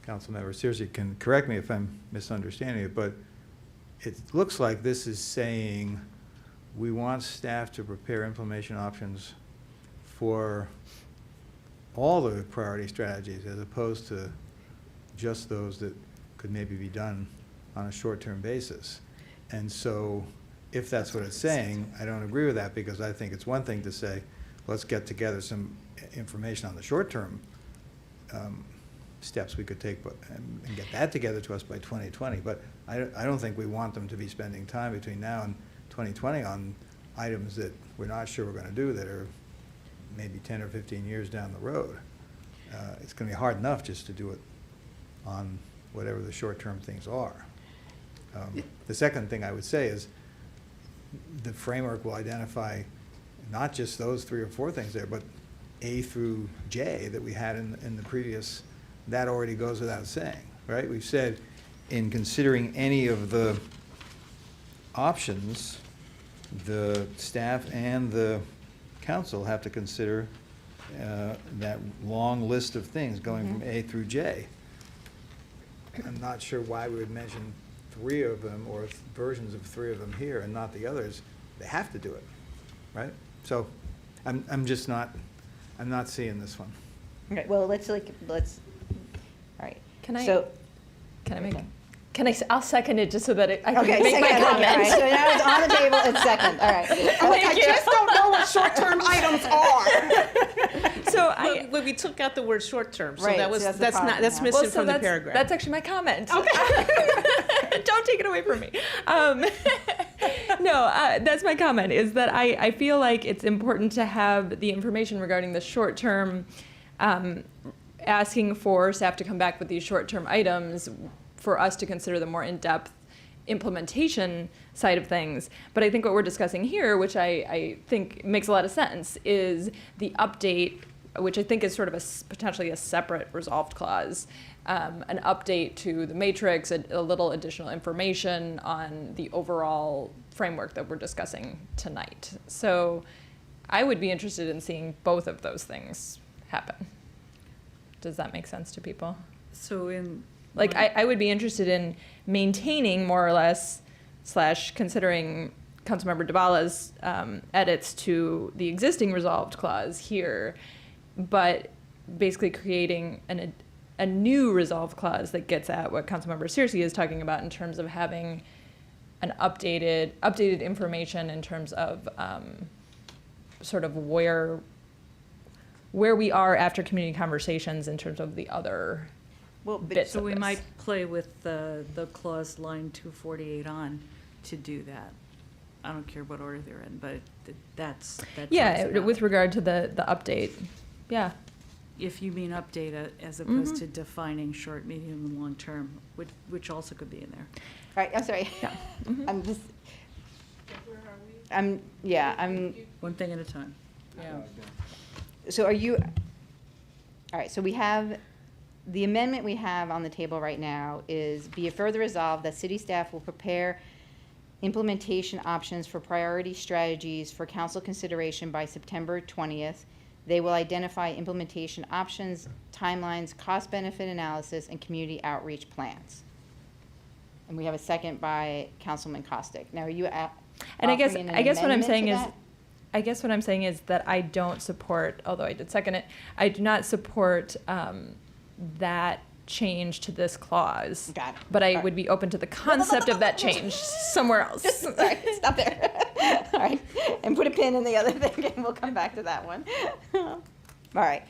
E: Councilmember Searcy can correct me if I'm misunderstanding it, but it looks like this is saying we want staff to prepare implementation options for all the priority strategies as opposed to just those that could maybe be done on a short-term basis. And so if that's what it's saying, I don't agree with that, because I think it's one thing to say let's get together some information on the short-term steps we could take and get that together to us by 2020. But I don't think we want them to be spending time between now and 2020 on items that we're not sure we're going to do that are maybe 10 or 15 years down the road. It's going to be hard enough just to do it on whatever the short-term things are. The second thing I would say is the framework will identify not just those 3 or 4 things there, but A through J that we had in the previous. That already goes without saying, right? We've said in considering any of the options, the staff and the council have to consider that long list of things going from A through J. I'm not sure why we would mention 3 of them or versions of 3 of them here and not the others. They have to do it, right? So I'm just not, I'm not seeing this one.
A: Okay, well, let's, all right.
C: Can I
A: So,
C: make? I'll second it just so that I can
A: okay,
C: make my
A: second,
C: comment.
A: all right, so now it's on the table, it's second, all right.
C: Thank you.
D: don't know what short-term items are.
C: So
H: Well, we took out the word short-term, so
A: Right,
H: that was,
A: so that's the
H: that's
A: problem,
H: not, that's
A: yeah.
H: missing from the paragraph.
C: That's actually my comment. Okay. Don't take it away from me. No, that's my comment, is that I feel like it's important to have the information regarding the short-term, asking for staff to come back with these short-term items for us to consider the more in-depth implementation side of things. But I think what we're discussing here, which I think makes a lot of sense, is the update, which I think is sort of potentially a separate resolved clause, an update to the matrix, a little additional information on the overall framework that we're discussing tonight. So I would be interested in seeing both of those things happen. Does that make sense to people?
U: So in.
C: Like, I would be interested in maintaining more or less, / considering Councilmember DeBala's edits to the existing resolved clause here, but basically creating a new resolved clause that gets at what Councilmember Searcy is talking about in terms of having an updated information in terms of sort of where we are after community conversations in terms of the other bits
U: So
C: of
U: we
C: this.
U: might play with the clause line 248 on to do that. I don't care what order they're in, but that talks about
C: with
U: it.
C: regard to the update. Yeah.
U: If you mean update it as opposed to defining short, medium, and long term, which also could be in there.
A: All right, I'm sorry.
C: Yeah.
A: I'm just, I'm.
U: One thing at a time.
A: Yeah. So are you, all right, so we have, the amendment we have on the table right now is, be it further resolved that city staff will prepare implementation options for priority strategies for council consideration by September 20th. They will identify implementation options, timelines, cost-benefit analysis, and community outreach plans. And we have a second by Councilman Costick. Now, are you
C: And I guess
A: offering an
C: what I'm
A: amendment
C: saying
A: to
C: is,
A: that?
C: I guess what I'm saying is that I don't support, although I did second it, I do not support that change to this clause.
A: Got it.
C: But I
A: All right.
C: would be open to the concept of that change somewhere else.
A: Sorry, stop there. All right, and put a pin in the other thing, and we'll come back to that one. All right.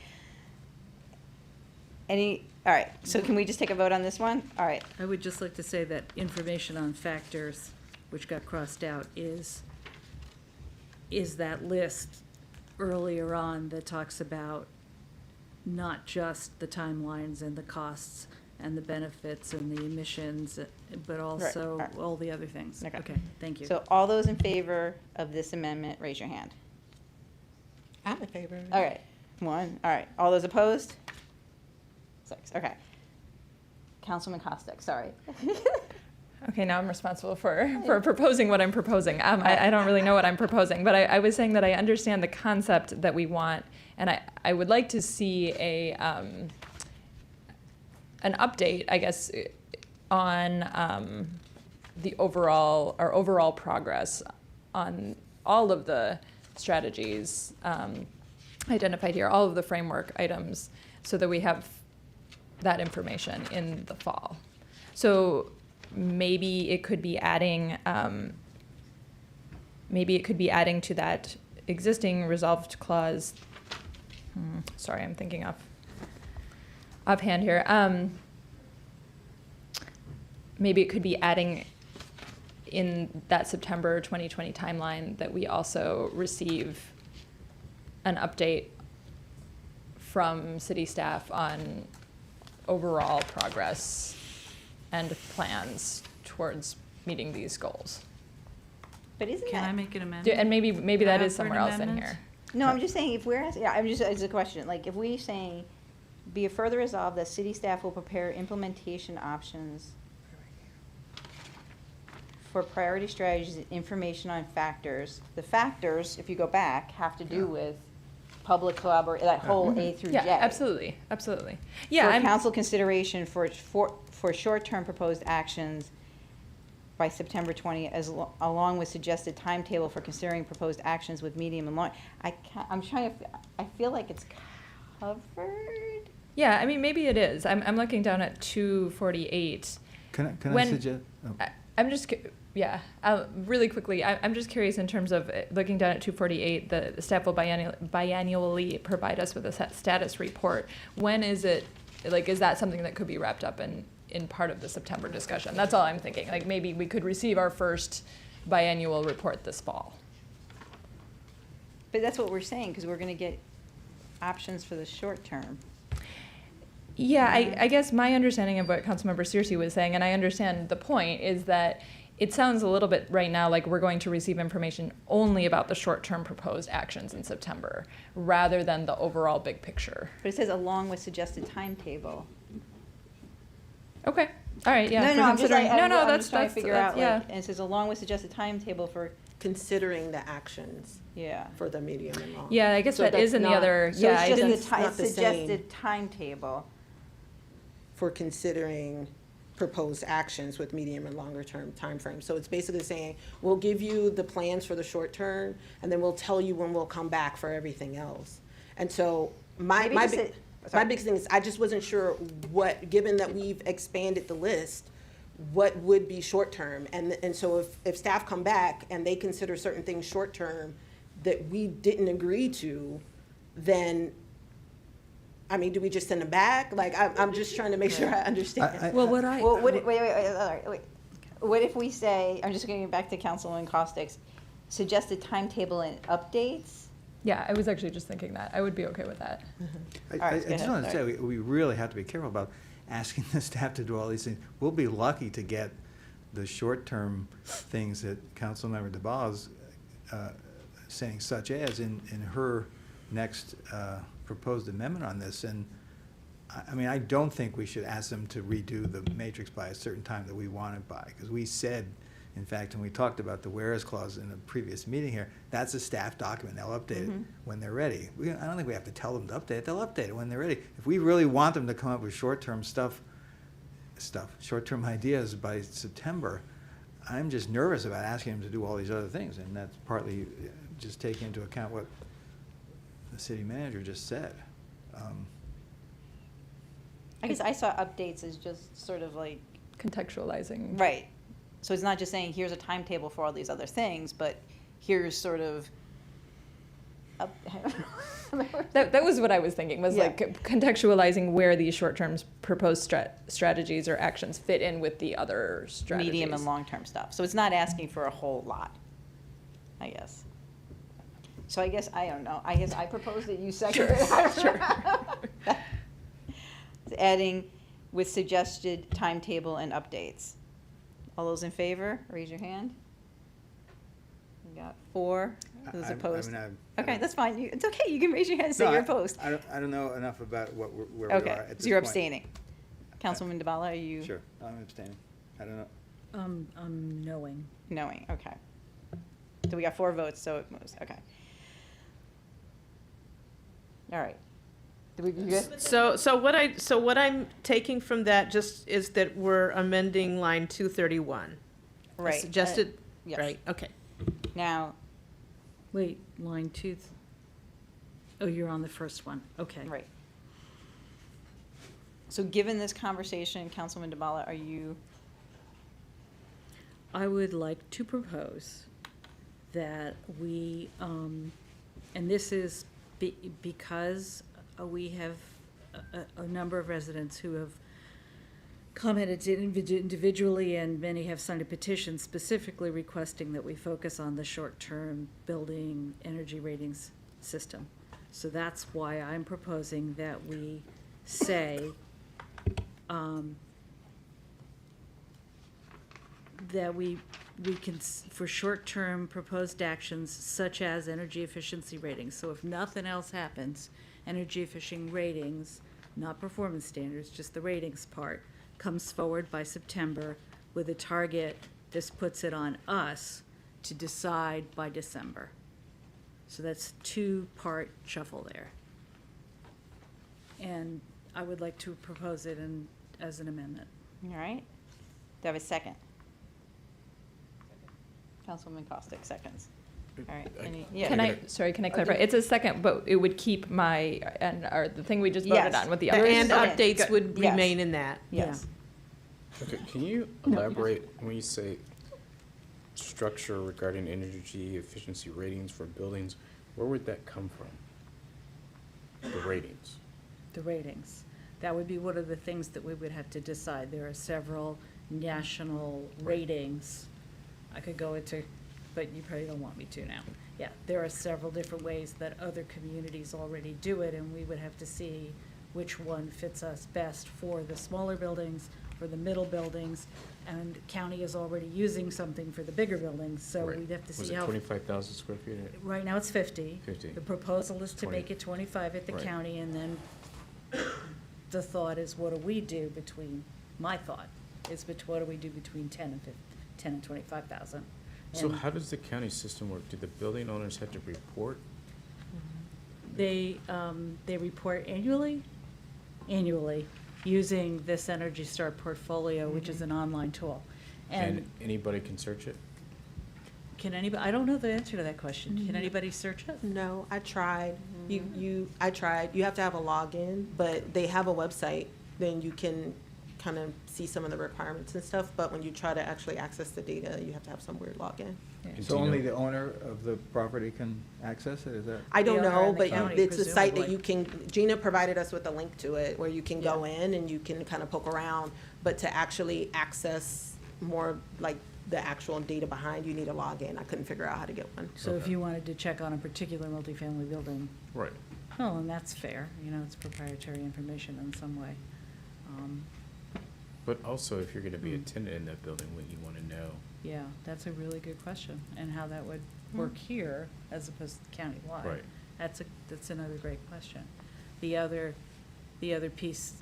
A: All right, so can we just take a vote on this one? All right.
U: I would just like to say that information on factors, which got crossed out, is that list earlier on that talks about not just the timelines and the costs and the benefits and the emissions, but also
A: right.
U: all the other things.
A: Okay.
U: Okay, thank you.
A: So all those in favor of this amendment, raise your hand.
D: I'm in favor.
A: All right, 1, all right. All those opposed? 6, okay. Councilman Costick, sorry.
C: Okay, now I'm responsible for proposing what I'm proposing. I don't really know what I'm proposing, but I was saying that I understand the concept that we want, and I would like to see an update, I guess, on the overall progress on all of the strategies identified here, all of the framework items, so that we have that information in the fall. So maybe it could be adding to that existing resolved clause, sorry, I'm thinking offhand here. Maybe it could be adding in that September 2020 timeline that we also receive an update from city staff on overall progress and plans towards meeting these goals.
A: But isn't
U: Can
A: that?
U: I make an amendment?
C: And maybe that is
U: For an
C: somewhere else in
U: amendment?
C: here.
A: No, I'm just saying, if we're asking, I'm just, it's a question, like, if we saying, be it further resolved that city staff will prepare implementation options for priority strategies and information on factors. The factors, if you go back, have to do with public collaboration, that whole A through J.
C: Yeah, absolutely, absolutely. Yeah,
A: For
C: I'm,
A: council consideration for short-term proposed actions by September 20, along with suggested timetable for considering proposed actions with medium and long. I feel like it's covered.
C: yeah, I mean, maybe it is. I'm looking down at 248.
E: Can I
C: When-
E: suggest? Oh.
C: I'm just, yeah, really quickly, I'm just curious in terms of looking down at 248, the staff will biannually provide us with a status report. When is it, like, is that something that could be wrapped up in part of the September discussion? That's all I'm thinking. Like, maybe we could receive our first biannual report this fall.
A: But that's what we're saying, because we're gonna get options for the short term.
C: Yeah, I guess my understanding of what Councilmember Searcy was saying, and I understand the point, is that it sounds a little bit right now like we're going to receive information only about the short-term proposed actions in September, rather than the overall big picture.
A: But it says along with suggested timetable.
C: Okay, all right, yeah.
A: No,
C: for
A: no, I'm just like,
C: considering-
A: I'm
C: that's
A: just trying to figure out,
C: yeah.
A: like, and it says along with suggested timetable for,
D: Considering the actions
A: yeah.
D: for the medium and long.
C: Yeah, I guess
D: So
C: that is
D: that's
C: in the
D: not-
C: other,
A: So
C: yeah, I
A: it's
C: didn't,
A: just the
D: not the same.
A: suggested timetable.
D: For considering proposed actions with medium and longer term timeframes. So it's basically saying, we'll give you the plans for the short term, and then we'll tell you when we'll come back for everything else. And so
A: Maybe
D: my
A: just
D: big thing is, I just wasn't sure what, given that we've expanded the list, what would be short term? And so if staff come back and they consider certain things short term that we didn't agree to, then, I mean, do we just send them back? Like, I'm just trying to make sure I understand.
A: Well, wait. What if we say, I'm just getting back to Councilwoman Caustic's suggested timetable and updates?
C: yeah, I was actually just thinking that. I would be okay with that.
E: I
A: All right,
E: just
A: go ahead.
E: want to
A: Sorry.
E: say, we really have to be careful about asking the staff to do all these things. We'll be lucky to get the short-term things that Councilmember DeBois is saying, such as in her next proposed amendment on this. And I mean, I don't think we should ask them to redo the matrix by a certain time that we want it by, because we said, in fact, when we talked about the whereas clause in a previous meeting here, that's a staff document. They'll update it when they're ready. I don't think we have to tell them to update it. They'll update it when they're ready. If we really want them to come up with short-term short-term ideas by September, I'm just nervous about asking them to do all these other things, and that's partly just taking into account what the city manager just said.
A: I guess I saw updates as just sort of like,
C: Contextualizing.
A: right. So it's not just saying, here's a timetable for all these other things, but here's sort of.
C: That was what I was thinking, was
A: Yeah.
C: like contextualizing where these short-term proposed strategies or actions fit in with the other strategies.
A: Medium and long-term stuff. So it's not asking for a whole lot, I guess. So I guess, I don't know, I guess I propose that you second it.
C: Sure.
A: It's adding with suggested timetable and updates. All those in favor, raise your hand. We got 4, those opposed. Okay, that's fine, it's okay, you can raise your hand and say you're opposed.
E: I don't know enough about where we are
A: Okay,
E: at this
A: so you're
E: point.
A: abstaining. Councilwoman DeBala, are you?
E: Sure, I'm abstaining. I don't know.
U: I'm knowing.
A: Knowing, okay. So we got 4 votes, so it moves, okay. All right. Did we do good?
H: So what I'm taking from that just is that we're amending line 231.
A: Right.
H: Suggested,
A: yes.
H: right, okay.
A: Now,
U: Wait, line 2. Oh, you're on the first one. Okay.
A: right. So given this conversation, Councilwoman DeBala, are you,
U: I would like to propose that we And this is because we have a number of residents who have commented individually, and many have signed a petition specifically requesting that we focus on the short-term building energy ratings system. So that's why I'm proposing that we say that we can, for short-term proposed actions such as energy efficiency ratings. So if nothing else happens, energy efficient ratings, not performance standards, just the ratings part, comes forward by September with a target. This puts it on us to decide by December. So that's two-part shuffle there. And I would like to propose it as an amendment.
A: All right. Do I have a second? Councilwoman Costick seconds. All right. Yeah.
C: Can I clarify? It's a second, but it would keep or the thing we just voted
A: Yes.
C: on with the
H: The
C: others.
H: and updates would
A: Yes.
H: remain in that.
A: Yes.
B: Okay, can you elaborate when you say structure regarding energy efficiency ratings for buildings? Where would that come from? The ratings?
U: The ratings. That would be one of the things that we would have to decide. There are several national ratings. I could go into, but you probably don't want me to now. Yeah, there are several different ways that other communities already do it, and we would have to see which one fits us best for the smaller buildings, for the middle buildings, and county is already using something for the bigger buildings, so
B: Right.
U: we'd have to
B: Was
U: see
B: it
U: how.
B: 25,000 square feet?
U: Right now it's 50.
B: 50.
U: The proposal is to
B: 20.
U: make it 25 at the
B: Right.
U: county, and then the thought is, what do we do between, my thought is, what do we do between 10 and 25,000?
B: So
U: And
B: how does the county system work? Do the building owners have to report?
U: They report annually, using this Energy Star portfolio, which is an online tool.
B: And anybody can search it?
U: Can anybody, I don't know the answer to that question. Can anybody search it?
D: No, I tried. I tried. You have to have a login, but they have a website. Then you can kind of see some of the requirements and stuff. But when you try to actually access the data, you have to have some weird login.
B: And
E: So
B: do you
E: only
B: know-
E: the owner of the property can access it, is that?
D: I don't
U: The owner
D: know,
U: and the
D: but
U: county,
D: it's a site that
U: presumably.
D: you can, Gina provided us with a link to it where you can go
U: Yeah.
D: in and you can kind of poke around. But to actually access more like the actual data behind, you need a login. I couldn't figure out how to get one.
U: So if
B: Okay.
U: you wanted to check on a particular multifamily building,
B: Right.
U: oh, and that's fair, it's proprietary information in some way.
B: But also, if you're gonna be a
U: Hmm.
B: tenant in that building, wouldn't you wanna know?
U: Yeah, that's a really good question, and how that would work here as opposed to countywide.
B: Right.
U: That's another great question. The other piece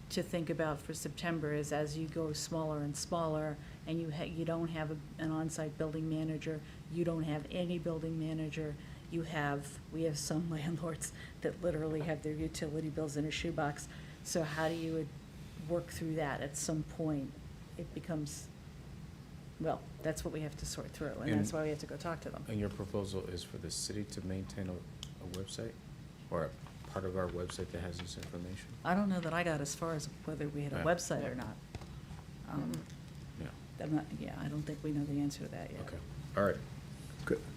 U: to think about for September is as you go smaller and smaller, and you don't have an on-site building manager, you don't have any building manager, we have some landlords that literally have their utility bills in a shoebox. So how do you work through that? At some point, it becomes, well, that's what we have to sort through, and that's
B: And-
U: why we have to go talk to them.
B: And your proposal is for the city to maintain a website? Or a part of our website that has this information?
U: I don't know that I got as far as whether we had a
B: Yeah.
U: website or not.
B: Yeah,
U: I don't think we know the answer to that yet.
B: okay, all right.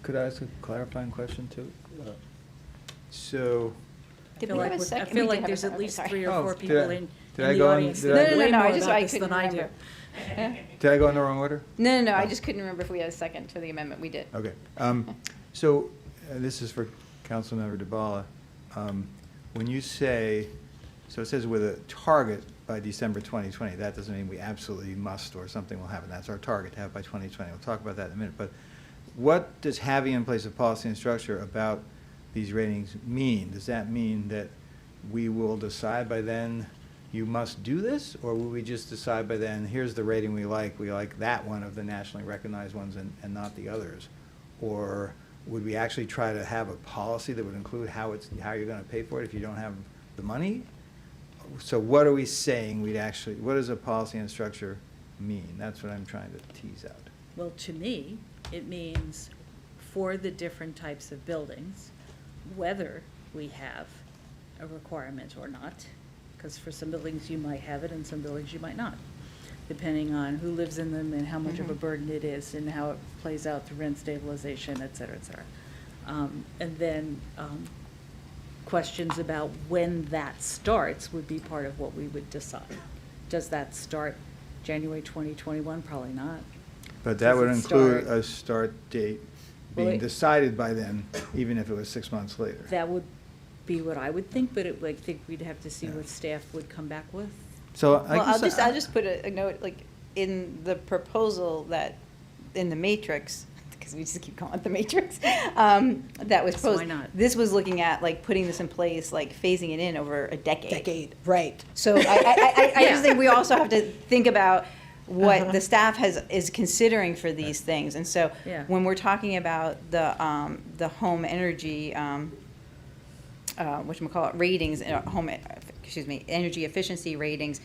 E: Could I ask a clarifying question too? So,
U: Did we have a second? I feel like there's at least 3 or 4
E: Oh, did
U: people
E: I-
U: in
E: did I
U: the
E: go in-
U: audience
E: did
U: that
E: I-
U: know
E: No,
U: way
E: no,
U: more
E: I
U: about
E: just-
U: this
E: I
U: than
E: couldn't
U: I do.
E: remember. Did I go in the wrong order?
I: No, I just couldn't remember if we had a second to the amendment. We did.
E: Okay. So this is for Councilmember DeBala. When you say, so it says with a target by December 2020, that doesn't mean we absolutely must or something will happen. That's our target to have by 2020. We'll talk about that in a minute. But what does having in place a policy and structure about these ratings mean? Does that mean that we will decide by then you must do this? Or will we just decide by then, here's the rating we like that one of the nationally recognized ones and not the others? Or would we actually try to have a policy that would include how you're gonna pay for it if you don't have the money? So what are we saying what does a policy and structure mean? That's what I'm trying to tease out.
U: Well, to me, it means for the different types of buildings, whether we have a requirement or not, because for some buildings you might have it and some buildings you might not, depending on who lives in them and how much of a burden it is and how it plays out through rent stabilization, et cetera, et cetera. And then questions about when that starts would be part of what we would decide. Does that start January 2021? Probably not.
E: But that
U: Does
E: would
U: it
E: include
U: start-
E: a start date
U: Well,
E: being
U: it-
E: decided by then, even if it was 6 months later.
U: That would be what I would think, but I think we'd have to see what staff would come back with.
E: So
A: Well,
E: I guess
A: I'll just put a note, like, in the proposal that, in the matrix, because we just keep calling it the matrix, that was
U: So why
A: proposed.
U: not?
A: This was looking at, like, putting this in place, like, phasing it in over a decade.
D: Decade, right.
A: So I
U: Yeah.
A: just think we also have to think about what the staff is considering for these things. And so
U: Yeah.
A: when we're talking about the home energy, whatchamacallit, ratings, energy efficiency ratings,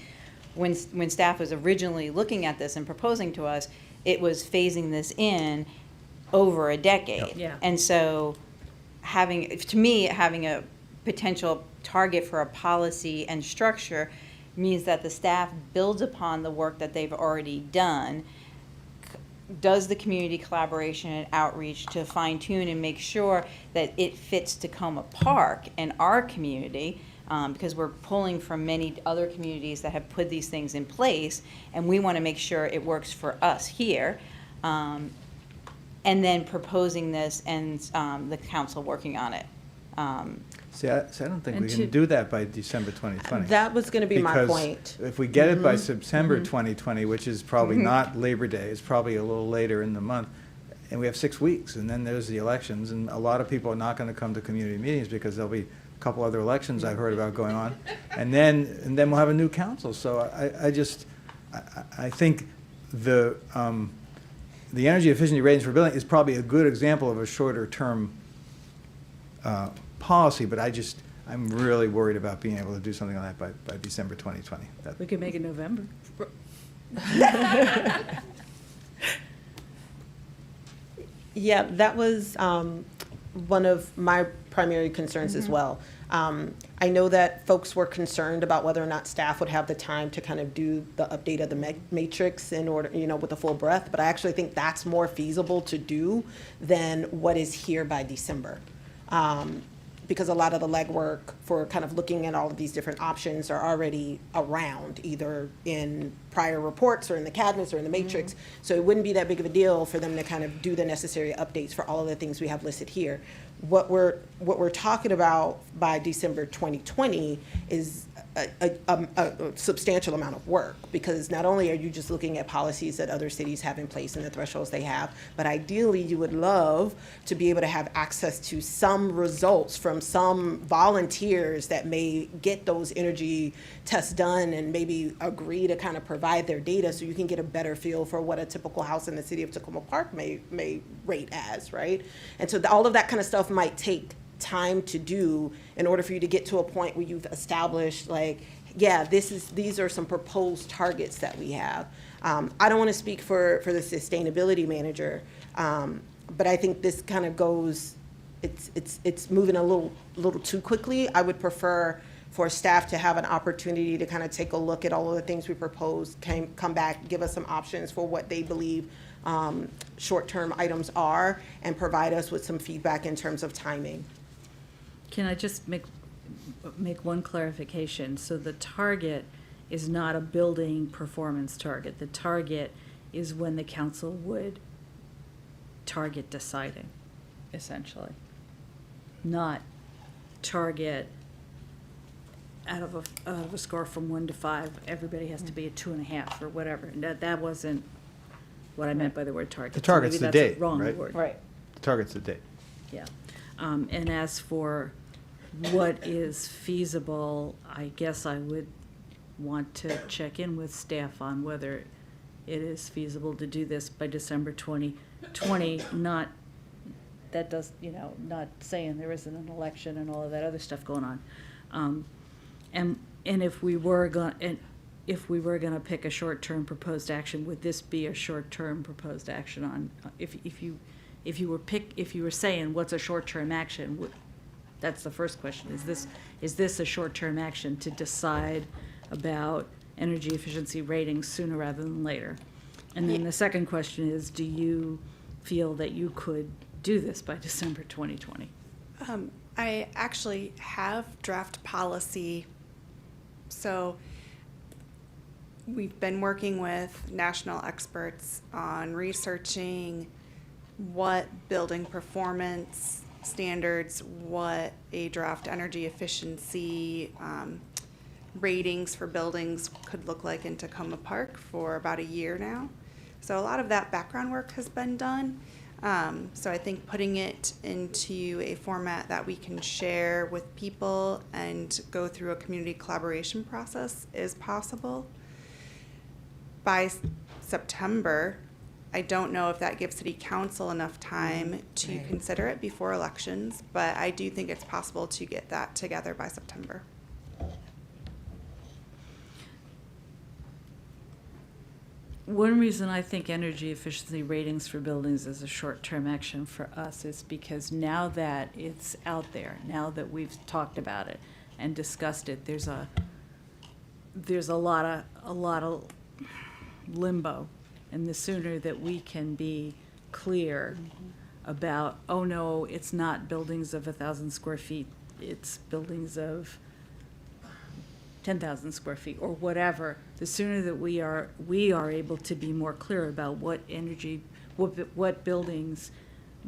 A: when staff was originally looking at this and proposing to us, it was phasing this in over a decade.
U: Yeah.
A: And so to me, having a potential target for a policy and structure means that the staff builds upon the work that they've already done, does the community collaboration and outreach to fine tune and make sure that it fits Tacoma Park and our community, because we're pulling from many other communities that have put these things in place, and we want to make sure it works for us here. And then proposing this and the council working on it.
E: See, I don't think
U: And
E: we can do that by December 2020.
D: That was gonna be my
E: Because
D: point.
E: if we get it by
D: Mhm.
E: September 2020, which is probably not Labor Day, it's probably a little later in the month, and we have 6 weeks, and then there's the elections, and a lot of people are not going to come to community meetings because there'll be a couple other elections I've heard about going on, and then we'll have a new council. So I think the energy efficiency ratings for building is probably a good example of a shorter term policy, but I'm really worried about being able to do something on that by December 2020.
U: We could make it November.
D: Yeah, that was one of my primary concerns as well. I know that folks were concerned about whether or not staff would have the time to kind of do the update of the matrix in order, with the full breadth, but I actually think that's more feasible to do than what is here by December. Because a lot of the legwork for kind of looking at all of these different options are already around, either in prior reports or in the cabinets or in the matrix. So it wouldn't be that big of a deal for them to kind of do the necessary updates for all of the things we have listed here. What we're talking about by December 2020 is a substantial amount of work, because not only are you just looking at policies that other cities have in place and the thresholds they have, but ideally you would love to be able to have access to some results from some volunteers that may get those energy tests done and maybe agree to kind of provide their data so you can get a better feel for what a typical house in the city of Tacoma Park may rate as, right? And so all of that kind of stuff might take time to do in order for you to get to a point where you've established, like, yeah, these are some proposed targets that we have. I don't want to speak for the sustainability manager, but I think this kind of goes, it's moving a little too quickly. I would prefer for staff to have an opportunity to kind of take a look at all of the things we propose, come back, give us some options for what they believe short-term items are, and provide us with some feedback in terms of timing.
U: Can I just make one clarification? So the target is not a building performance target. The target is when the council would target deciding, essentially. Not target out of a score from 1 to 5, everybody has to be a 2.5 or whatever. And that wasn't what I meant by the word target.
E: The target's
U: So
E: the
U: maybe that's
E: date,
U: a wrong
E: right?
U: word.
A: Right.
E: The target's the date.
U: Yeah. And as for what is feasible, I guess I would want to check in with staff on whether it is feasible to do this by December 2020, not saying there isn't an election and all of that other stuff going on. And if we were gonna pick a short-term proposed action, would this be a short-term proposed action on, if you were saying what's a short-term action, that's the first question. Is this a short-term action to decide about energy efficiency ratings sooner rather than later? And then the second question is, do you feel that you could do this by December 2020?
J: I actually have draft policy. So we've been working with national experts on researching what building performance standards, what a draft energy efficiency ratings for buildings could look like in Tacoma Park for about a year now. So a lot of that background work has been done. So I think putting it into a format that we can share with people and go through a community collaboration process is possible. By September, I don't know if that gives City Council enough time to consider it before elections, but I do think it's possible to get that together by September.
U: One reason I think energy efficiency ratings for buildings is a short-term action for us is because now that it's out there, now that we've talked about it and discussed it, there's a lot of limbo. And the sooner that we can be clear about, oh no, it's not buildings of 1,000 square feet, it's buildings of 10,000 square feet or whatever, the sooner that we are able to be more clear about what buildings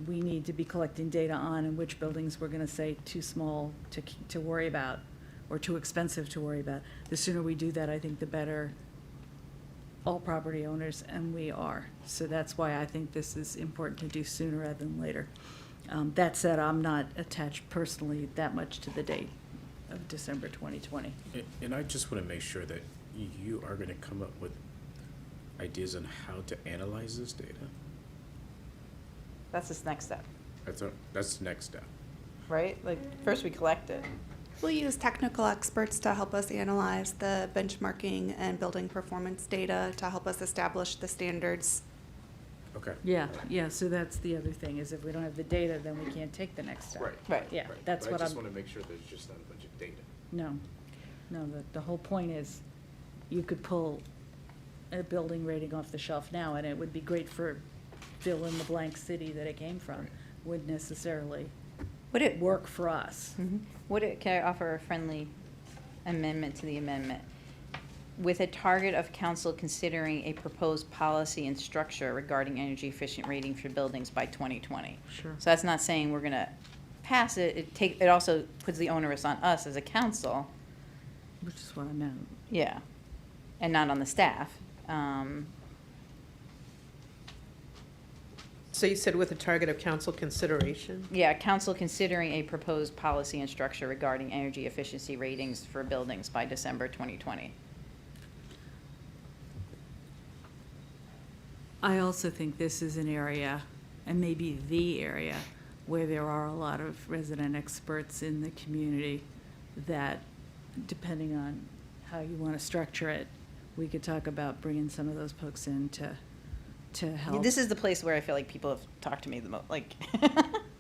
U: we need to be collecting data on and which buildings we're going to say too small to worry about or too expensive to worry about. The sooner we do that, I think the better all property owners, and we are. So that's why I think this is important to do sooner rather than later. That said, I'm not attached personally that much to the date of December 2020.
B: And I just want to make sure that you are going to come up with ideas on how to analyze this data.
A: That's this next step,
B: That's the next step.
A: right? Like, first we collect it.
J: We'll use technical experts to help us analyze the benchmarking and building performance data to help us establish the standards.
B: Okay.
U: Yeah, so that's the other thing, is if we don't have the data, then we can't take the next step.
B: Right.
U: Yeah, that's
B: But
U: what
B: I just
U: I'm,
B: want to make sure there's just not a bunch of data.
U: no, the whole point is you could pull a building rating off the shelf now, and it would be great for fill in the blank city that it came from. Wouldn't necessarily work for us.
A: Can I offer a friendly amendment to the amendment? With a target of council considering a proposed policy and structure regarding energy efficient rating for buildings by 2020.
U: Sure.
A: So that's not saying we're gonna pass it, it also puts the onus on us as a council.
U: Which is what I meant.
A: Yeah, and not on the staff.
H: So you said with a target of council consideration?
A: Yeah, council considering a proposed policy and structure regarding energy efficiency ratings for buildings by December 2020.
U: I also think this is an area, and maybe the area, where there are a lot of resident experts in the community that, depending on how you want to structure it, we could talk about bringing some of those folks in to help.
A: This is the place where I feel like people have talked to me the most, like,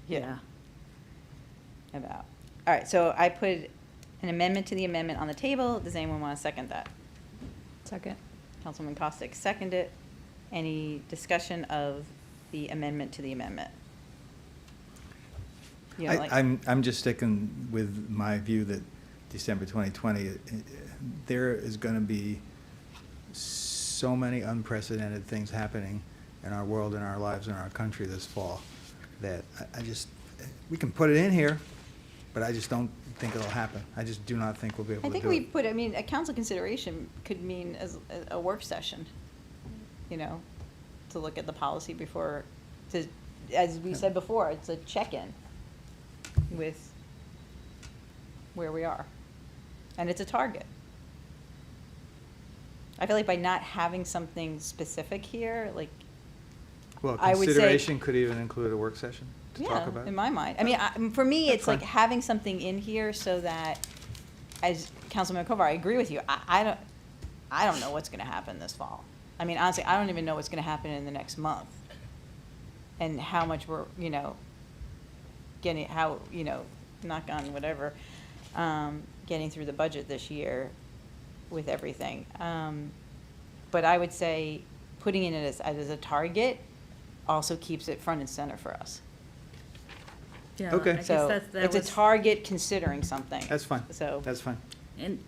U: Yeah.
A: about. All right, so I put an amendment to the amendment on the table. Does anyone want to second that?
C: Second.
A: Councilman Costick seconded. Any discussion of the amendment to the amendment? You don't like-
E: I'm just sticking with my view that December 2020, there is going to be so many unprecedented things happening in our world, in our lives, in our country this fall, that we can put it in here, but I just don't think it'll happen. I just do not think we'll be able
A: I
E: to
A: think
E: do
A: we
E: it.
A: put, a council consideration could mean as a work session, to look at the policy before, as we said before, it's a check-in with where we are. And it's a target. I feel like by not having something specific here, like,
E: Well,
A: I would say-
E: consideration could even include a work session to talk
A: yeah,
E: about it.
A: in my mind. I mean, for me,
E: That's
A: it's like
E: fine.
A: having something in here so that, as Councilman Kovar, I agree with you. I don't know what's gonna happen this fall. I mean, honestly, I don't even know what's gonna happen in the next month. And how much we're, knock on whatever, getting through the budget this year with everything. But I would say putting it as a target also keeps it front and center for us.
U: Yeah,
E: Okay.
U: I guess
A: So
U: that
A: it's a
U: was-
A: target considering something.
E: That's fine.
A: So,
E: That's fine.
U: And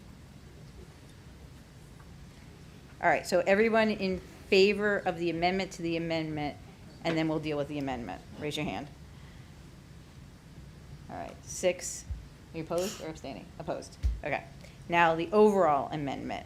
A: all right, so everyone in favor of the amendment to the amendment, and then we'll deal with the amendment. Raise your hand. All right, 6. Are you opposed or abstaining? Opposed. Okay. Now the overall amendment.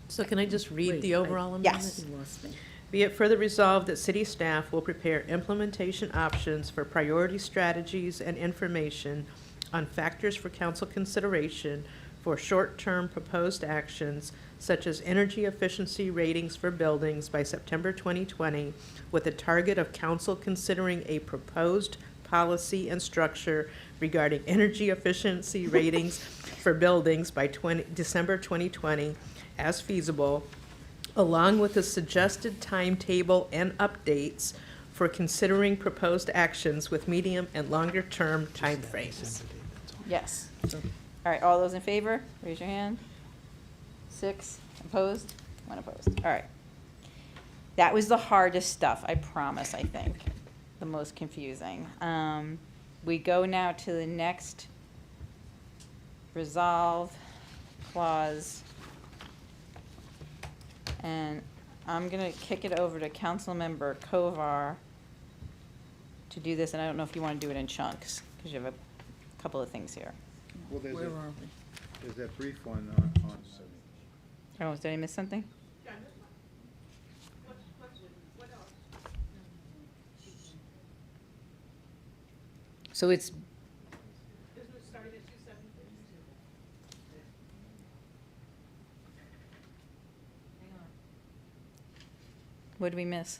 H: So can I just read the overall amendment?
A: Yes.
U: you lost me.
H: Be it further resolved that city staff will prepare implementation options for priority strategies and information on factors for council consideration for short-term proposed actions such as energy efficiency ratings for buildings by September 2020, with a target of council considering a proposed policy and structure regarding energy efficiency ratings for buildings by December 2020 as feasible, along with a suggested timetable and updates for considering proposed actions with medium and longer-term timeframes.
A: Yes. All right, all those in favor, raise your hand. 6, opposed? 1 opposed. All right. That was the hardest stuff, I promise, I think. The most confusing. We go now to the next resolve clause. And I'm going to kick it over to Councilmember Kovar to do this, and I don't know if you want to do it in chunks, because you have a couple of things here.
E: Well, there's
U: Where
E: a-
U: are we?
E: There's that brief one on.
A: Oh, did I miss something? So it's. What did we miss?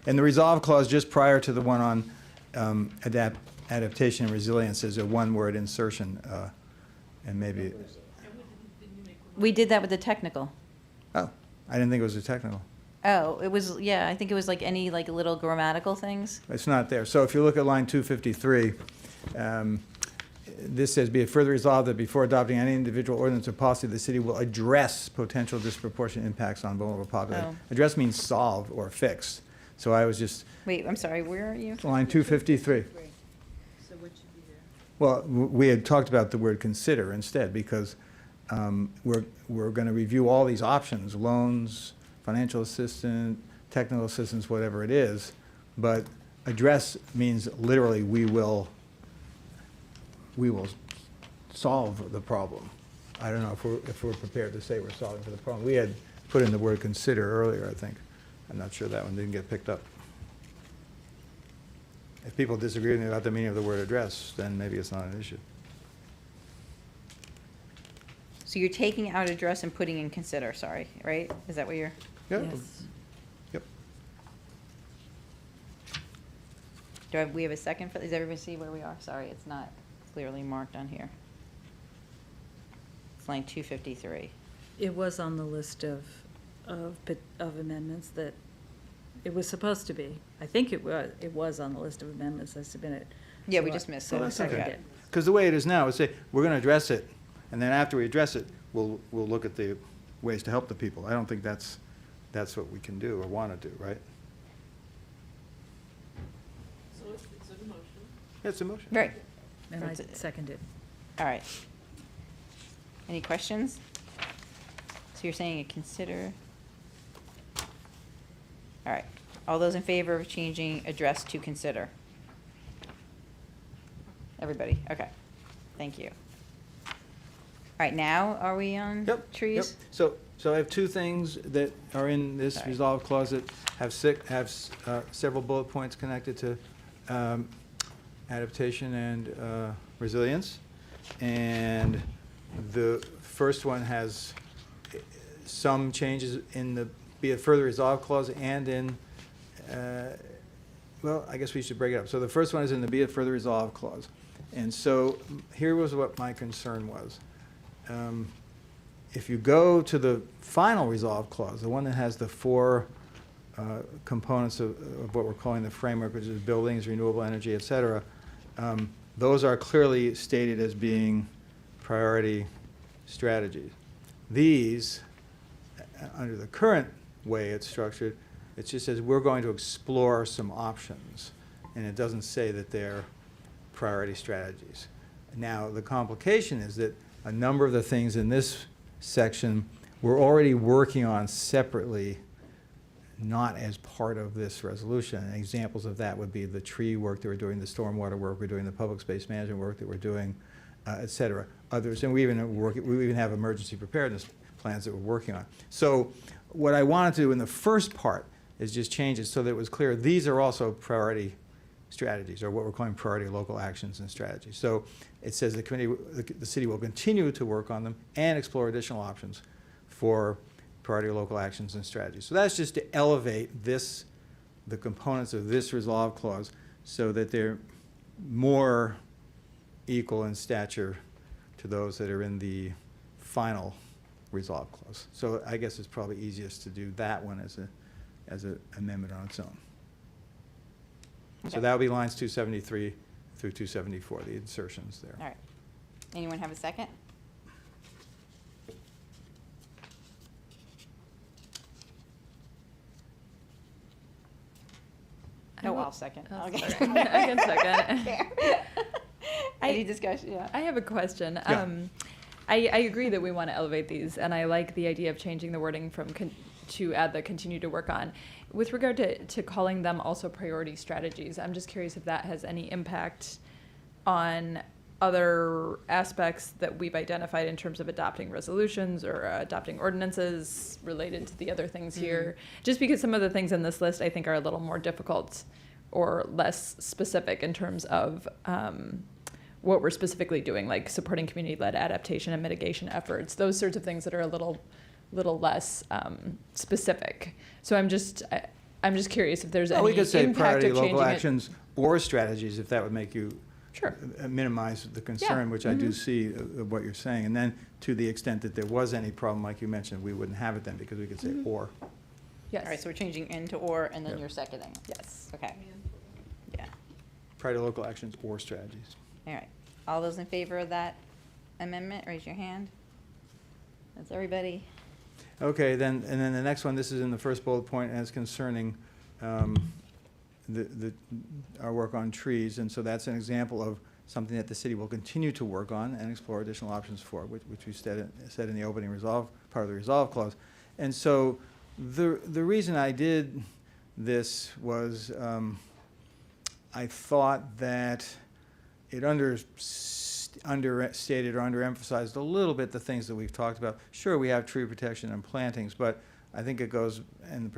E: And the resolve clause just prior to the one on adaptation and resilience is a one-word insertion, and maybe,
A: We did that with the technical.
E: oh, I didn't think it was a technical.
A: Oh, it was, yeah, I think it was like any like little grammatical things.
E: It's not there. So if you look at line 253, this says, be it further resolved that before adopting any individual ordinance or policy, the city will address potential disproportionate impacts on vulnerable populations.
A: Oh.
E: Address means solve or fix. So I was just,
A: Wait, I'm sorry, where are you?
E: line 253. Well, we had talked about the word consider instead, because we're going to review all these options, loans, financial assistance, technical assistance, whatever it is. But address means literally we will solve the problem. I don't know if we're prepared to say we're solving for the problem. We had put in the word consider earlier, I think. I'm not sure that one didn't get picked up. If people disagree with me about the meaning of the word address, then maybe it's not an issue.
A: So you're taking out address and putting in consider, sorry, right? Is that what you're?
E: Yep.
U: Yes.
E: Yep.
A: We have a second for, does everybody see where we are? Sorry, it's not clearly marked on here. It's line 253.
U: It was on the list of amendments that it was supposed to be. I think it was on the list of amendments I submitted.
A: Yeah,
U: So
A: we
U: I-
A: just missed
U: so
A: it.
U: I
E: That's
U: seconded
E: okay.
U: it.
E: Because the way it is now, is say, we're going to address it, and then after we address it, we'll look at the ways to help the people. I don't think that's what we can do or want to do, right?
H: So it's a motion.
E: It's a motion.
A: Right.
U: And I
A: That's it.
U: seconded.
A: All right. Any questions? So you're saying a consider? All right. All those in favor of changing address to consider? Everybody, okay. Thank you. All right, now are we on
E: Yep.
A: trees?
E: Yep. So I have two things that are in this
A: Sorry.
E: resolve clause that have several bullet points connected to adaptation and resilience. And the first one has some changes in the be it further resolved clause and in, well, I guess we should break it up. So the first one is in the be it further resolved clause. And so here was what my concern was. If you go to the final resolve clause, the one that has the four components of what we're calling the framework, which is buildings, renewable energy, et cetera, those are clearly stated as being priority strategies. These, under the current way it's structured, it just says we're going to explore some options. And it doesn't say that they're priority strategies. Now, the complication is that a number of the things in this section we're already working on separately, not as part of this resolution. And examples of that would be the tree work that we're doing, the stormwater work we're doing, the public space management work that we're doing, et cetera. Others, and we even have emergency preparedness plans that we're working on. So what I wanted to do in the first part is just change it so that it was clear these are also priority strategies, or what we're calling priority local actions and strategies. So it says the city will continue to work on them and explore additional options for priority local actions and strategies. So that's just to elevate the components of this resolve clause so that they're more equal in stature to those that are in the final resolve clause. So I guess it's probably easiest to do that one as an amendment on its own. So that'll be lines 273 through 274, the insertions there.
A: All right. Anyone have a second? No, I'll second.
C: Oh,
A: Okay.
C: sorry. I can second.
A: Any discussion? Yeah.
C: I have a question.
E: Yeah.
C: I agree that we want to elevate these, and I like the idea of changing the wording from to add the continue to work on. With regard to calling them also priority strategies, I'm just curious if that has any impact on other aspects that we've identified in terms of adopting resolutions or adopting ordinances related to the other things here. Just because some of the things in this list I think are a little more difficult or less specific in terms of what we're specifically doing, like supporting community-led adaptation and mitigation efforts, those sorts of things that are a little less specific. So I'm just curious if there's any
E: we could say
C: impact
E: priority
C: of changing
E: local
C: it.
E: actions or strategies, if that would make you
C: Sure.
E: minimize the concern, which I do
C: Mhm.
E: see of what you're saying. And then to the extent that there was any problem, like you mentioned, we wouldn't have it then because we could say or.
C: Yes.
A: All right, so we're changing in to or, and then
E: Yeah.
A: you're seconding.
C: Yes.
A: Okay. Yeah.
E: Priority local actions or strategies.
A: All right. All those in favor of that amendment, raise your hand. That's everybody.
E: Okay, and then the next one, this is in the first bullet point, and it's concerning our work on trees. And so that's an example of something that the city will continue to work on and explore additional options for, which we said in the opening resolve, part of the resolve clause. And so the reason I did this was I thought that it understated or underemphasized a little bit the things that we've talked about. Sure, we have tree protection and plantings, but I think it goes, and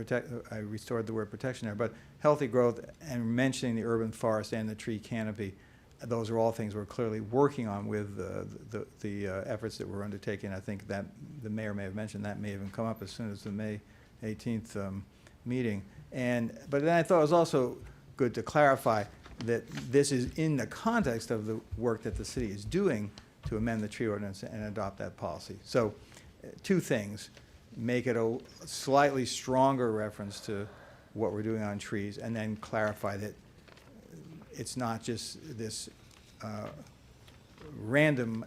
E: I restored the word protection there, but healthy growth and mentioning the urban forest and the tree canopy, those are all things we're clearly working on with the efforts that we're undertaking. I think that the mayor may have mentioned that may even come up as soon as the May 18th meeting. But then I thought it was also good to clarify that this is in the context of the work that the city is doing to amend the tree ordinance and adopt that policy. So two things: make it a slightly stronger reference to what we're doing on trees, and then clarify that it's not just this random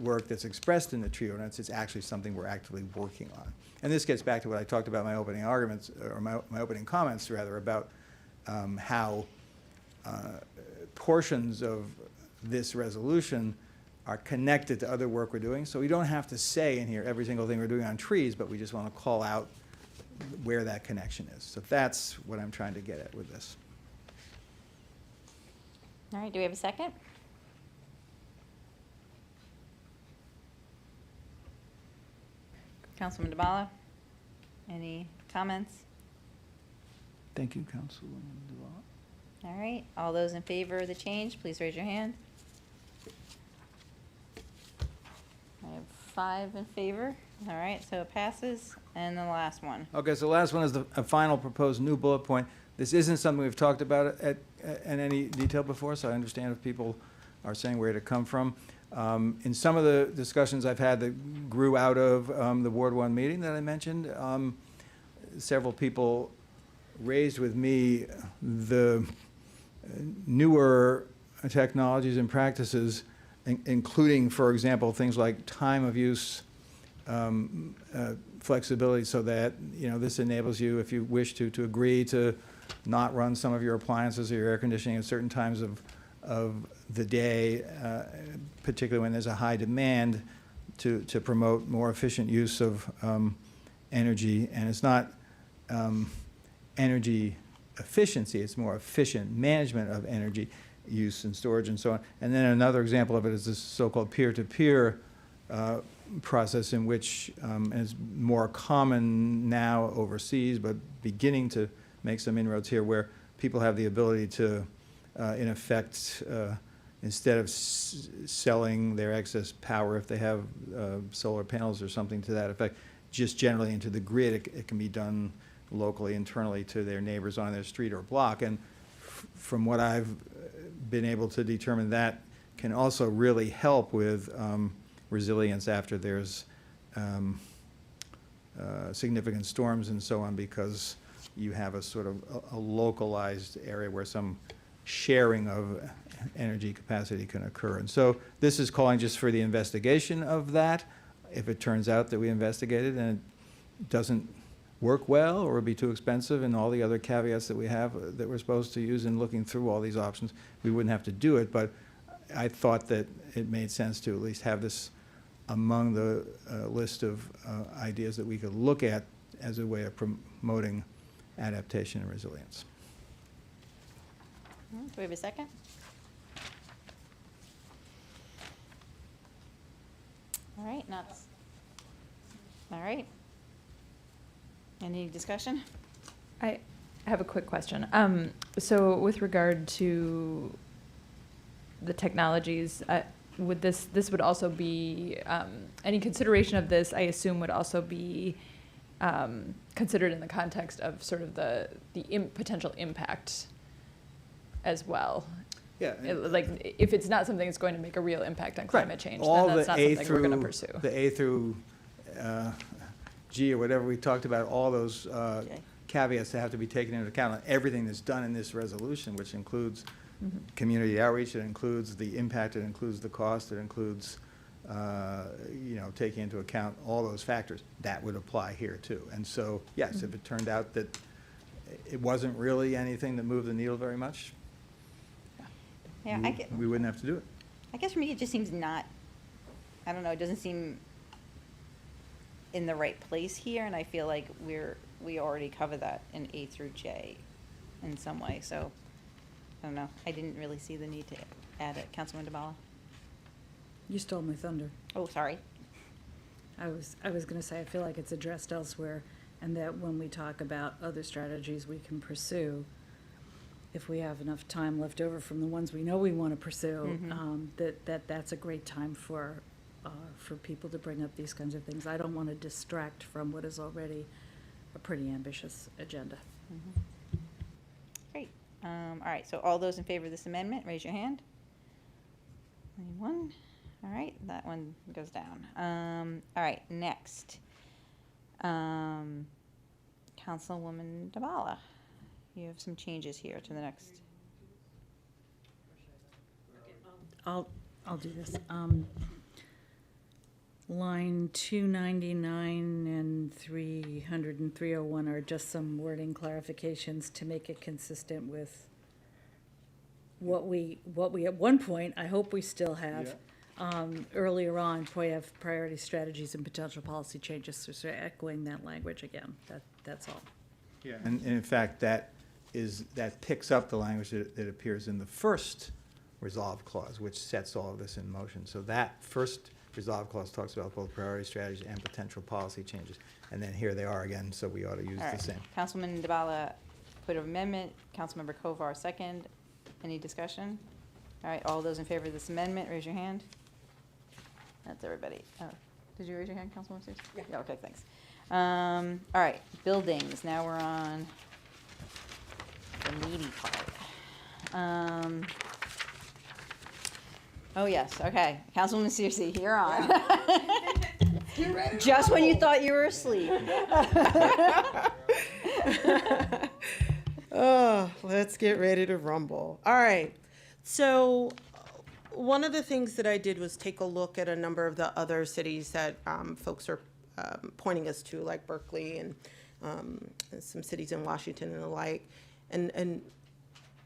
E: work that's expressed in the tree ordinance, it's actually something we're actively working on. And this gets back to what I talked about in my opening arguments, or my opening comments rather, about how portions of this resolution are connected to other work we're doing. So we don't have to say in here every single thing we're doing on trees, but we just want to call out where that connection is. So that's what I'm trying to get at with this.
A: All right, do we have a second? Councilman DeBala, any comments?
E: Thank you, Councilwoman Duval.
A: All right, all those in favor of the change, please raise your hand. I have 5 in favor. All right, so it passes. And the last one.
E: Okay, so the last one is a final proposed new bullet point. This isn't something we've talked about in any detail before, so I understand if people are saying where to come from. In some of the discussions I've had that grew out of the Ward 1 meeting that I mentioned, several people raised with me the newer technologies and practices, including, for example, things like time of use flexibility so that, this enables you, if you wish to agree to not run some of your appliances or your air conditioning at certain times of the day, particularly when there's a high demand, to promote more efficient use of energy. And it's not energy efficiency, it's more efficient management of energy use and storage and so on. And then another example of it is this so-called peer-to-peer process, in which is more common now overseas, but beginning to make some inroads here, where people have the ability to, in effect, instead of selling their excess power, if they have solar panels or something to that effect, just generally into the grid, it can be done locally, internally to their neighbors on their street or block. And from what I've been able to determine, that can also really help with resilience after there's significant storms and so on, because you have a sort of a localized area where some sharing of energy capacity can occur. And so this is calling just for the investigation of that. If it turns out that we investigated and it doesn't work well, or would be too expensive, and all the other caveats that we have that we're supposed to use in looking through all these options, we wouldn't have to do it. But I thought that it made sense to at least have this among the list of ideas that we could look at as a way of promoting adaptation and resilience.
A: Do we have a second? All right, nuts. All right. Any discussion?
C: I have a quick question. So with regard to the technologies, this would also be, any consideration of this, I assume, would also be considered in the context of sort of the potential impact as well.
E: Yeah.
C: Like, if it's not something that's going to make a real impact on climate change,
E: All
C: then that's
E: the
C: not
E: A
C: something we're going to
E: through-
C: pursue.
E: The A through G, or whatever we talked about, all those caveats that have to be taken into account on everything that's done in this resolution, which includes community outreach, it includes the impact, it includes the cost, it includes, taking into account all those factors. That would apply here too. And so, yes, if it turned out that it wasn't really anything that moved the needle very much,
A: Yeah,
E: we wouldn't have to do it.
A: I guess for me, it just seems not, I don't know, it doesn't seem in the right place here, and I feel like we already cover that in A through J in some way, so, I don't know. I didn't really see the need to add it. Councilman DeBala?
U: You stole my thunder.
A: Oh, sorry.
U: I was going to say, I feel like it's addressed elsewhere, and that when we talk about other strategies we can pursue, if we have enough time left over from the ones we know we want to pursue, that's a great time for people to bring up these kinds of things. I don't want to distract from what is already a pretty ambitious agenda.
A: Great. All right, so all those in favor of this amendment, raise your hand. Anyone? All right, that one goes down. All right, next. Councilwoman DeBala, you have some changes here to the next.
U: I'll do this. Line 299 and 300 and 301 are just some wording clarifications to make it consistent with what we at one point, I hope we still have, earlier on, have priority strategies and potential policy changes, so sort of echoing that language again. That's all.
E: Yeah. And in fact, that picks up the language that appears in the first resolve clause, which sets all of this in motion. So that first resolve clause talks about both priority strategies and potential policy changes. And then here they are again, so we ought to use
A: All right.
E: the same.
A: Councilman DeBala put an amendment. Councilmember Kovar second. Any discussion? All right, all those in favor of this amendment, raise your hand. That's everybody. Oh, did you raise your hand, Councilwoman Stevens? Yeah, okay, thanks. All right, buildings. Now we're on the meaty part. Oh, yes, okay. Councilwoman Searcy, you're on. Just when you thought you were asleep.
D: Oh, let's get ready to rumble. All right. So one of the things that I did was take a look at a number of the other cities that folks are pointing us to, like Berkeley and some cities in Washington and the like. And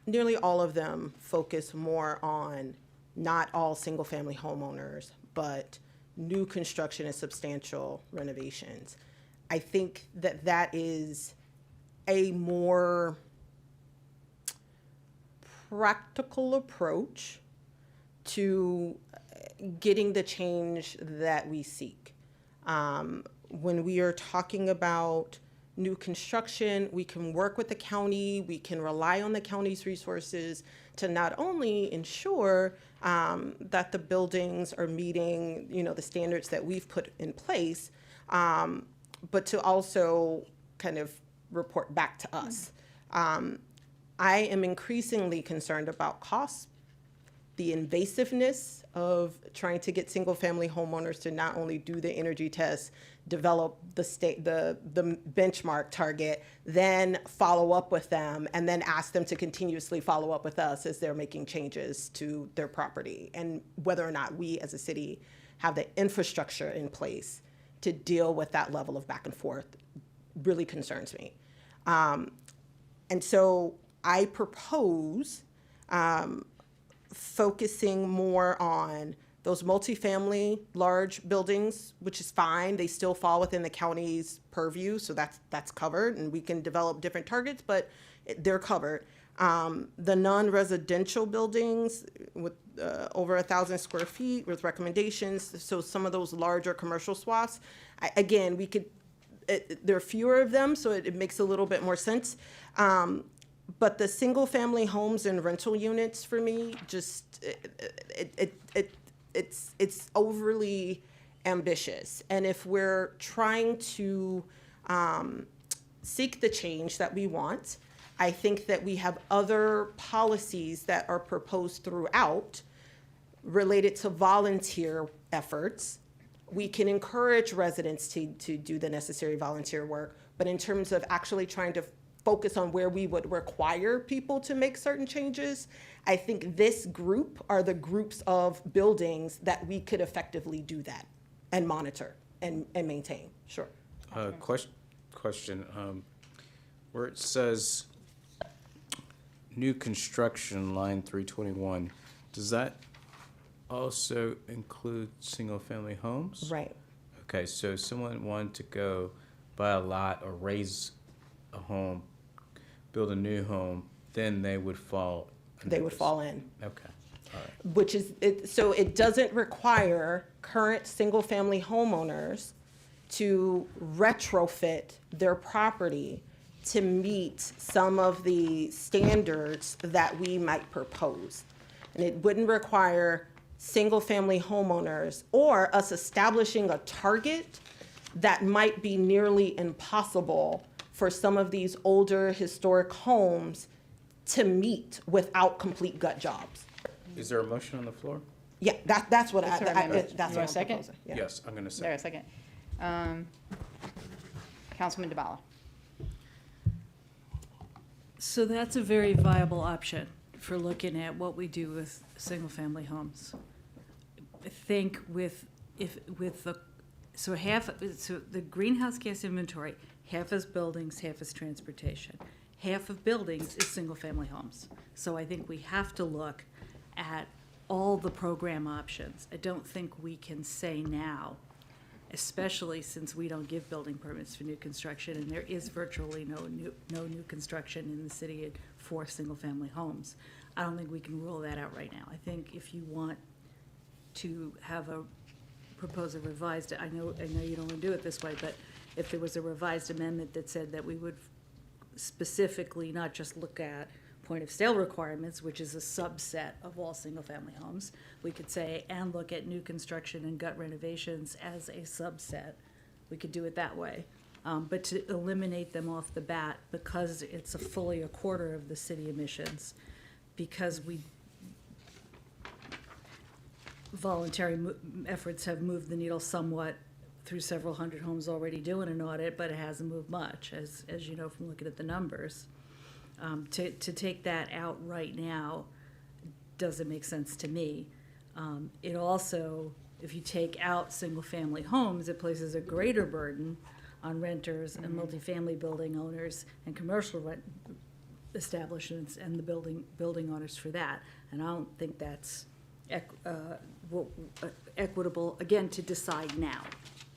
D: nearly all of them focus more on not all single-family homeowners, but new construction and substantial renovations. I think that that is a more practical approach to getting the change that we seek. When we are talking about new construction, we can work with the county, we can rely on the county's resources to not only ensure that the buildings are meeting, the standards that we've put in place, but to also kind of report back to us. I am increasingly concerned about costs, the invasiveness of trying to get single-family homeowners to not only do the energy tests, develop the benchmark target, then follow up with them, and then ask them to continuously follow up with us as they're making changes to their property, and whether or not we as a city have the infrastructure in place to deal with that level of back and forth really concerns me. And so I propose focusing more on those multifamily large buildings, which is fine. They still fall within the county's purview, so that's covered, and we can develop different targets, but they're covered. The non-residential buildings with over 1,000 square feet with recommendations, so some of those larger commercial swaths, again, we could, there are fewer of them, so it makes a little bit more sense. But the single-family homes and rental units, for me, just it's overly ambitious. And if we're trying to seek the change that we want, I think that we have other policies that are proposed throughout related to volunteer efforts. We can encourage residents to do the necessary volunteer work, but in terms of actually trying to focus on where we would require people to make certain changes, I think this group are the groups of buildings that we could effectively do that and monitor and maintain. Sure.
B: Question. Where it says new construction, line 321, does that also include single-family homes?
D: Right.
B: Okay, so if someone wanted to go buy a lot or raise a home, build a new home, then they would fall.
D: They would fall in.
B: Okay, all right.
D: Which is, so it doesn't require current single-family homeowners to retrofit their property to meet some of the standards that we might propose. And it wouldn't require single-family homeowners or us establishing a target that might be nearly impossible for some of these older historic homes to meet without complete gut jobs.
B: Is there a motion on the floor?
D: Yeah, that's what
I: That's what I meant.
D: that's
I: You want
D: what
I: a
D: I'm
I: second?
D: proposing. Yeah.
B: Yes, I'm gonna say.
I: There, a second. Councilman DeBala.
U: So that's a very viable option for looking at what we do with single-family homes. I think so the greenhouse gas inventory, half is buildings, half is transportation. Half of buildings is single-family homes. So I think we have to look at all the program options. I don't think we can say now, especially since we don't give building permits for new construction, and there is virtually no new construction in the city for single-family homes. I don't think we can rule that out right now. I think if you want to propose a revised, I know you don't want to do it this way, but if there was a revised amendment that said that we would specifically not just look at point of sale requirements, which is a subset of all single-family homes, we could say, and look at new construction and gut renovations as a subset. We could do it that way. But to eliminate them off the bat, because it's fully a quarter of the city emissions, because voluntary efforts have moved the needle somewhat through several hundred homes already doing an audit, but it hasn't moved much, as you know from looking at the numbers. To take that out right now doesn't make sense to me. It also if you take out single-family homes, it places a greater burden on renters and multifamily building owners and commercial rent establishments and the building owners for that. And I don't think that's equitable, again, to decide now,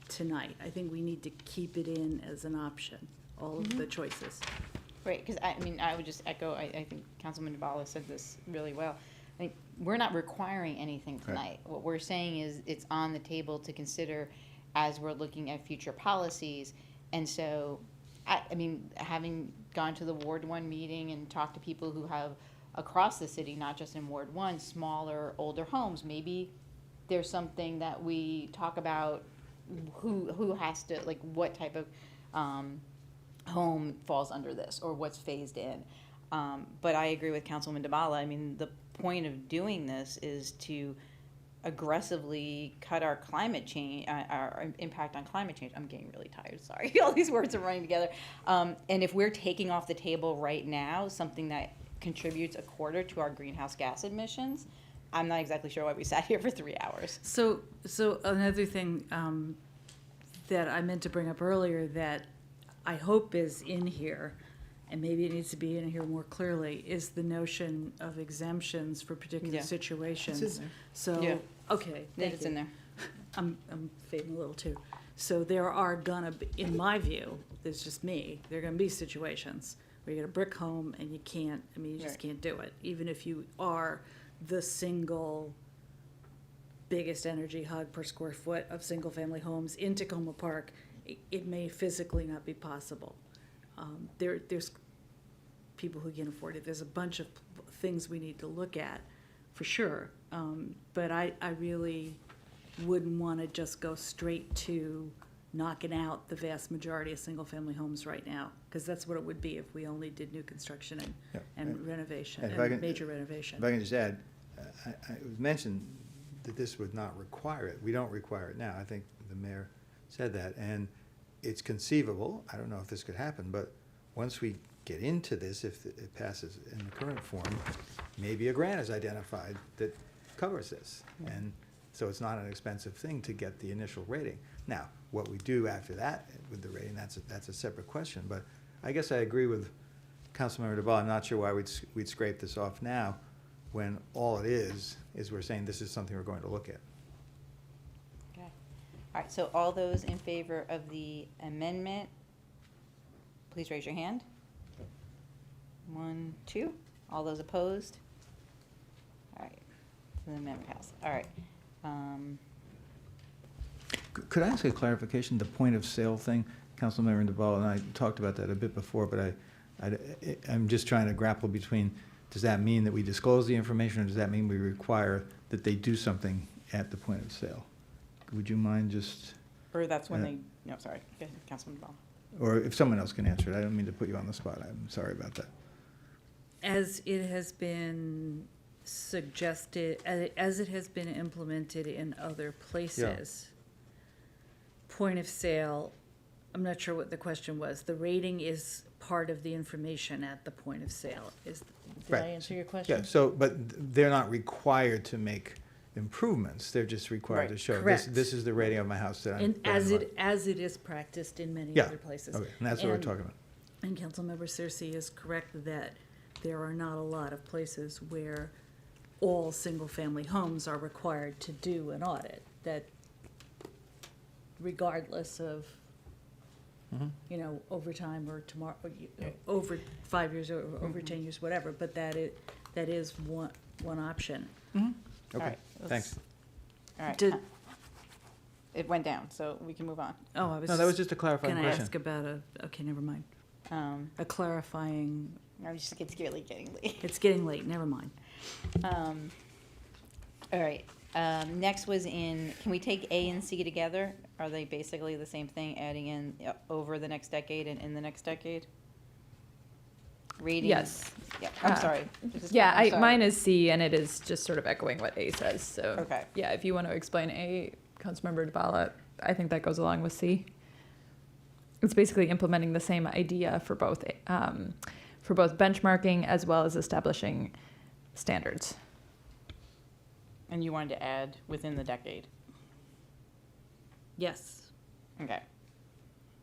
U: tonight. I think we need to keep it in as an option, all of the choices.
I: Right, because I mean, I would just echo, I think Councilman Duvall said this really well. I mean, we're not requiring anything tonight. What we're saying is it's on the table to consider as we're looking at future policies. And so, I mean, having gone to the Ward 1 meeting and talked to people who have across the city, not just in Ward 1, smaller, older homes, maybe there's something that we talk about who has to, like, what type of home falls under this or what's phased in. But I agree with Councilwoman Dabala. I mean, the point of doing this is to aggressively cut our climate change, our impact on climate change. I'm getting really tired, sorry. All these words are running together. And if we're taking off the table right now something that contributes a quarter to our greenhouse gas emissions, I'm not exactly sure why we sat here for 3 hours.
U: So another thing that I meant to bring up earlier that I hope is in here, and maybe it needs to be in here more clearly, is the notion of exemptions for particular
I: Yeah.
U: situations.
I: It's in there.
U: So,
I: Yeah.
U: okay, thank
I: It's
U: you.
I: in there.
U: I'm fading a little too. So there are gonna be, in my view, it's just me, there are gonna be situations where you get a brick home and you can't, I mean, you just
I: Right.
U: can't do it. Even if you are the single biggest energy hog per square foot of single-family homes in Tacoma Park, it may physically not be possible. There's people who can afford it. There's a bunch of things we need to look at, for sure. But I really wouldn't want to just go straight to knocking out the vast majority of single-family homes right now, because that's what it would be if we only did new construction and renovation,
E: And if I
U: and
E: can-
U: major renovation.
E: If I can just add, it was mentioned that this would not require it. We don't require it now. I think the mayor said that. And it's conceivable, I don't know if this could happen, but once we get into this, if it passes in the current form, maybe a grant is identified that covers this. And so it's not an expensive thing to get the initial rating. Now, what we do after that with the rating, that's a separate question. But I guess I agree with Councilmember DeBall. I'm not sure why we'd scrape this off now when all it is we're saying this is something we're going to look at.
I: Okay. All right, so all those in favor of the amendment, please raise your hand. 1, 2. All those opposed? All right, so the amendment passed. All right.
E: Could I ask a clarification, the point of sale thing? Councilmember DeBall and I talked about that a bit before, but I'm just trying to grapple between, does that mean that we disclose the information, or does that mean we require that they do something at the point of sale? Would you mind just,
I: Or that's when they, no, sorry, go ahead, Councilman Ball.
E: or if someone else can answer it, I don't mean to put you on the spot, I'm sorry about that.
U: As it has been suggested, as it has been implemented in other places, point of sale, I'm not sure what the question was. The rating is part of the information at the point of sale. Did I
E: Right.
U: answer your question?
E: Yeah, so, but they're not required to make improvements, they're just required to
U: Right.
E: show,
U: Correct.
E: this is the rating of my house that I'm.
U: And
E: that I'm
U: as it is practiced in many
E: Yeah,
U: other places.
E: okay, and that's what we're talking about.
U: And Councilmember Searcy is correct that there are not a lot of places where all single-family homes are required to do an audit, that regardless of, you know, over time or tomorrow, over 5 years or over 10 years, whatever, but that is one option.
I: All
E: Okay,
I: right,
E: thanks.
I: All right.
U: Did-
I: It went down, so we can move on.
U: Oh, I was.
E: No, that was just a clarifying
U: Can I
E: question.
U: ask about okay, never mind. A clarifying,
I: I was just, it's really getting late.
U: it's getting late, never mind.
I: All right, next was in, can we take A and C together? Are they basically the same thing, adding in over the next decade and in the next decade? Ratings?
C: Yes.
I: Yeah, I'm sorry. This is-
C: Yeah,
I: I'm sorry.
C: mine is C, and it is just sort of echoing what A says. So,
I: Okay.
C: yeah, if you want to explain A, Councilmember Dabala, I think that goes along with C. It's basically implementing the same idea for both benchmarking as well as establishing standards.
I: And you wanted to add within the decade?
U: Yes,
I: Okay.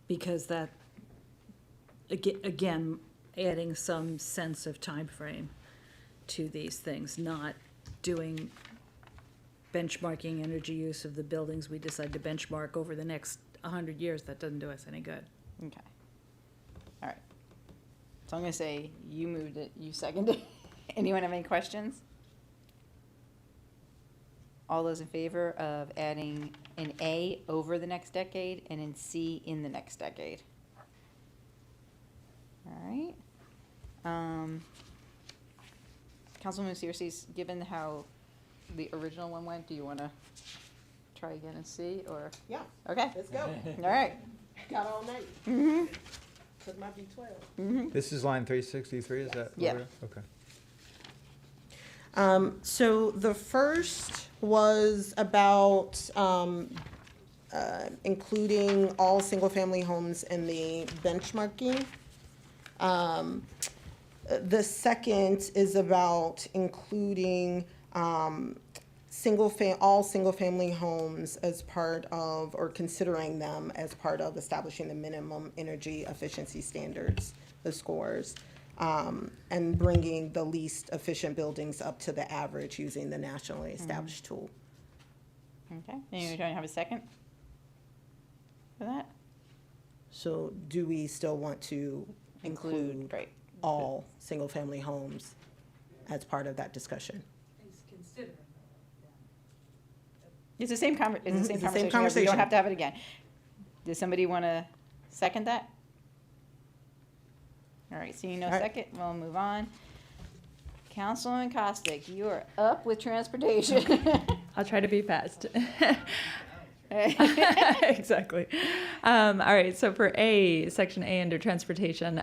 U: because that, again, adding some sense of time frame to these things, not doing benchmarking energy use of the buildings we decide to benchmark over the next 100 years. That doesn't do us any good.
I: Okay. All right. So I'm gonna say you moved it, you seconded it. Anyone have any questions? All those in favor of adding an A over the next decade and an C in the next decade? All right. Councilwoman Searcy's, given how the original one went, do you wanna try again and see, or?
D: Yeah.
I: Okay.
D: Let's go.
I: All right.
D: Got all night.
I: Mm-hmm.
D: Took my B12.
I: Mm-hmm.
E: This is line 363, is that? what
I: Yeah.
E: we're- Okay.
D: So the first was about including all single-family homes in the benchmarking. The second is about including all single-family homes as part of, or considering them as part of establishing the minimum energy efficiency standards, the scores. And bringing the least efficient buildings up to the average using the nationally established tool.
I: Okay. Anyone trying to have a second for that?
D: So do we still want to include
I: Right.
D: all single-family homes as part of that discussion?
I: It's the same it's the
D: Mhm,
I: same
D: it's the same
I: conversation. We
D: conversation.
I: don't have to have it again. Does somebody want to second that? All right, seeing no
D: All right.
I: second, we'll move on. Councilwoman Costick, you are up with transportation.
C: I'll try to be fast. Exactly. All right, so for A, section A under transportation,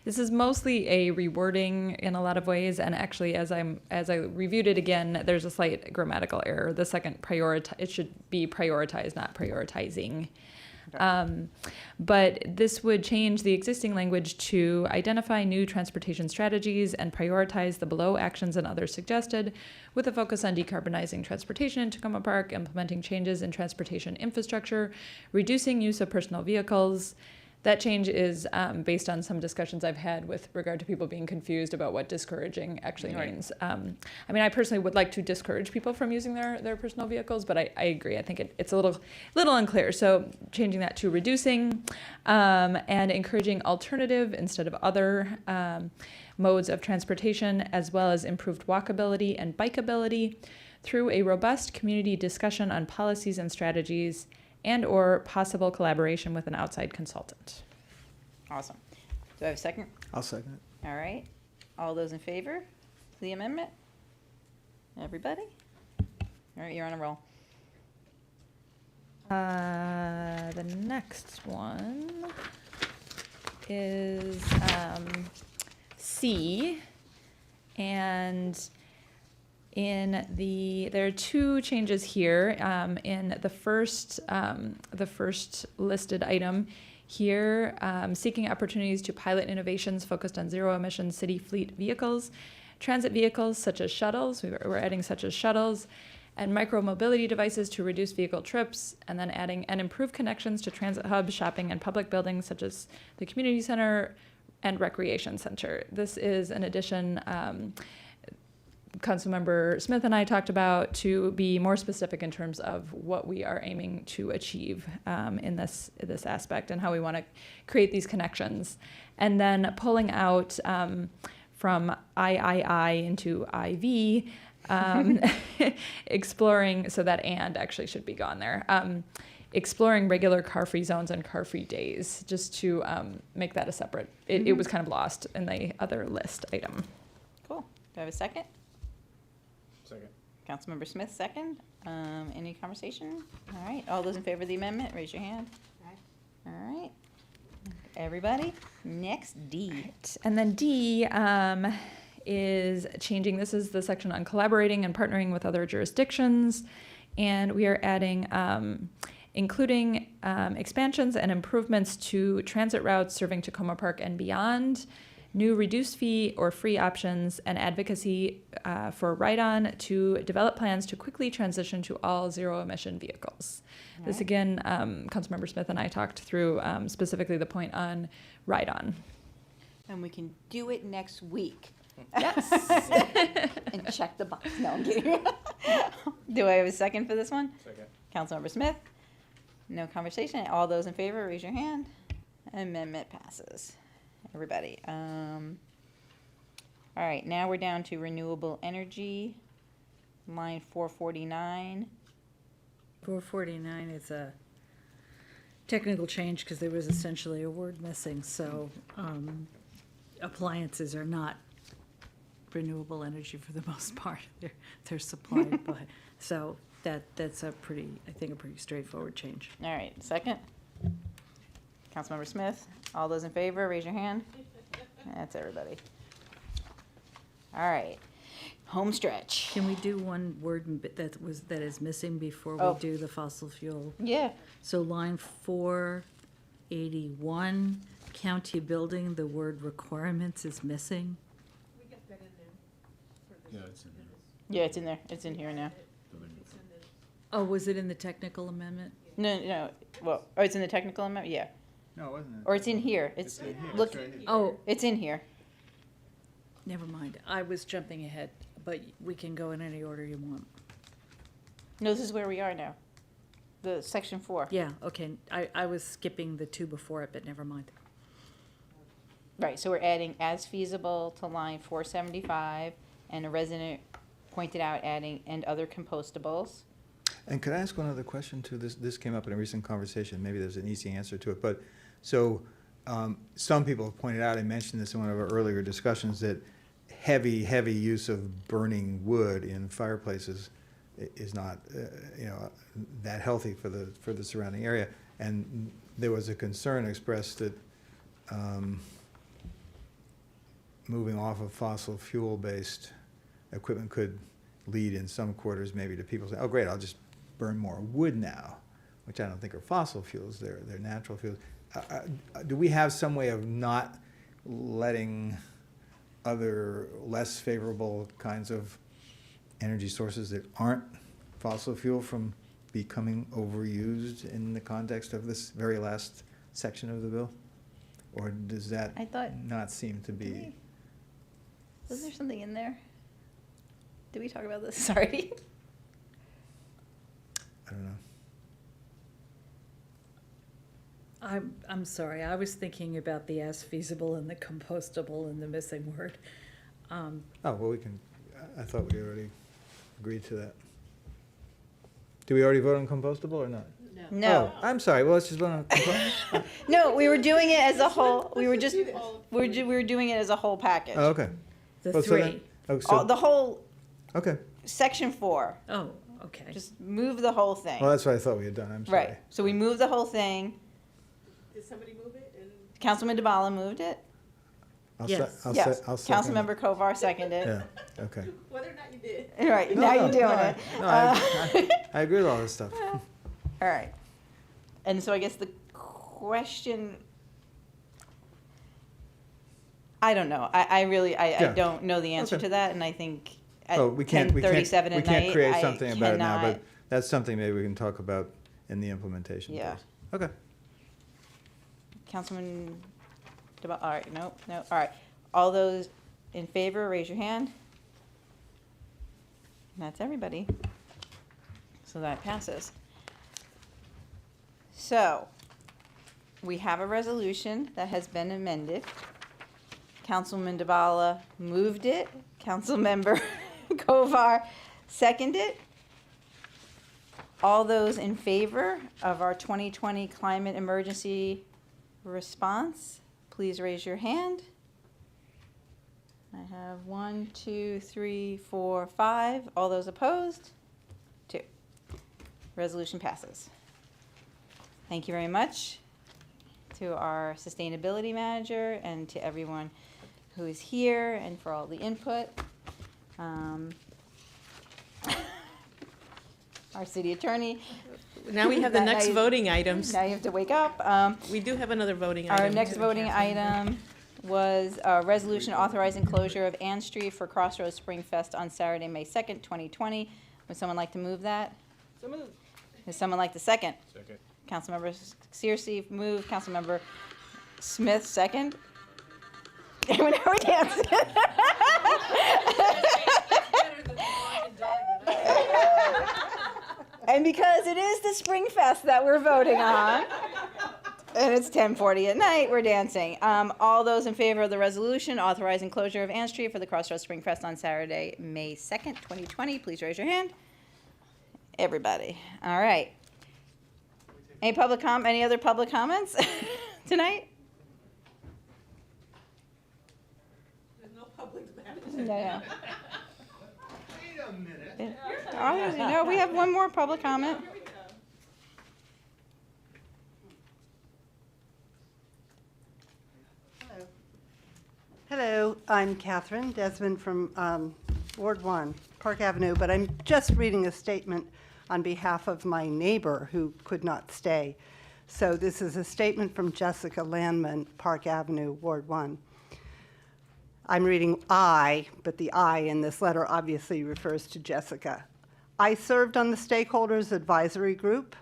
C: this is mostly a rewording in a lot of ways, and actually as I reviewed it again, there's a slight grammatical error. The second it should be prioritized, not prioritizing. But this would change the existing language to identify new transportation strategies and prioritize the below actions and others suggested, with a focus on decarbonizing transportation in Tacoma Park, implementing changes in transportation infrastructure, reducing use of personal vehicles. That change is based on some discussions I've had with regard to people being confused about what discouraging actually
I: Right.
C: means. I mean, I personally would like to discourage people from using their personal vehicles, but I agree. I think it's a little unclear. So changing that to reducing and encouraging alternative instead of other modes of transportation, as well as improved walkability and bikeability through a robust community discussion on policies and strategies and/or possible collaboration with an outside consultant.
I: Awesome. Do I have a second?
E: I'll second it.
I: All right. All those in favor of the amendment? Everybody? All right, you're on a roll.
C: The next one is C, and there are two changes here. In the first listed item here, seeking opportunities to pilot innovations focused on zero-emission city fleet vehicles, transit vehicles such as shuttles. We're adding such as shuttles, and micro-mobility devices to reduce vehicle trips, and then adding and improve connections to transit hubs, shopping, and public buildings such as the community center and recreation center. This is an addition Councilmember Smith and I talked about to be more specific in terms of what we are aiming to achieve in this aspect and how we want to create these connections. And then pulling out from III into IV, exploring, so that and actually should be gone there. Exploring regular car-free zones and car-free days, just to make that a separate, it was kind of lost in the other list item.
I: Cool. Do I have a second?
S: Second.
I: Councilmember Smith, second. Any conversation? All right. All those in favor of the amendment, raise your hand. All right. Everybody. Next, D.
C: And then D is changing. This is the section on collaborating and partnering with other jurisdictions. And we are adding, including expansions and improvements to transit routes serving Tacoma Park and beyond, new reduced fee or free options, and advocacy for Ride-On to develop plans to quickly transition to all zero-emission vehicles. This again, Councilmember Smith and I talked through specifically the point on Ride-On.
A: And we can do it next week.
C: Yes.
A: And check the box. No, I'm kidding. Do I have a second for this one?
S: Second.
A: Councilmember Smith? No conversation. All those in favor, raise your hand. Amendment passes. Everybody. All right, now we're down to renewable energy, line 449.
U: 449 is a technical change because there was essentially a word missing, so appliances are not renewable energy for the most part. They're supplied by, so that's a pretty, I think, a pretty straightforward change.
A: All right, second. Councilmember Smith, all those in favor, raise your hand. That's everybody. All right, home stretch.
U: Can we do one word that is missing before
A: Oh.
U: we do the fossil fuel?
A: Yeah.
U: So line 481, county building, the word requirements is missing.
B: Yeah, it's in there.
A: Yeah, it's in there. It's in here now.
U: Oh, was it in the technical amendment?
A: No. Well, oh, it's in the technical amendment? Yeah.
E: No, it wasn't.
A: Or it's in here. It's,
E: in here.
A: look,
E: It's right here.
U: Oh,
A: it's in here.
U: never mind. I was jumping ahead, but we can go in any order you want.
A: No, this is where we are now. The section 4.
U: Yeah, okay. I was skipping the two before it, but never mind.
A: Right, so we're adding as feasible to line 475, and a resident pointed out adding and other compostables.
E: And could I ask one other question too? This came up in a recent conversation. Maybe there's an easy answer to it. But so some people have pointed out, I mentioned this in one of our earlier discussions, that heavy use of burning wood in fireplaces is not that healthy for the surrounding area. And there was a concern expressed that moving off of fossil fuel-based equipment could lead in some quarters maybe to people saying, oh great, I'll just burn more wood now, which I don't think are fossil fuels, they're natural fuels. Do we have some way of not letting other less favorable kinds of energy sources that aren't fossil fuel from becoming overused in the context of this very last section of the bill? Or does that
A: I thought-
E: not seem to be?
A: Was there something in there? Did we talk about this? Sorry.
E: I don't know.
U: I'm sorry. I was thinking about the as feasible and the compostable and the missing word.
E: Oh, well, we can, I thought we already agreed to that. Did we already vote on compostable or not?
A: No.
E: Oh, I'm sorry. Well, let's just vote on compostable.
A: No, we were doing it as a whole. We were doing it as a whole package.
E: Oh, okay.
U: The
E: Well, so then-
U: three.
E: oh, so-
A: The whole
E: Okay.
A: section 4.
U: Oh, okay.
A: Just move the whole thing.
E: Well, that's what I thought we had done. I'm sorry.
A: Right. So we moved the whole thing.
H: Did somebody move it?
A: Councilman DeBala moved it.
E: I'll
U: Yes.
E: I'll
A: Yes.
E: I'll second.
A: Councilmember Kovar seconded.
E: Yeah, okay.
H: Whether or not you did.
A: Right,
E: No,
A: now
E: no,
A: you're doing
E: no,
A: it.
E: no, I agree with all this stuff.
A: All right. And so I guess the question, I don't know. I really
E: Yeah.
A: don't know the answer
E: Okay.
A: to that, and I think at
E: Oh, we can't
A: 10:37 at night,
E: create
A: I
E: something about it now,
A: cannot-
E: but that's something maybe we can talk about in the implementation
A: Yeah.
E: phase. Okay.
A: Councilman DeBala, all right, no, all right. All those in favor, raise your hand. And that's everybody. So that passes. So, we have a resolution that has been amended. Councilman DeBala moved it. Councilmember Kovar seconded it. All those in favor of our 2020 climate emergency response, please raise your hand. I have 1, 2, 3, 4, 5. All those opposed? 2. Resolution passes. Thank you very much to our sustainability manager and to everyone who is here and for all the input. Our city attorney.
H: Now we have the
A: Now
H: next
A: you-
H: voting items.
A: Now you have to wake up.
H: We do have another voting item.
A: Our next voting item was a resolution authorizing closure of Ann Street for Crossroads Spring Fest on Saturday, May 2nd, 2020. Would someone like to move that?
I: So moved.
A: Would someone like to second?
S: Second.
A: Councilmember Searcy move, Councilmember Smith second. We're dancing. And because it is the Spring Fest that we're voting on, and it's 10:40 at night, we're dancing. All those in favor of the resolution authorizing closure of Ann Street for the Crossroads Spring Fest on Saturday, May 2nd, 2020, please raise your hand. Everybody. All right. Any other public comments tonight?
H: There's no public
A: No. No, we have one more public comment.
K: Hello, I'm Catherine Desmond from Ward 1, Park Avenue, but I'm just reading a statement on behalf of my neighbor who could not stay. So this is a statement from Jessica Landman, Park Avenue, Ward 1. I'm reading I, but the I in this letter obviously refers to Jessica. I served on the Stakeholders Advisory Group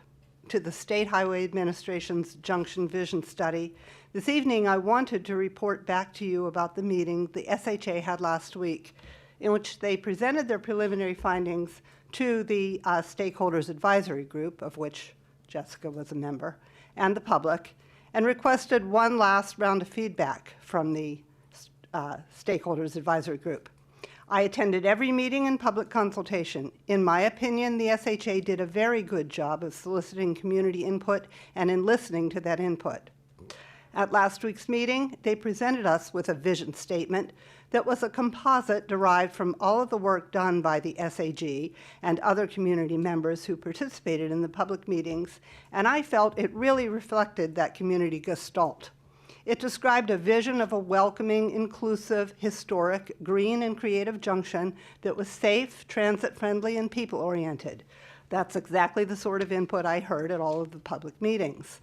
K: to the State Highway Administration's Junction Vision Study. This evening, I wanted to report back to you about the meeting the SHA had last week, in which they presented their preliminary findings to the Stakeholders Advisory Group, of which Jessica was a member, and the public, and requested one last round of feedback from the Stakeholders Advisory Group. I attended every meeting and public consultation. In my opinion, the SHA did a very good job of soliciting community input and in listening to that input. At last week's meeting, they presented us with a vision statement that was a composite derived from all of the work done by the SAG and other community members who participated in the public meetings, and I felt it really reflected that community gestalt. It described a vision of a welcoming, inclusive, historic, green, and creative junction that was safe, transit-friendly, and people-oriented. That's exactly the sort of input I heard at all of the public meetings.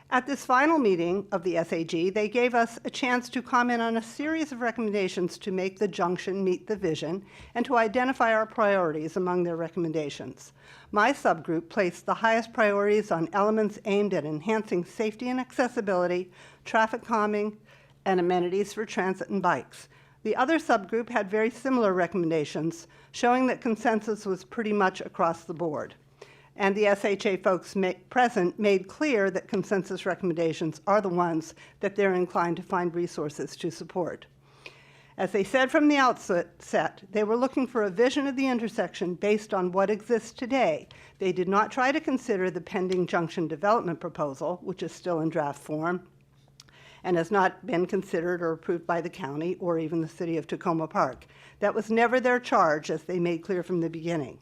K: At this final meeting of the SAG, they gave us a chance to comment on a series of recommendations to make the junction meet the vision and to identify our priorities among their recommendations. My subgroup placed the highest priorities on elements aimed at enhancing safety and accessibility, traffic calming, and amenities for transit and bikes. The other subgroup had very similar recommendations, showing that consensus was pretty much across the board. And the SHA folks present made clear that consensus recommendations are the ones that they're inclined to find resources to support. As they said from the outset, they were looking for a vision of the intersection based on what exists today. They did not try to consider the pending junction development proposal, which is still in draft form, and has not been considered or approved by the county or even the city of Tacoma Park. That was never their charge, as they made clear from the beginning.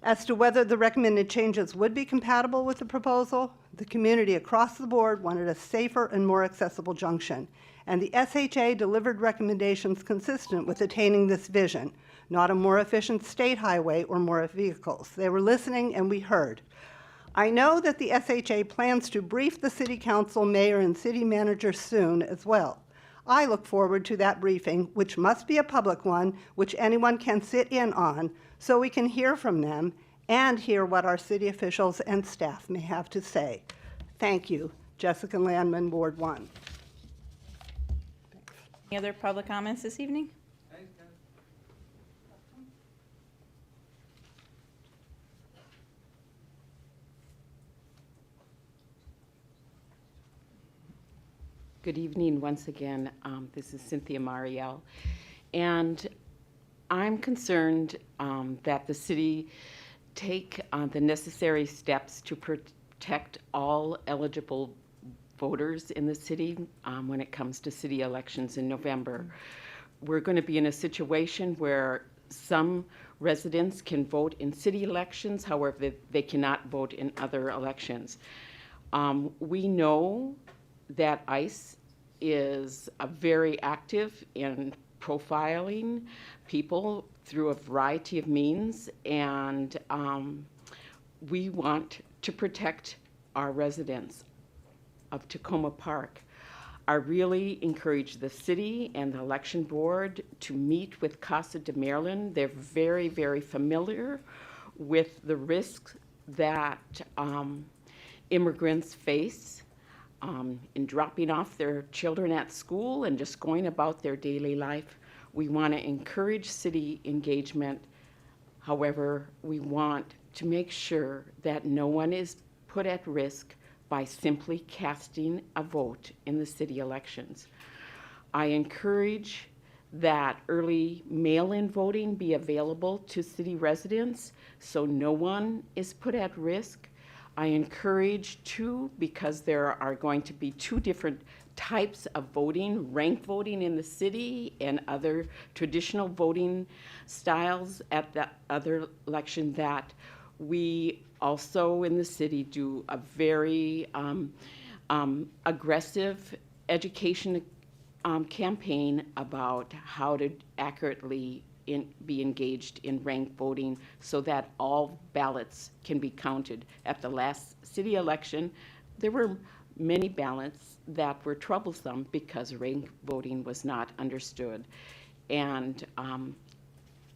K: As to whether the recommended changes would be compatible with the proposal, the community across the board wanted a safer and more accessible junction, and the SHA delivered recommendations consistent with attaining this vision, not a more efficient state highway or more vehicles. They were listening, and we heard. I know that the SHA plans to brief the City Council, Mayor, and City Manager soon as well. I look forward to that briefing, which must be a public one, which anyone can sit in on, so we can hear from them and hear what our city officials and staff may have to say. Thank you. Jessica Landman, Ward 1.
A: Any other public comments this evening?
P: Good evening once again. This is Cynthia Mariel. And I'm concerned that the city take the necessary steps to protect all eligible voters in the city when it comes to city elections in November. We're going to be in a situation where some residents can vote in city elections, however, they cannot vote in other elections. We know that ICE is very active in profiling people through a variety of means, and we want to protect our residents of Tacoma Park. I really encourage the city and the election board to meet with Casa de Maryland. They're very, very familiar with the risks that immigrants face in dropping off their children at school and just going about their daily life. We want to encourage city engagement. However, we want to make sure that no one is put at risk by simply casting a vote in the city elections. I encourage that early mail-in voting be available to city residents so no one is put at risk. I encourage too, because there are going to be two different types of voting, ranked voting in the city and other traditional voting styles at the other election, that we also in the city do a very aggressive education campaign about how to accurately be engaged in ranked voting so that all ballots can be counted. At the last city election, there were many ballots that were troublesome because ranked voting was not understood. And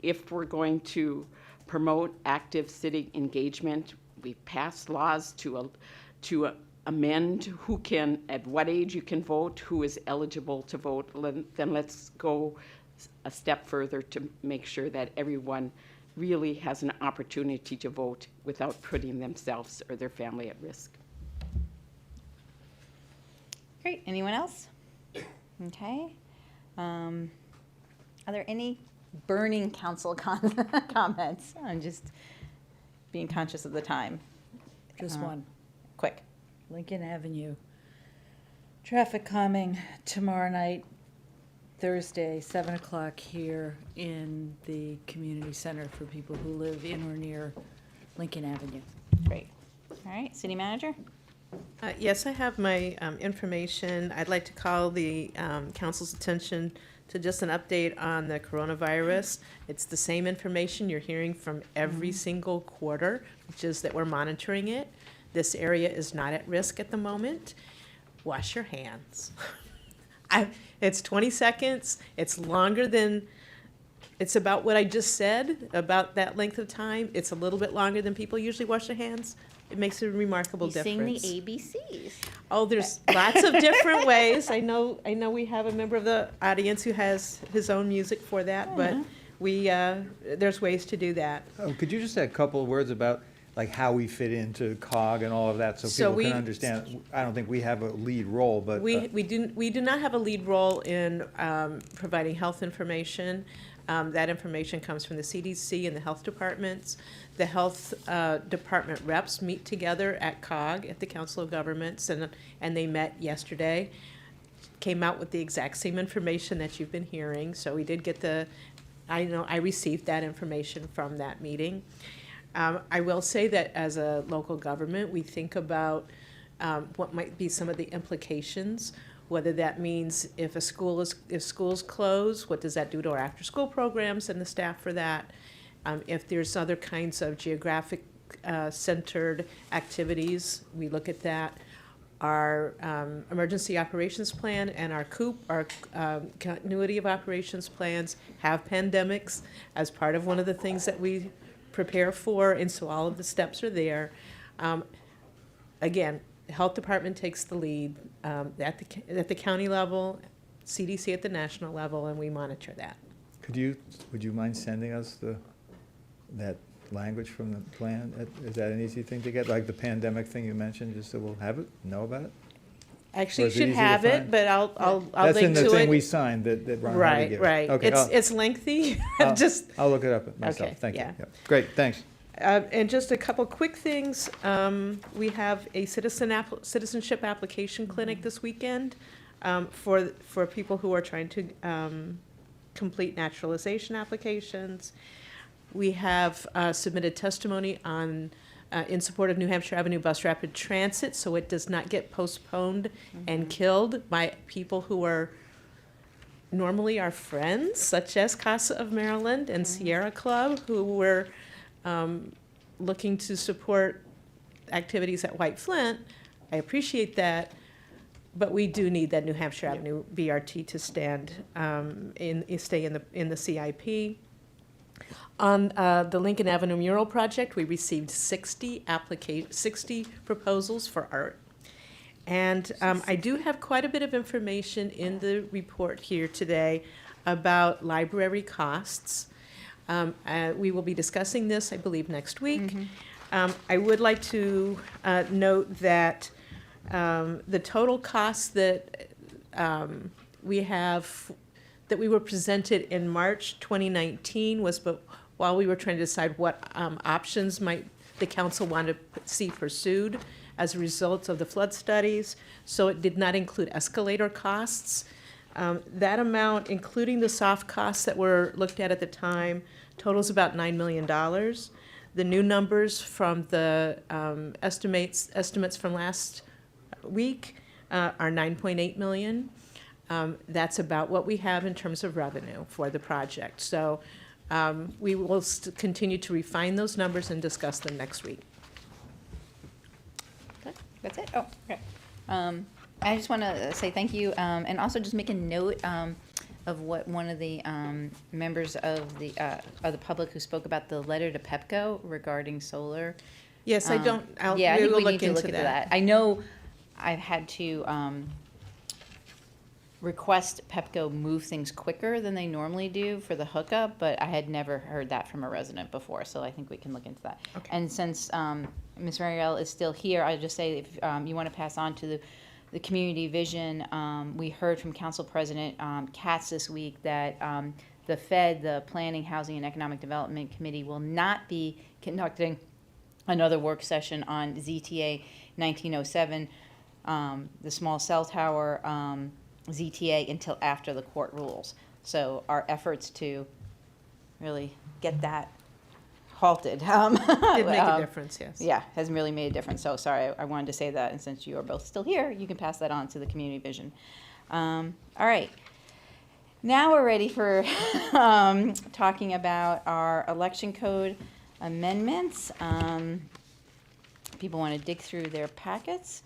P: if we're going to promote active city engagement, we passed laws to amend who can, at what age you can vote, who is eligible to vote. Then let's go a step further to make sure that everyone really has an opportunity to vote without putting themselves or their family at risk.
A: Great. Anyone else? Okay. Are there any burning council comments? I'm just being conscious of the time.
U: Just one.
A: Quick.
U: Lincoln Avenue. Traffic calming tomorrow night, Thursday, 7 o'clock here in the community center for people who live in or near Lincoln Avenue.
A: Great. All right, city manager?
H: Yes, I have my information. I'd like to call the council's attention to just an update on the coronavirus. It's the same information you're hearing from every single quarter, which is that we're monitoring it. This area is not at risk at the moment. Wash your hands. It's 20 seconds. It's longer than, it's about what I just said, about that length of time. It's a little bit longer than people usually wash their hands. It makes a remarkable difference.
A: Sing the ABCs.
H: Oh, there's lots of different ways. I know we have a member of the audience who has his own music for that, but there's ways to do that.
E: Oh, could you just say a couple of words about like how we fit into COG and all of that, so people can understand? I don't think we have a lead role, but
H: we do not have a lead role in providing health information. That information comes from the CDC and the health departments. The health department reps meet together at COG, at the Council of Governments, and they met yesterday, came out with the exact same information that you've been hearing. So we did get I received that information from that meeting. I will say that as a local government, we think about what might be some of the implications, whether that means if schools close, what does that do to our after-school programs and the staff for that? If there's other kinds of geographic centered activities, we look at that. Our emergency operations plan and our COOP, our continuity of operations plans, have pandemics as part of one of the things that we prepare for, and so all of the steps are there. Again, the health department takes the lead at the county level, CDC at the national level, and we monitor that.
E: Would you mind sending us that language from the plan? Is that an easy thing to get, like the pandemic thing you mentioned, just so we'll have it, know about it?
H: Actually, you should have it, but I'll link to it.
E: That's in the thing we signed that Ron had to give.
H: Right.
E: Okay,
H: It's lengthy.
E: I'll look it up myself.
H: Okay,
E: Thank you.
H: yeah.
E: Yep. Great, thanks.
H: And just a couple quick things. We have a citizenship application clinic this weekend for people who are trying to complete naturalization applications. We have submitted testimony on in support of New Hampshire Avenue Bus Rapid Transit, so it does not get postponed and killed by people who are normally our friends, such as Casa of Maryland and Sierra Club, who were looking to support activities at White Flint. I appreciate that, But we do need that New Hampshire Avenue BRT to stay in the CIP. On the Lincoln Avenue mural project, we received 60 proposals for art. And I do have quite a bit of information in the report here today about library costs. We will be discussing this, I believe, next week. I would like to note that the total costs that we were presented in March 2019 was while we were trying to decide what options might the council want to see pursued as a result of the flood studies. So it did not include escalator costs. That amount, including the soft costs that were looked at the time, totals about $9 million. The new numbers from the estimates from last week are 9.8 million. That's about what we have in terms of revenue for the project. So we will continue to refine those numbers and discuss them next week.
I: Okay, that's it? Oh, okay. I just want to say thank you, and also just make a note of what one of the members of the public who spoke about the letter to PEPCO regarding solar.
H: Yes, I don't.
I: Yeah, I
H: we
I: think
H: will
I: we
H: look
I: need to
H: into
I: look into
H: that.
I: that. I know I've had to request PEPCO move things quicker than they normally do for the hookup, but I had never heard that from a resident before, so I think we can look into that.
H: Okay.
I: And since Ms. Marielle is still here, I'll just say if you want to pass on to the community vision, we heard from Council President Katz this week that the FED, the Planning, Housing, and Economic Development Committee, will not be conducting another work session on ZTA 1907, the small cell tower ZTA, until after the court rules. So our efforts to really get that halted.
H: Did make a difference, yes.
I: Yeah, has really made a difference. So sorry, I wanted to say that, and since you are both still here, you can pass that on to the community vision. All right. Now we're ready for talking about our election code amendments. People want to dig through their packets.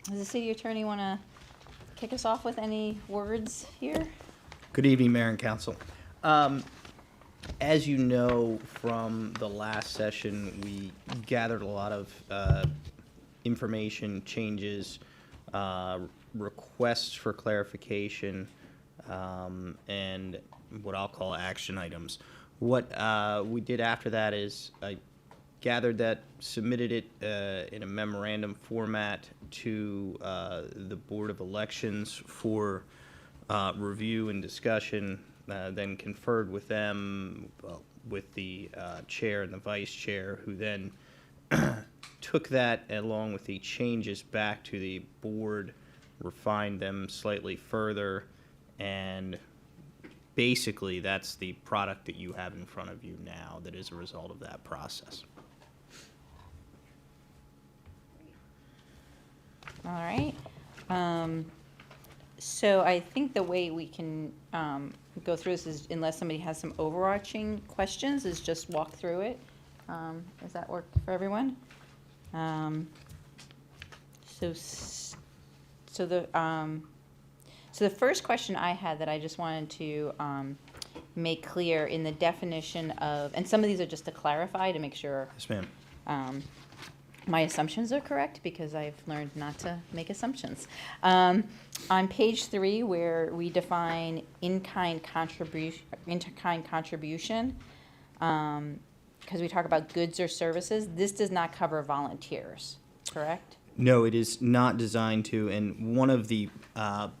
I: Does the city attorney want to kick us off with any words here?
L: Good evening, Mayor and Council. As you know from the last session, we gathered a lot of information, changes, requests for clarification, and what I'll call action items. What we did after that is I gathered that, submitted it in a memorandum format to the Board of Elections for review and discussion, then conferred with them, with the chair and the vice chair, who then took that along with the changes back to the board, refined them slightly further, and basically that's the product that you have in front of you now that is a result of that process.
I: All right. So I think the way we can go through this is, unless somebody has some overarching questions, is just walk through it. Does that work for everyone? So the first question I had that I just wanted to make clear in the definition of, and some of these are just to clarify to make sure.
L: Yes, ma'am.
I: My assumptions are correct, because I've learned not to make assumptions. On page 3, where we define in-kind contribution, because we talk about goods or services, this does not cover volunteers, correct?
L: No, it is not designed to, and one of the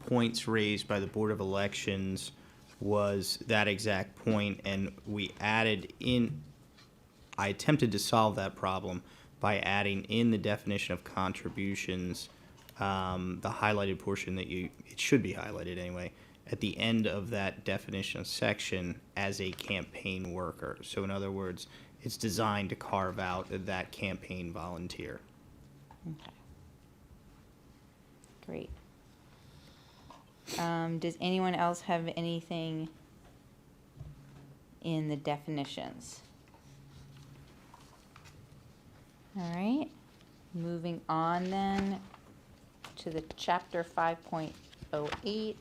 L: points raised by the Board of Elections was that exact point, and we added in, I attempted to solve that problem by adding in the definition of contributions, the highlighted portion that it should be highlighted anyway, at the end of that definition section as a campaign worker. So in other words, it's designed to carve out that campaign volunteer.
I: Okay. Great. Does anyone else have anything in the definitions? All right, moving on then.
A: to the chapter 5.08.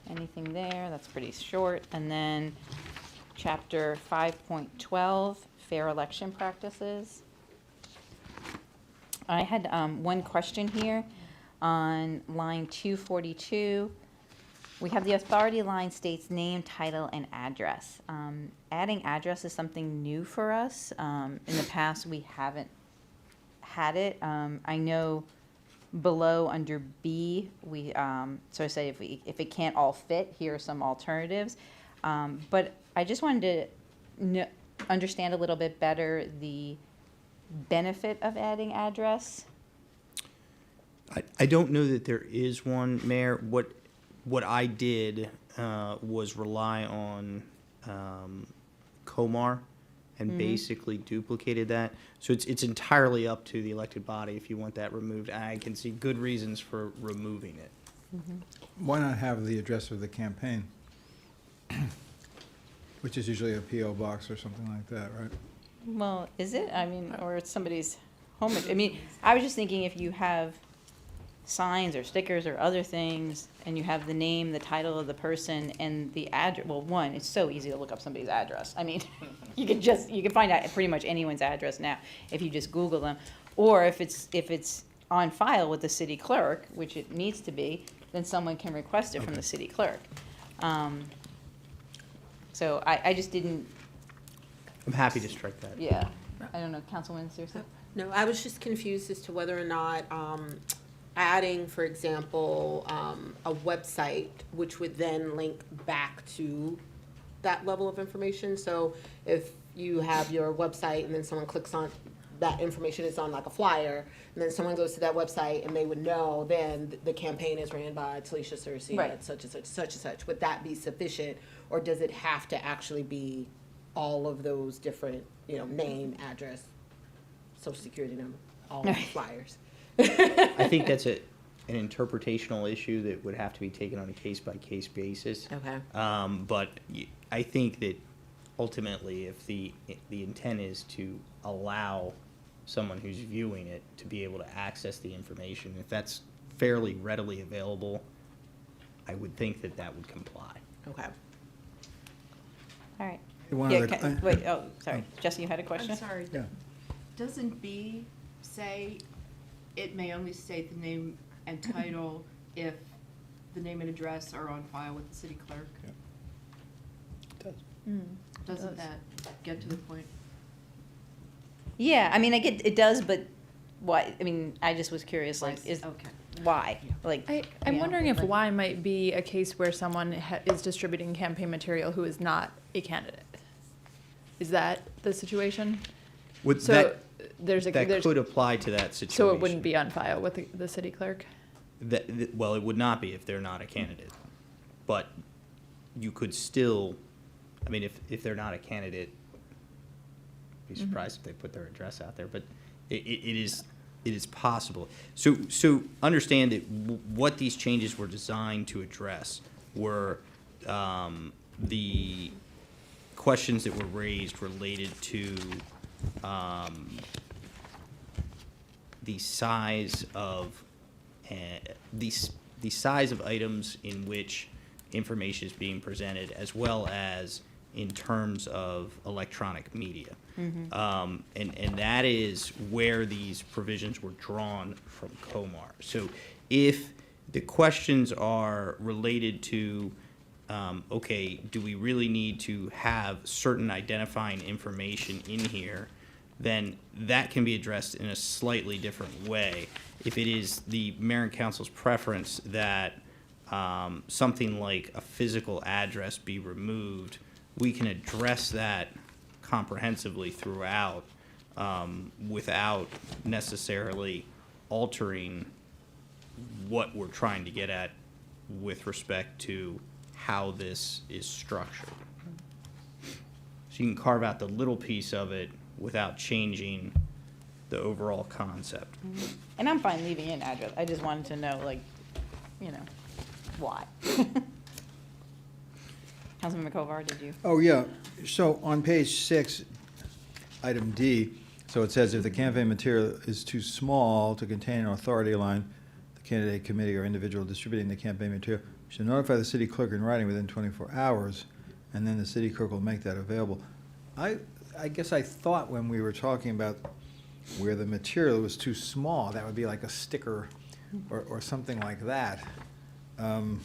A: Anything there? That's pretty short. And then chapter 5.12, fair election practices. I had one question here on line 242. We have the authority line states name, title, and address. Adding address is something new for us. In the past, we haven't had it. I know below under B, we sort of say if it can't all fit, here are some alternatives. But I just wanted to understand a little bit better the benefit of adding address.
L: I don't know that there is one, Mayor. What I did was rely on Comar and basically duplicated that. So it's entirely up to the elected body if you want that removed. I can see good reasons for removing it.
E: Why not have the address of the campaign? Which is usually a P.O. box or something like that, right?
A: Well, is it? I mean, or it's somebody's home. I mean, I was just thinking if you have signs or stickers or other things, and you have the name, the title of the person, and the address. Well, one, it's so easy to look up somebody's address. I mean, you can find out pretty much anyone's address now if you just Google them. Or if it's on file with the city clerk, which it needs to be, then someone can request it from the city clerk. So I just didn't.
L: I'm happy to strike that.
A: Yeah. I don't know, Councilwoman Searcy?
D: No, I was just confused as to whether or not adding, for example, a website, which would then link back to that level of information. So if you have your website and then someone clicks on, that information is on like a flyer, and then someone goes to that website and they would know then the campaign is ran by Talisha Searcy
A: Right.
D: at such and such, such and such. Would that be sufficient, or does it have to actually be all of those different, name, address, social security number, all the flyers?
L: I think that's an interpretational issue that would have to be taken on a case-by-case basis.
D: Okay.
L: But I think that ultimately, if the intent is to allow someone who's viewing it to be able to access the information, if that's fairly readily available, I would think that that would comply.
D: Okay.
A: All right.
E: One
A: Yeah,
E: other-
A: wait, oh, sorry. Jesse, you had a question?
G: I'm sorry.
E: Yeah.
G: Doesn't B say it may only state the name and title if the name and address are on file with the city clerk? Doesn't that get to the point?
A: Yeah, I mean, I get, it does, but why, I mean, I just was curious, like, why? Like,
C: I'm
A: you know,
C: wondering if
A: like-
C: why might be a case where someone is distributing campaign material who is not a candidate. Is that the situation?
L: Would
C: So
L: that
C: there's
L: could apply to that situation.
C: So it wouldn't be on file with the city clerk?
L: Well, it would not be if they're not a candidate. But you could still, I mean, if they're not a candidate, be surprised if they put their address out there, but it is possible. So understand that what these changes were designed to address were the questions that were raised related to the size of the size of items in which information is being presented, as well as in terms of electronic media. And that is where these provisions were drawn from Comar. So if the questions are related to, okay, do we really need to have certain identifying information in here, then that can be addressed in a slightly different way. If it is the mayor and council's preference that something like a physical address be removed, we can address that comprehensively throughout without necessarily altering what we're trying to get at with respect to how this is structured. So you can carve out the little piece of it without changing the overall concept.
A: And I'm fine leaving in address. I just wanted to know, like, why? Councilmember Kovar, did you?
E: Oh, yeah. So on page 6, item D, So it says if the campaign material is too small to contain an authority line, the candidate committee or individual distributing the campaign material should notify the city clerk in writing within 24 hours, and then the city clerk will make that available. I guess I thought when we were talking about where the material was too small, that would be like a sticker or something like that.
F: Hand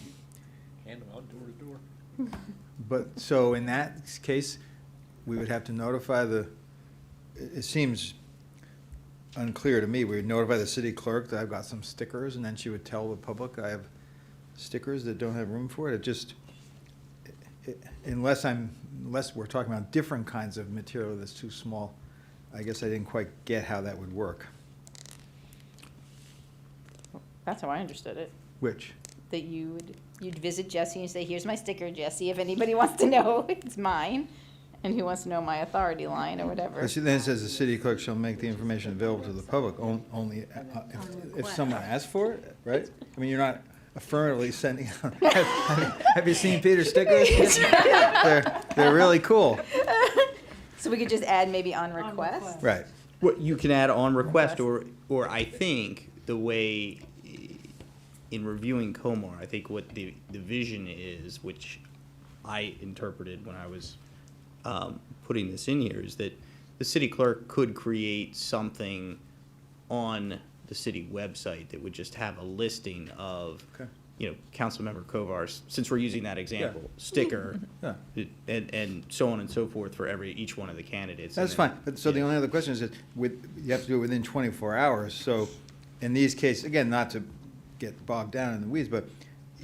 F: them out door to door.
E: But, so in that case, we would have to notify it seems unclear to me, we would notify the city clerk that I've got some stickers, and then she would tell the public I have stickers that don't have room for it. It just, unless we're talking about different kinds of material that's too small, I guess I didn't quite get how that would work.
I: That's how I understood it.
E: Which?
I: That you'd visit Jesse and say, here's my sticker, Jesse, if anybody wants to know, it's mine. And who wants to know my authority line or whatever.
E: Then it says the city clerk shall make the information available to the public only if someone asks for it, right? I mean, you're not affirmatively sending out, have you seen Peter's stickers? They're really cool.
I: So we could just add maybe on request?
E: Right.
L: What you can add on request, or I think the way, in reviewing Comar, I think what the vision is, which I interpreted when I was putting this in here, is that the city clerk could create something on the city website that would just have a listing of, Councilmember Kovar's, since we're using that example, sticker,
E: Yeah.
L: and so on and so forth for each one of the candidates.
E: That's
L: And then-
E: fine, but so the only other question is that you have to do it within 24 hours, so in these cases, again, not to get bogged down in the weeds, but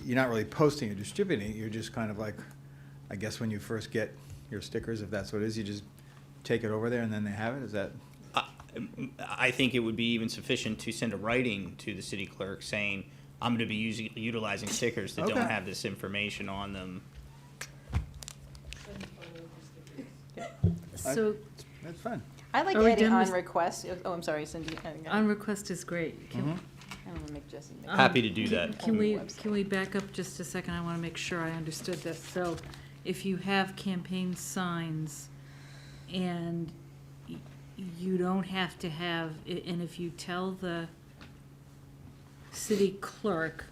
E: you're not really posting or distributing it, you're just kind of like, I guess when you first get your stickers, if that's what it is, you just take it over there and then they have it, is that?
L: I think it would be even sufficient to send a writing to the city clerk saying, I'm going to be utilizing stickers that don't
E: Okay.
L: have this information on them.
U: So
E: That's fine.
I: I like
U: Are we
I: adding
U: done
I: on
U: with-
I: request. Oh, I'm sorry, Cindy.
U: on request is great.
E: Mm-hmm.
I: I don't want to make Jesse.
L: Happy to do that.
U: Can we back up just a second? I want to make sure I understood this. So if you have campaign signs and you don't have to have, and if you tell the city clerk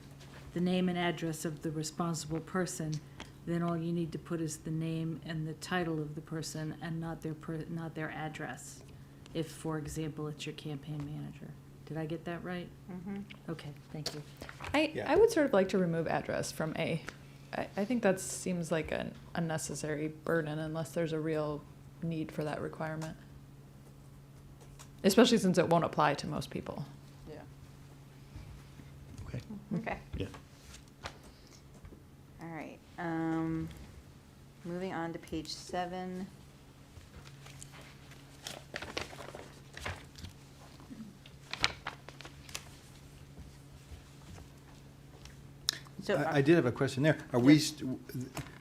U: the name and address of the responsible person, then all you need to put is the name and the title of the person and not their address. If, for example, it's your campaign manager. Did I get that right?
I: Mm-hmm.
U: Okay, thank you.
C: I would sort of like to remove address from A. I think that seems like an unnecessary burden unless there's a real need for that requirement. Especially since it won't apply to most people.
I: Yeah.
L: Okay.
I: Okay.
L: Yeah.
I: All right. Moving on to page 7. So,
E: I did have a question there. Are we,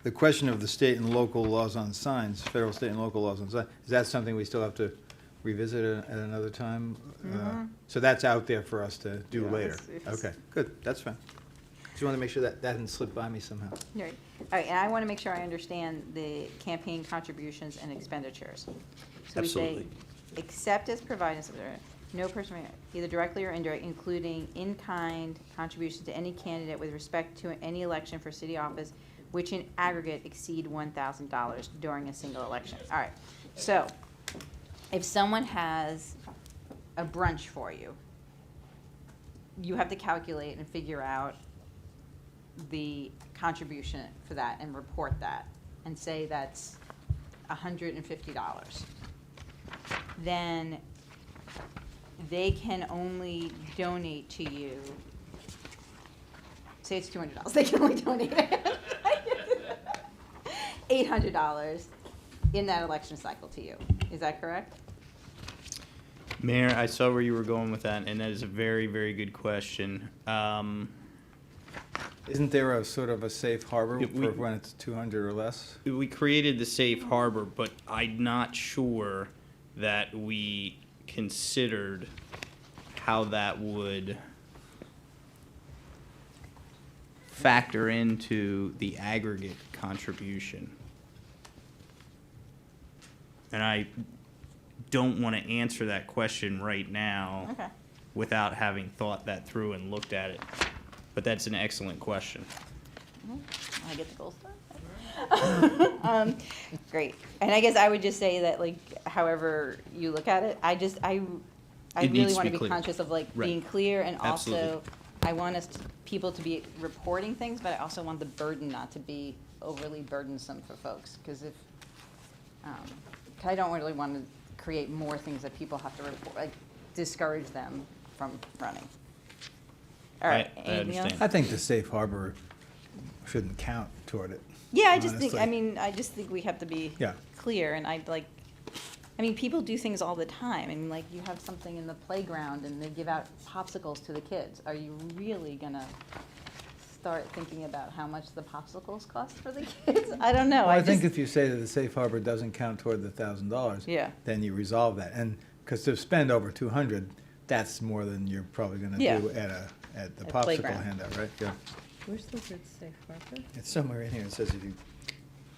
E: the question of the state and local laws on signs, federal, state, and local laws on signs, is that something we still have to revisit at another time?
I: Mhm.
E: So that's out there for us to do
I: Yeah,
E: later?
I: it's-
E: Okay, good, that's fine. Just want to make sure that didn't slip by me somehow.
I: Right. All right, and I want to make sure I understand the campaign contributions and expenditures. So
L: Absolutely.
I: we say, except as provided, no person may, either directly or indirect, including in-kind contributions to any candidate with respect to any election for city office, which in aggregate exceed $1,000 during a single election. All right, so if someone has a brunch for you, you have to calculate and figure out the contribution for that and report that and say that's $150. Then they can only donate to you, say it's $200, they can only donate $800 in that election cycle to you. Is that correct?
L: Mayor, I saw where you were going with that, and that is a very, very good question.
E: Isn't there a sort of a safe harbor
L: Yeah,
E: for when it's 200 or less?
L: We created the safe harbor, but I'm not sure that we considered how that would factor into the aggregate contribution. And I don't want to answer that question right now
A: Okay.
L: without having thought that through and looked at it. But that's an excellent question.
A: I get the gold star? Great. And I guess I would just say that, like, however you look at it, I
L: It needs
A: really
L: to
A: want to
L: be
A: be
L: clear.
A: conscious of, like,
L: Right.
A: being clear, and
L: Absolutely.
A: also, I want people to be reporting things, but I also want the burden not to be overly burdensome for folks, because if, 'cause I don't really want to create more things that people have to report, like, discourage them from running. All right, anything else?
E: I think the safe harbor shouldn't count toward it.
A: Yeah, I just think,
E: honestly.
A: I just think we have to be
E: Yeah.
A: clear, and people do things all the time. I mean, like, you have something in the playground and they give out popsicles to the kids. Are you really gonna start thinking about how much the popsicles cost for the kids? I don't know.
E: Well, I think if you say that the safe harbor doesn't count toward the $1,000,
A: Yeah.
E: then you resolve that. And, because to spend over 200, that's more than you're probably gonna
A: Yeah.
E: do at the
A: At
E: popsicle
A: playground.
E: handout, right? Yeah.
U: Where's the word safe harbor?
E: It's somewhere in here. It says if you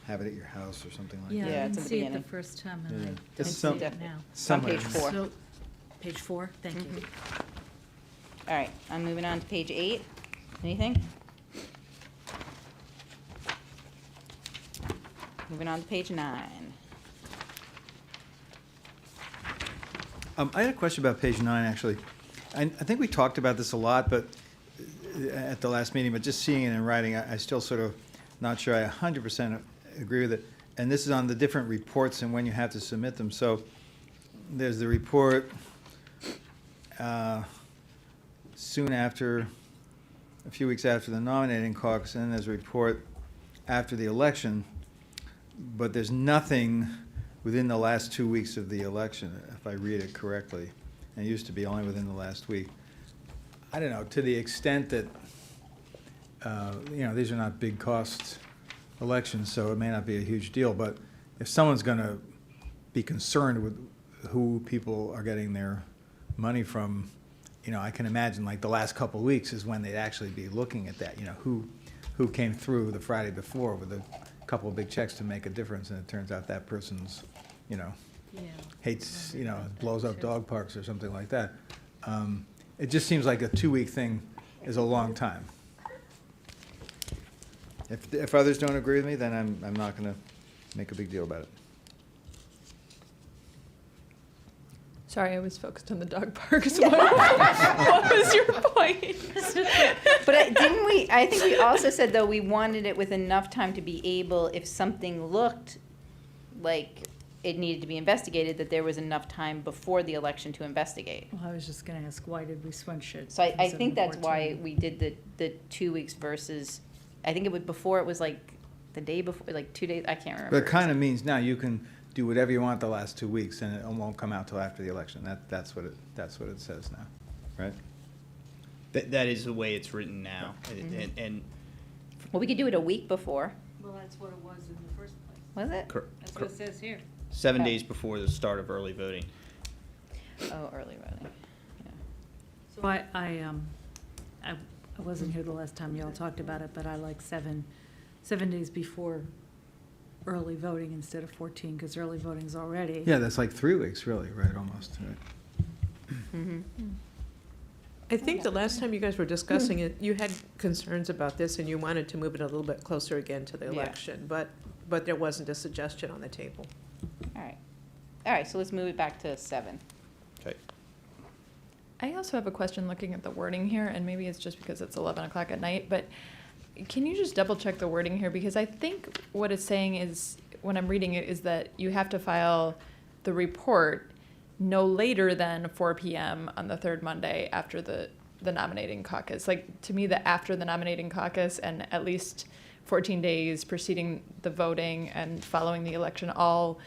E: have it at your house or something like
U: Yeah,
E: that.
U: I
A: Yeah, it's
U: didn't
A: at the
U: see it the
A: beginning.
U: first time,
E: Yeah.
U: and I
E: Just
U: didn't see
E: some-
U: it now.
E: somewhere
A: page
E: in
A: 4.
U: So, page 4, thank you.
A: All right, I'm moving on to page 8. Anything? Moving on to page 9.
E: I had a question about page 9, actually. I think we talked about this a lot, but at the last meeting, but just seeing it in writing, I still sort of not sure I 100% agree with it. And this is on the different reports and when you have to submit them. So there's the report soon after, a few weeks after the nominating caucus, and then there's a report after the election. But there's nothing within the last 2 weeks of the election, if I read it correctly. And it used to be only within the last week. I don't know, to the extent that, these are not big cost elections, so it may not be a huge deal, but if someone's gonna be concerned with who people are getting their money from, I can imagine, like, the last couple of weeks is when they'd actually be looking at that, who came through the Friday before with a couple of big checks to make a difference, and it turns out that person's, hates, blows up dog parks or something like that. It just seems like a 2-week thing is a long time. If others don't agree with me, then I'm not gonna make a big deal about it.
C: Sorry, I was focused on the dog parks. What was your point?
A: But I think we also said, though, we wanted it with enough time to be able, if something looked like it needed to be investigated, that there was enough time before the election to investigate.
U: Well, I was just gonna ask, why did we switch it?
A: So I
U: from
A: think that's
U: 7 to
A: why
U: 14?
A: we did the 2 weeks versus, I think it was before, it was like the day before, like 2 days, I can't remember.
E: But it kind of means now you can do whatever you want the last 2 weeks, and it won't come out till after the election. That's what it says now, right?
L: That is the way it's written now. And
A: Well, we could do it a week before.
U: Well, that's what it was in the first place.
A: Was it?
U: That's what it says here.
L: 7
A: Okay.
L: days before the start of early voting.
A: Oh, early voting.
U: So I wasn't here the last time y'all talked about it, but I like 7 days before early voting instead of 14, because early voting's already.
E: Yeah, that's like 3 weeks, really, right, almost, right?
H: I think the last time you guys were discussing it, you had concerns about this and you wanted to move it a little bit closer again to the
A: Yeah.
H: election, but there wasn't a suggestion on the table.
A: All right, so let's move it back to 7.
L: Okay.
C: I also have a question looking at the wording here, and maybe it's just because it's 11 o'clock at night, but can you just double check the wording here? Because I think what it's saying is, when I'm reading it, is that you have to file the report no later than 4 p.m. on the third Monday after the nominating caucus. Like, to me, the after the nominating caucus and at least 14 days preceding the voting and following the election all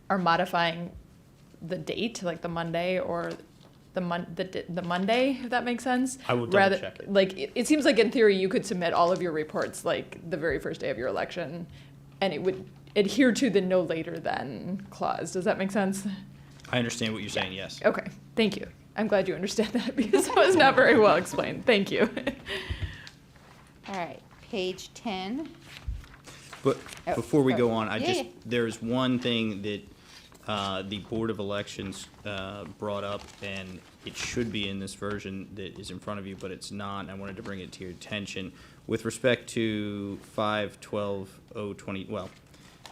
C: are modifying the date, like the Monday or the Monday, if that makes sense.
L: I will double check it.
C: Like, it seems like in theory you could submit all of your reports like the very first day of your election, and it would adhere to the no later than clause. Does that make sense?
L: I understand what you're saying, yes.
C: Okay, thank you. I'm glad you understand that because it was not very well explained. Thank you.
A: All right, page 10.
L: But
A: Oh,
L: before we
A: sorry.
L: go on,
A: Yeah, yeah.
L: there's one thing that the Board of Elections brought up, and it should be in this version that is in front of you, but it's not, and I wanted to bring it to your attention. With respect to 512.020, well,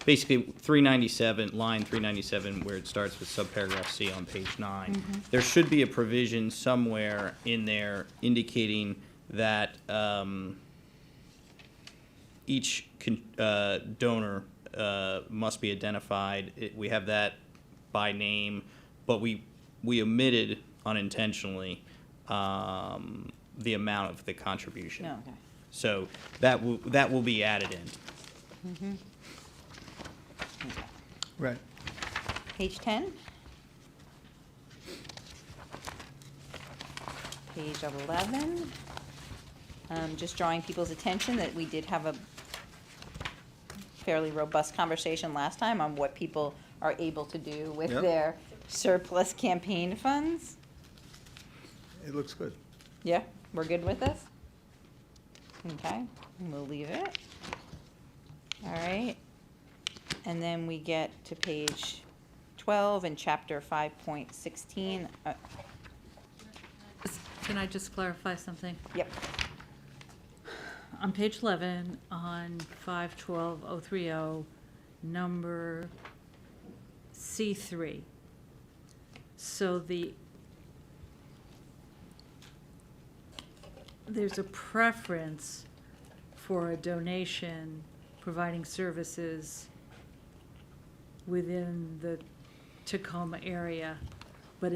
L: basically 397, line 397, where it starts with subparagraph C on page 9, there should be a provision somewhere in there indicating that each donor must be identified. We have that by name, but we omitted unintentionally the amount of the contribution.
A: No, okay.
L: So that will be added in.
E: Right.
A: Page 10. Page 11. Just drawing people's attention that we did have a fairly robust conversation last time on what people are able to do with
E: Yep.
A: their surplus campaign funds.
E: It looks good.
A: Yeah, we're good with this? Okay, we'll leave it. All right. And then we get to page 12 and chapter 5.16.
U: Can I just clarify something?
A: Yep.
U: On page 11, on 512.030, number C3. So there's a preference for a donation providing services within the Tacoma area, but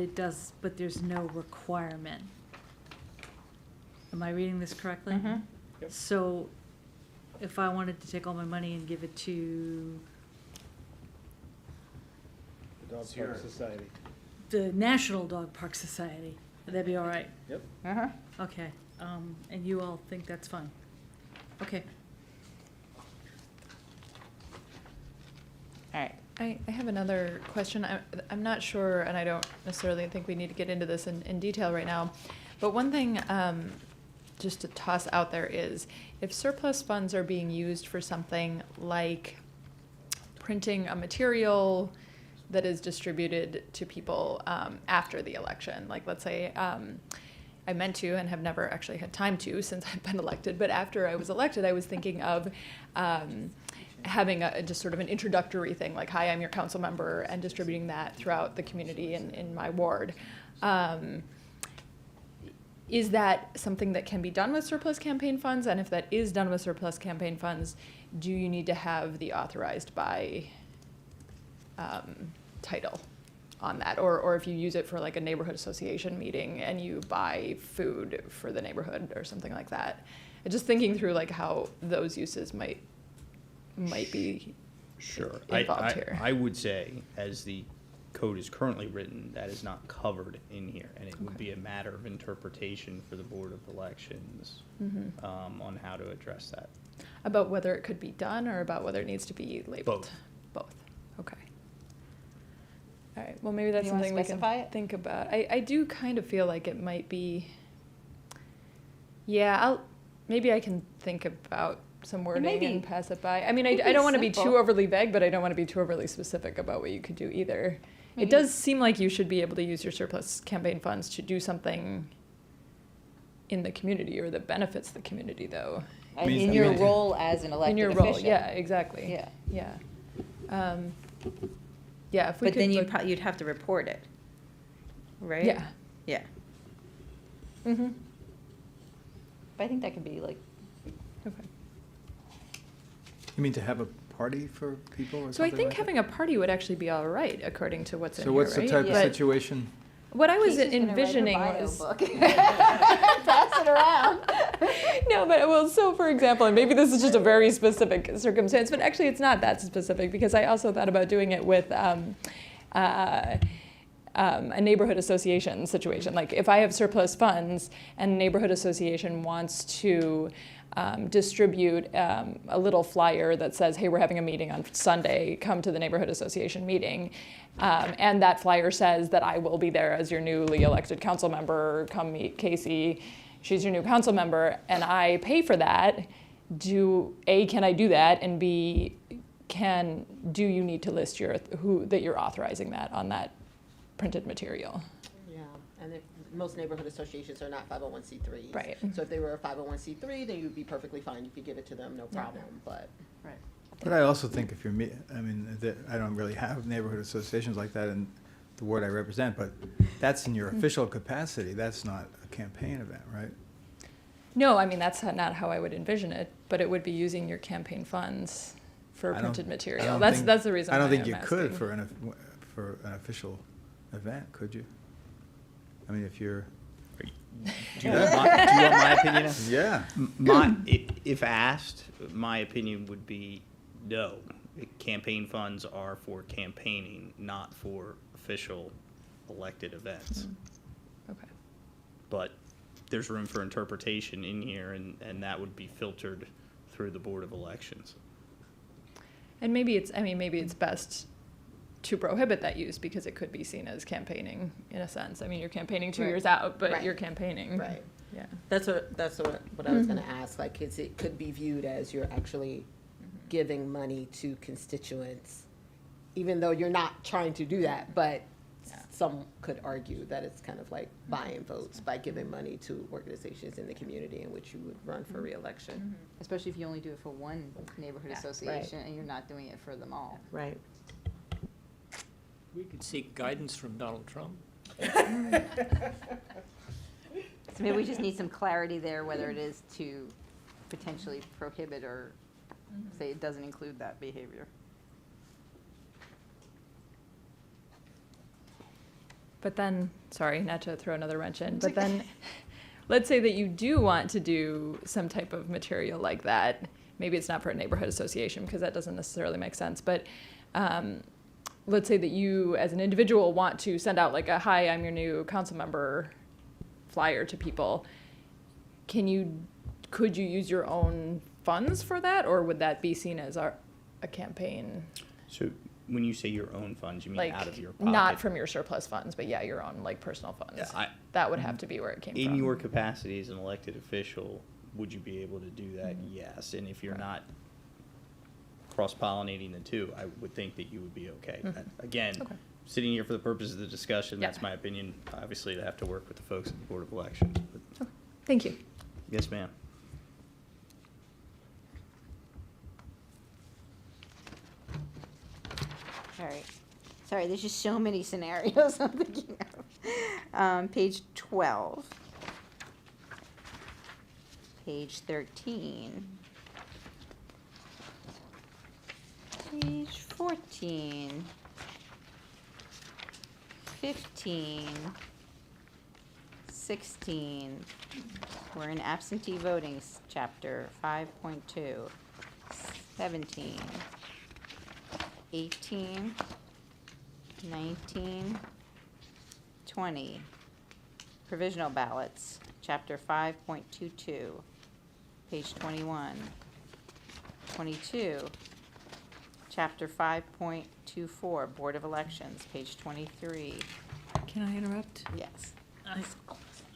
U: there's no requirement. Am I reading this correctly?
A: Mm-hmm.
F: Yep.
U: So if I wanted to take all my money and give it to
E: The Dog Park Society.
U: the National Dog Park Society, would that be all right?
E: Yep.
A: Uh-huh.
U: Okay, and you all think that's fine? Okay.
A: All right.
C: I have another question. I'm not sure, and I don't necessarily think we need to get into this in detail right now, but one thing just to toss out there is if surplus funds are being used for something like printing a material that is distributed to people after the election, like let's say I meant to and have never actually had time to since I've been elected, but after I was elected, I was thinking of having just sort of an introductory thing, like, hi, I'm your council member, and distributing that throughout the community in my ward. Is that something that can be done with surplus campaign funds? And if that is done with surplus campaign funds, do you need to have the authorized by title on that? Or if you use it for like a neighborhood association meeting and you buy food for the neighborhood or something like that? And just thinking through like how those uses might be
L: Sure.
C: involved here.
L: I would say, as the code is currently written, that is not covered in here, and it would be a matter of interpretation for the Board of Elections on how to address that.
C: About whether it could be done or about whether it needs to be labeled? Both. Okay. All right, well, maybe that's
A: You wanna
C: something we
A: specify
C: can
A: it?
C: think about. I do kind of feel like it might be, yeah, maybe I can think about some wording
A: be-
C: and pass it by. I mean,
A: could
C: I
A: be
C: don't want to be
A: simple.
C: too overly vague, but I don't want to be too overly specific about what you could do either.
A: Maybe-
C: It does seem like you should be able to use your surplus campaign funds to do something in the community or that benefits the community, though.
A: In your role as an elected
C: In your
A: official.
C: role, yeah, exactly.
A: Yeah.
C: Yeah. Yeah, if we
A: But
C: could
A: then
C: look-
A: you'd have to report it, right?
C: Yeah.
A: Yeah.
C: Mm-hmm.
A: But I think that could be like,
C: Okay.
E: You mean to have a party for people or
C: So I
E: something
C: think
E: like
C: having a party would actually be all right, according to what's
E: that?
C: in
E: So
C: here,
E: what's the
C: right?
E: type of
C: But
E: situation?
C: what I was
A: Casey's gonna write her
C: envisioning
A: bio
C: was
A: book. Pass it around.
C: no, but well, so for example, and maybe this is just a very specific circumstance, but actually it's not that specific because I also thought about doing it with a neighborhood association situation. Like if I have surplus funds and a neighborhood association wants to distribute a little flyer that says, hey, we're having a meeting on Sunday, come to the neighborhood association meeting. And that flyer says that I will be there as your newly elected council member, come meet Casey, she's your new council member, and I pay for that. Can I do that? And B, do you need to list that you're authorizing that on that printed material?
D: Yeah, and most neighborhood associations are not 501c3s.
C: Right.
D: So if they were a 501c3, then you'd be perfectly fine. You could give it to them, no problem, but.
G: Right.
E: But I also think if you're I don't really have neighborhood associations like that in the ward I represent, but that's in your official capacity. That's not a campaign event, right?
C: No, I mean, that's not how I would envision it, but it would be using your campaign funds for
E: I don't-
C: printed
E: I
C: material.
E: don't
C: That's
E: think-
C: the reason
E: I don't
C: why
E: think
C: I'm
E: you could
C: asking.
E: for an official event, could you? I mean, if you're.
L: Do you want my opinion?
E: Yeah.
L: If asked, my opinion would be no. Campaign funds are for campaigning, not for official elected events.
C: Okay.
L: But there's room for interpretation in here, and that would be filtered through the Board of Elections.
C: And maybe it's best to prohibit that use because it could be seen as campaigning in a sense. I mean, you're campaigning 2
D: Right.
C: years out, but
D: Right.
C: you're campaigning.
D: Right.
C: Yeah.
D: That's what I was gonna ask, like, it could be viewed as you're actually giving money to constituents, even though you're not trying to do that, but some could argue that it's kind of like buying votes by giving money to organizations in the community in which you would run for reelection.
I: Especially if you only do it for one neighborhood
D: Yeah,
I: association and you're not doing it for them all.
D: Right.
F: We could seek guidance from Donald Trump.
I: So maybe we just need some clarity there, whether it is to potentially prohibit or say it doesn't include that behavior.
C: But then, sorry, not to throw another wrench in, but then let's say that you do want to do some type of material like that. Maybe it's not for a neighborhood association because that doesn't necessarily make sense. But let's say that you, as an individual, want to send out like a "Hi, I'm your new council member" flyer to people. Could you use your own funds for that, or would that be seen as a campaign?
L: So when you say your own funds, you mean
C: Like,
L: out of your pocket?
C: not from your surplus funds, but yeah, your own like personal funds.
L: Yeah,
C: That would have to be where it came
L: In
C: from.
L: your capacity as an elected official, would you be able to do that? Yes. And if you're not cross-pollinating the two, I would think that you would be okay. Again,
C: Okay.
L: sitting here for the purpose of the discussion,
C: Yeah.
L: that's my opinion. Obviously, I have to work with the folks at the Board of Elections. But
C: Thank you.
L: yes, ma'am.
I: All right. Sorry, there's just so many scenarios I'm thinking of. Page 12. Page 13. Page 14. 15. 16. We're in absentee voting, chapter 5.2. 17. 18, 19, 20. Provisional ballots, chapter 5.22, page 21. 22, chapter 5.24, Board of Elections, page 23.
U: Can I interrupt?
I: Yes.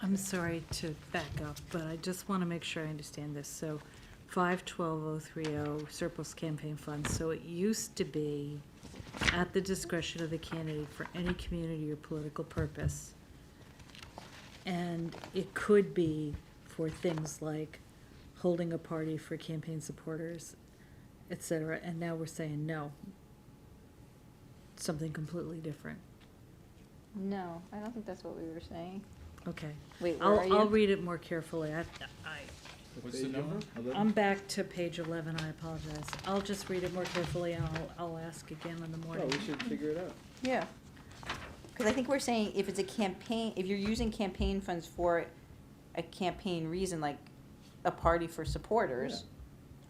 U: I'm sorry to back up, but I just want to make sure I understand this. So 512030 surplus campaign funds. So it used to be at the discretion of the candidate for any community or political purpose. And it could be for things like holding a party for campaign supporters, et cetera. And now we're saying no. Something completely different.
I: No, I don't think that's what we were saying.
U: Okay.
I: Wait, where are you?
U: I'll read it more carefully.
B: What's the number?
U: I'm back to page 11, I apologize. I'll just read it more carefully and I'll ask again in the morning.
B: should figure it out.
I: Yeah. Because I think we're saying if it's a campaign, if you're using campaign funds for a campaign reason, like a party for supporters,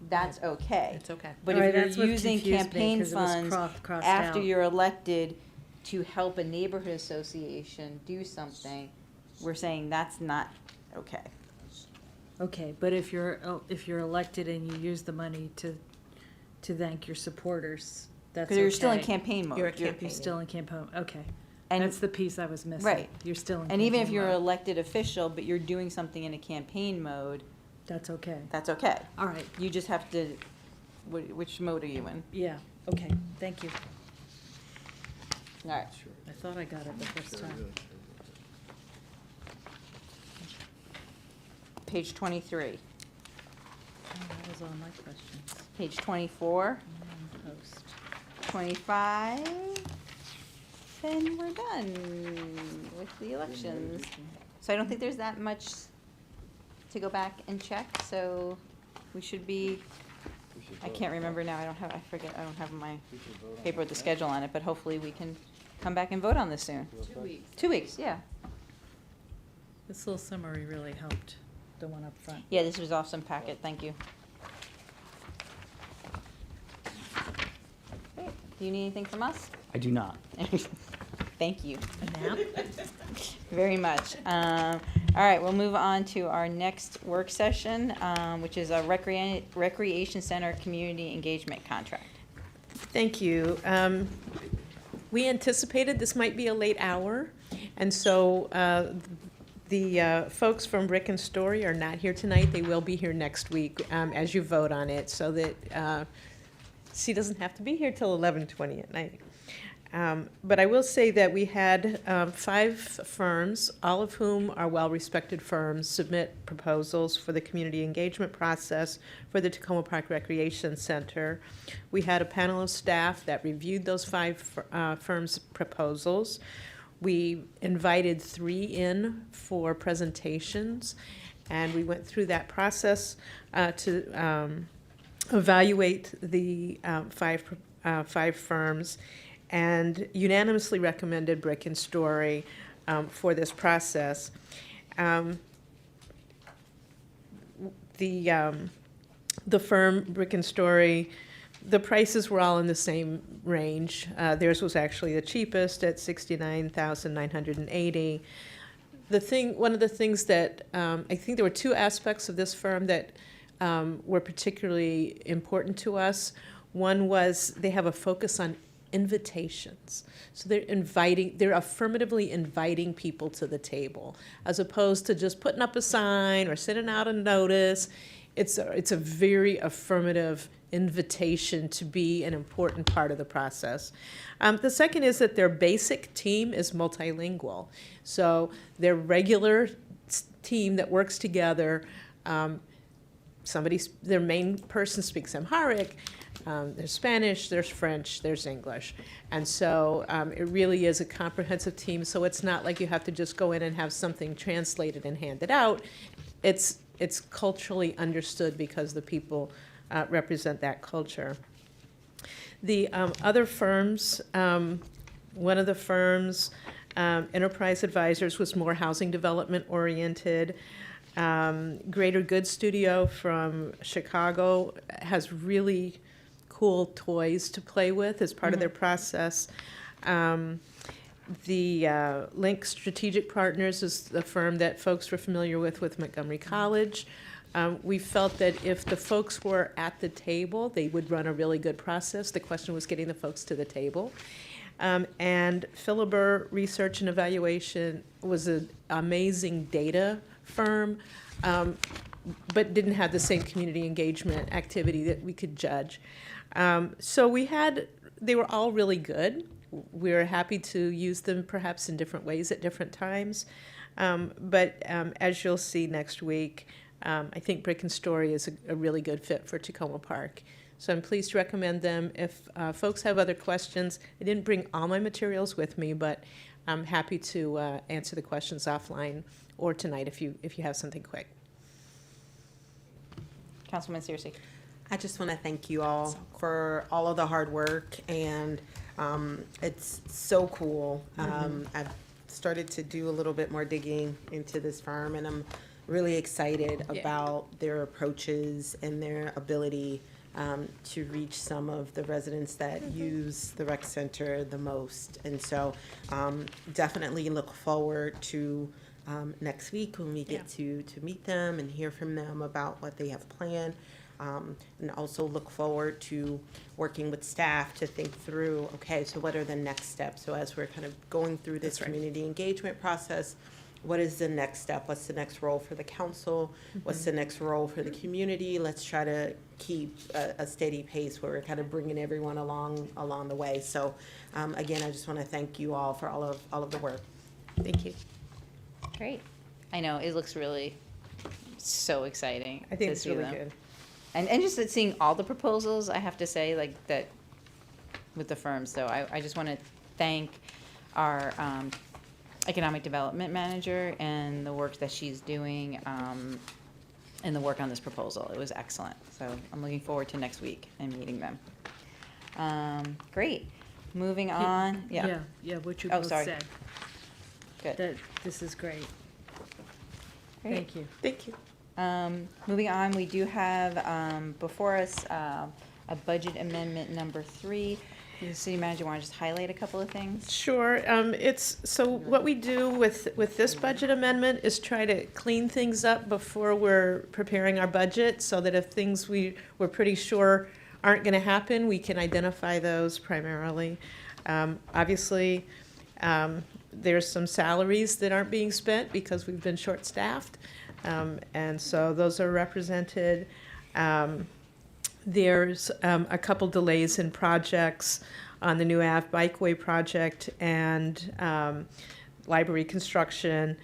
I: that's okay.
H: It's okay.
I: But
U: Right,
I: if
U: that's
I: you're
U: what
I: using
U: confused me,
I: campaign
U: 'cause it was
I: funds
U: crossed
I: after
U: out.
I: you're elected to help a neighborhood association do something, we're saying that's not okay.
U: Okay, but if you're elected and you use the money to thank your supporters, that's okay.
I: Because you're still in campaign mode.
U: You're still in campaign, okay.
I: And-
U: That's the piece I was missing.
I: Right.
U: You're still in
I: And even if
U: campaign
I: you're an
U: mode.
I: elected official, but you're doing something in a campaign mode,
U: That's okay.
I: that's okay.
U: All right.
I: You just have to
A: which mode are you in?
U: Yeah, okay, thank you.
A: All right.
U: I thought I got it the first time.
A: Page 23.
U: That was all my questions.
A: Page 24.
U: Post.
A: 25. And we're done with the elections. So I don't think there's that much to go back and check, so we should be, I can't remember now, I forget, I don't have my paper with the schedule on it, but hopefully we can come back and vote on this soon.
U: 2 weeks.
A: 2 weeks, yeah.
U: This little summary really helped, the one up front.
A: Yeah, this was awesome packet, thank you. Okay, do you need anything from us?
M: I do not.
A: Thank you.
U: A nap?
A: Very much. All right, we'll move on to our next work session, which is a recreation center community engagement contract.
H: Thank you. We anticipated this might be a late hour, and so the folks from Brick and Story are not here tonight. They will be here next week as you vote on it, so that she doesn't have to be here till 11:20 at night. But I will say that we had 5 firms, all of whom are well-respected firms, submit proposals for the community engagement process for the Tacoma Park Recreation Center. We had a panel of staff that reviewed those 5 firms' proposals. We invited 3 in for presentations, and we went through that process to evaluate the 5 firms, and unanimously recommended Brick and Story for this process. The firm Brick and Story, the prices were all in the same range. Theirs was actually the cheapest at $69,980. One of the things that I think there were 2 aspects of this firm that were particularly important to us. One was they have a focus on invitations. So they're affirmatively inviting people to the table, as opposed to just putting up a sign or sending out a notice. It's a very affirmative invitation to be an important part of the process. The second is that their basic team is multilingual. So their regular team that works together, their main person speaks Amharic, there's Spanish, there's French, there's English. And so it really is a comprehensive team, so it's not like you have to just go in and have something translated and handed out. It's culturally understood because the people represent that culture. The other firms, one of the firms, Enterprise Advisors, was more housing development oriented. Greater Good Studio from Chicago has really cool toys to play with as part of their process. The Link Strategic Partners is the firm that folks were familiar with Montgomery College. We felt that if the folks were at the table, they would run a really good process. The question was getting the folks to the table. And Philibert Research and Evaluation was an amazing data firm, but didn't have the same community engagement activity that we could judge. So they were all really good. We were happy to use them perhaps in different ways at different times. But as you'll see next week, I think Brick and Story is a really good fit for Tacoma Park. So I'm pleased to recommend them. If folks have other questions, I didn't bring all my materials with me, but I'm happy to answer the questions offline or tonight if you have something quick.
A: Councilman Searcy.
D: I just want to thank you all for all of the hard work, and it's so cool. I've started to do a little bit more digging into this firm, and I'm really excited about their approaches and their ability to reach some of the residents that use the rec center the most. And so definitely look forward to next week when we get to meet them and hear from them about what they have planned. And also look forward to working with staff to think through, okay, so what are the next steps? So as we're kind of going through this community engagement process, what is the next step? What's the next role for the council? What's the next role for the community? Let's try to keep a steady pace where we're kind of bringing everyone along the way. So again, I just want to thank you all for all of the work.
H: Thank you.
I: Great. I know, it looks really so exciting.
H: I think
I: to
H: it's
I: see
H: really
I: them.
H: good.
I: And just that seeing all the proposals, I have to say, like, that with the firms. So I just want to thank our economic development manager and the work that she's doing and the work on this proposal. It was excellent. So I'm looking forward to next week and meeting them. Great. Moving on. Yeah.
U: Yeah, what you
I: Oh,
U: both
I: sorry.
U: said.
I: Good.
U: That this is great.
I: Great.
U: Thank you.
H: Thank you.
I: Moving on, we do have before us a budget amendment number 3. Does the city manager want to just highlight a couple of things?
H: Sure. So what we do with this budget amendment is try to clean things up before we're preparing our budget, so that if things we're pretty sure aren't going to happen, we can identify those primarily. Obviously, there's some salaries that aren't being spent because we've been short-staffed, and so those are represented. There's a couple delays in projects on the new Ave Bikeway project and library construction.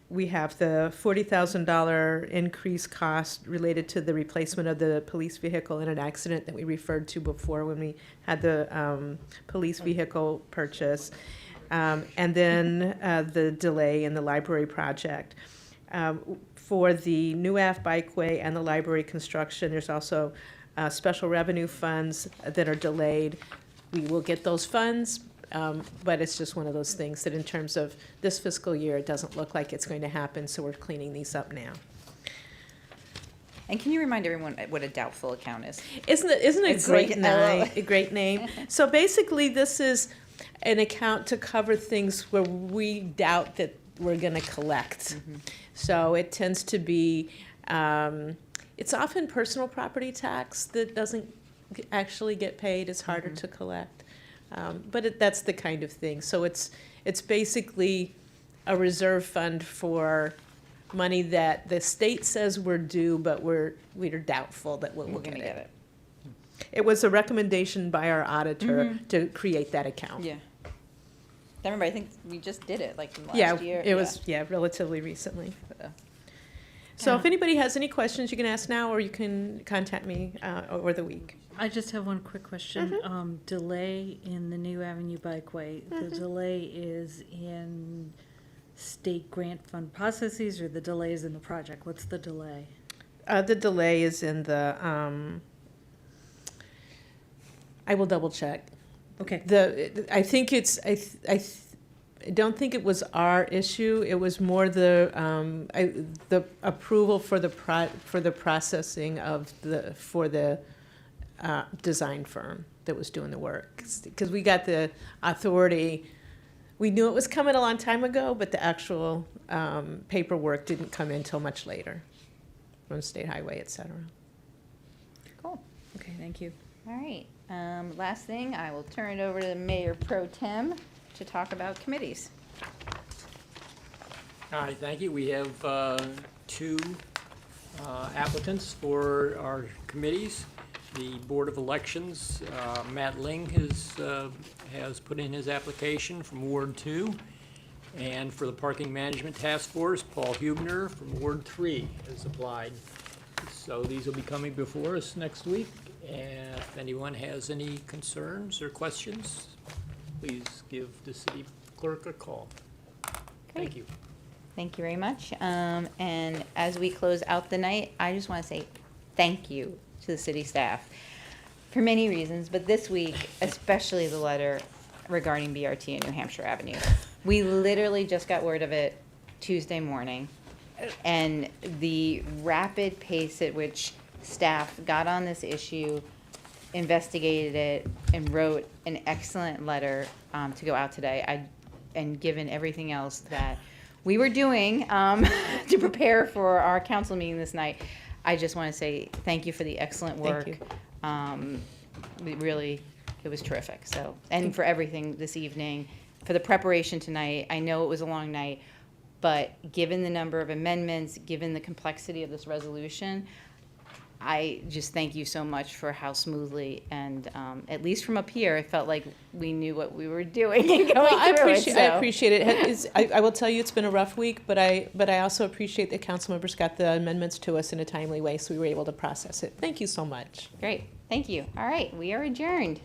H: We have the $40,000 increased cost related to the replacement of the police vehicle in an accident that we referred to before when we had the police vehicle purchase. And then the delay in the library project. For the new Ave Bikeway and the library construction, there's also special revenue funds that are delayed. We will get those funds, but it's just one of those things that in terms of this fiscal year, it doesn't look like it's going to happen, so we're cleaning these up now.
I: And can you remind everyone what a doubtful account is?
H: Isn't it
I: It's
H: great
I: like,
H: name? A great name. So basically, this is an account to cover things where we doubt that we're going to collect. So it tends to be, it's often personal property tax that doesn't actually get paid. It's harder to collect. But that's the kind of thing. So it's basically a reserve fund for money that the state says we're due, but we're doubtful that we'll get it. It was a recommendation by our auditor to create that account.
I: Yeah. I remember, I think we just did it, like, last year.
H: It was relatively recently. So if anybody has any questions, you can ask now, or you can contact me over the week.
U: I just have one quick question. Delay in the new Avenue Bikeway. The delay is in state grant fund processes, or the delay is in the project? What's the delay?
H: The delay is in the, I will double check.
U: Okay.
H: I think it's, I don't think it was our issue. It was more the approval for the processing of for the design firm that was doing the work. Because we got the authority, we knew it was coming a long time ago, but the actual paperwork didn't come in until much later from State Highway, et cetera.
I: Cool.
U: Okay, thank you.
I: All right. Last thing, I will turn it over to the Mayor Pro Tem to talk about committees.
F: All right, thank you. We have 2 applicants for our committees. The Board of Elections, Matt Ling has put in his application from Ward 2. And for the Parking Management Task Force, Paul Hubner from Ward 3 has applied. So these will be coming before us next week. And if anyone has any concerns or questions, please give the city clerk a call. Thank you.
I: Thank you very much. And as we close out the night, I just want to say thank you to the city staff for many reasons, but this week, especially the letter regarding BRT in New Hampshire Avenue. We literally just got word of it Tuesday morning, and the rapid pace at which staff got on this issue, investigated it, and wrote an excellent letter to go out today. And given everything else that we were doing to prepare for our council meeting this night, I just want to say thank you for the excellent work.
H: Thank you.
I: It was terrific. So, and for everything this evening,
A: for the preparation tonight. I know it was a long night, but given the number of amendments, given the complexity of this resolution, I just thank you so much for how smoothly and, at least from up here, it felt like we knew what we were doing and going
H: Well, I
A: through
H: appreciate,
A: it.
H: I
A: so.
H: appreciate it. I will tell you, it's been a rough week, but I also appreciate that council members got the amendments to us in a timely way, so we were able to process it. Thank you so much.
A: Great, thank you. All right, we are adjourned.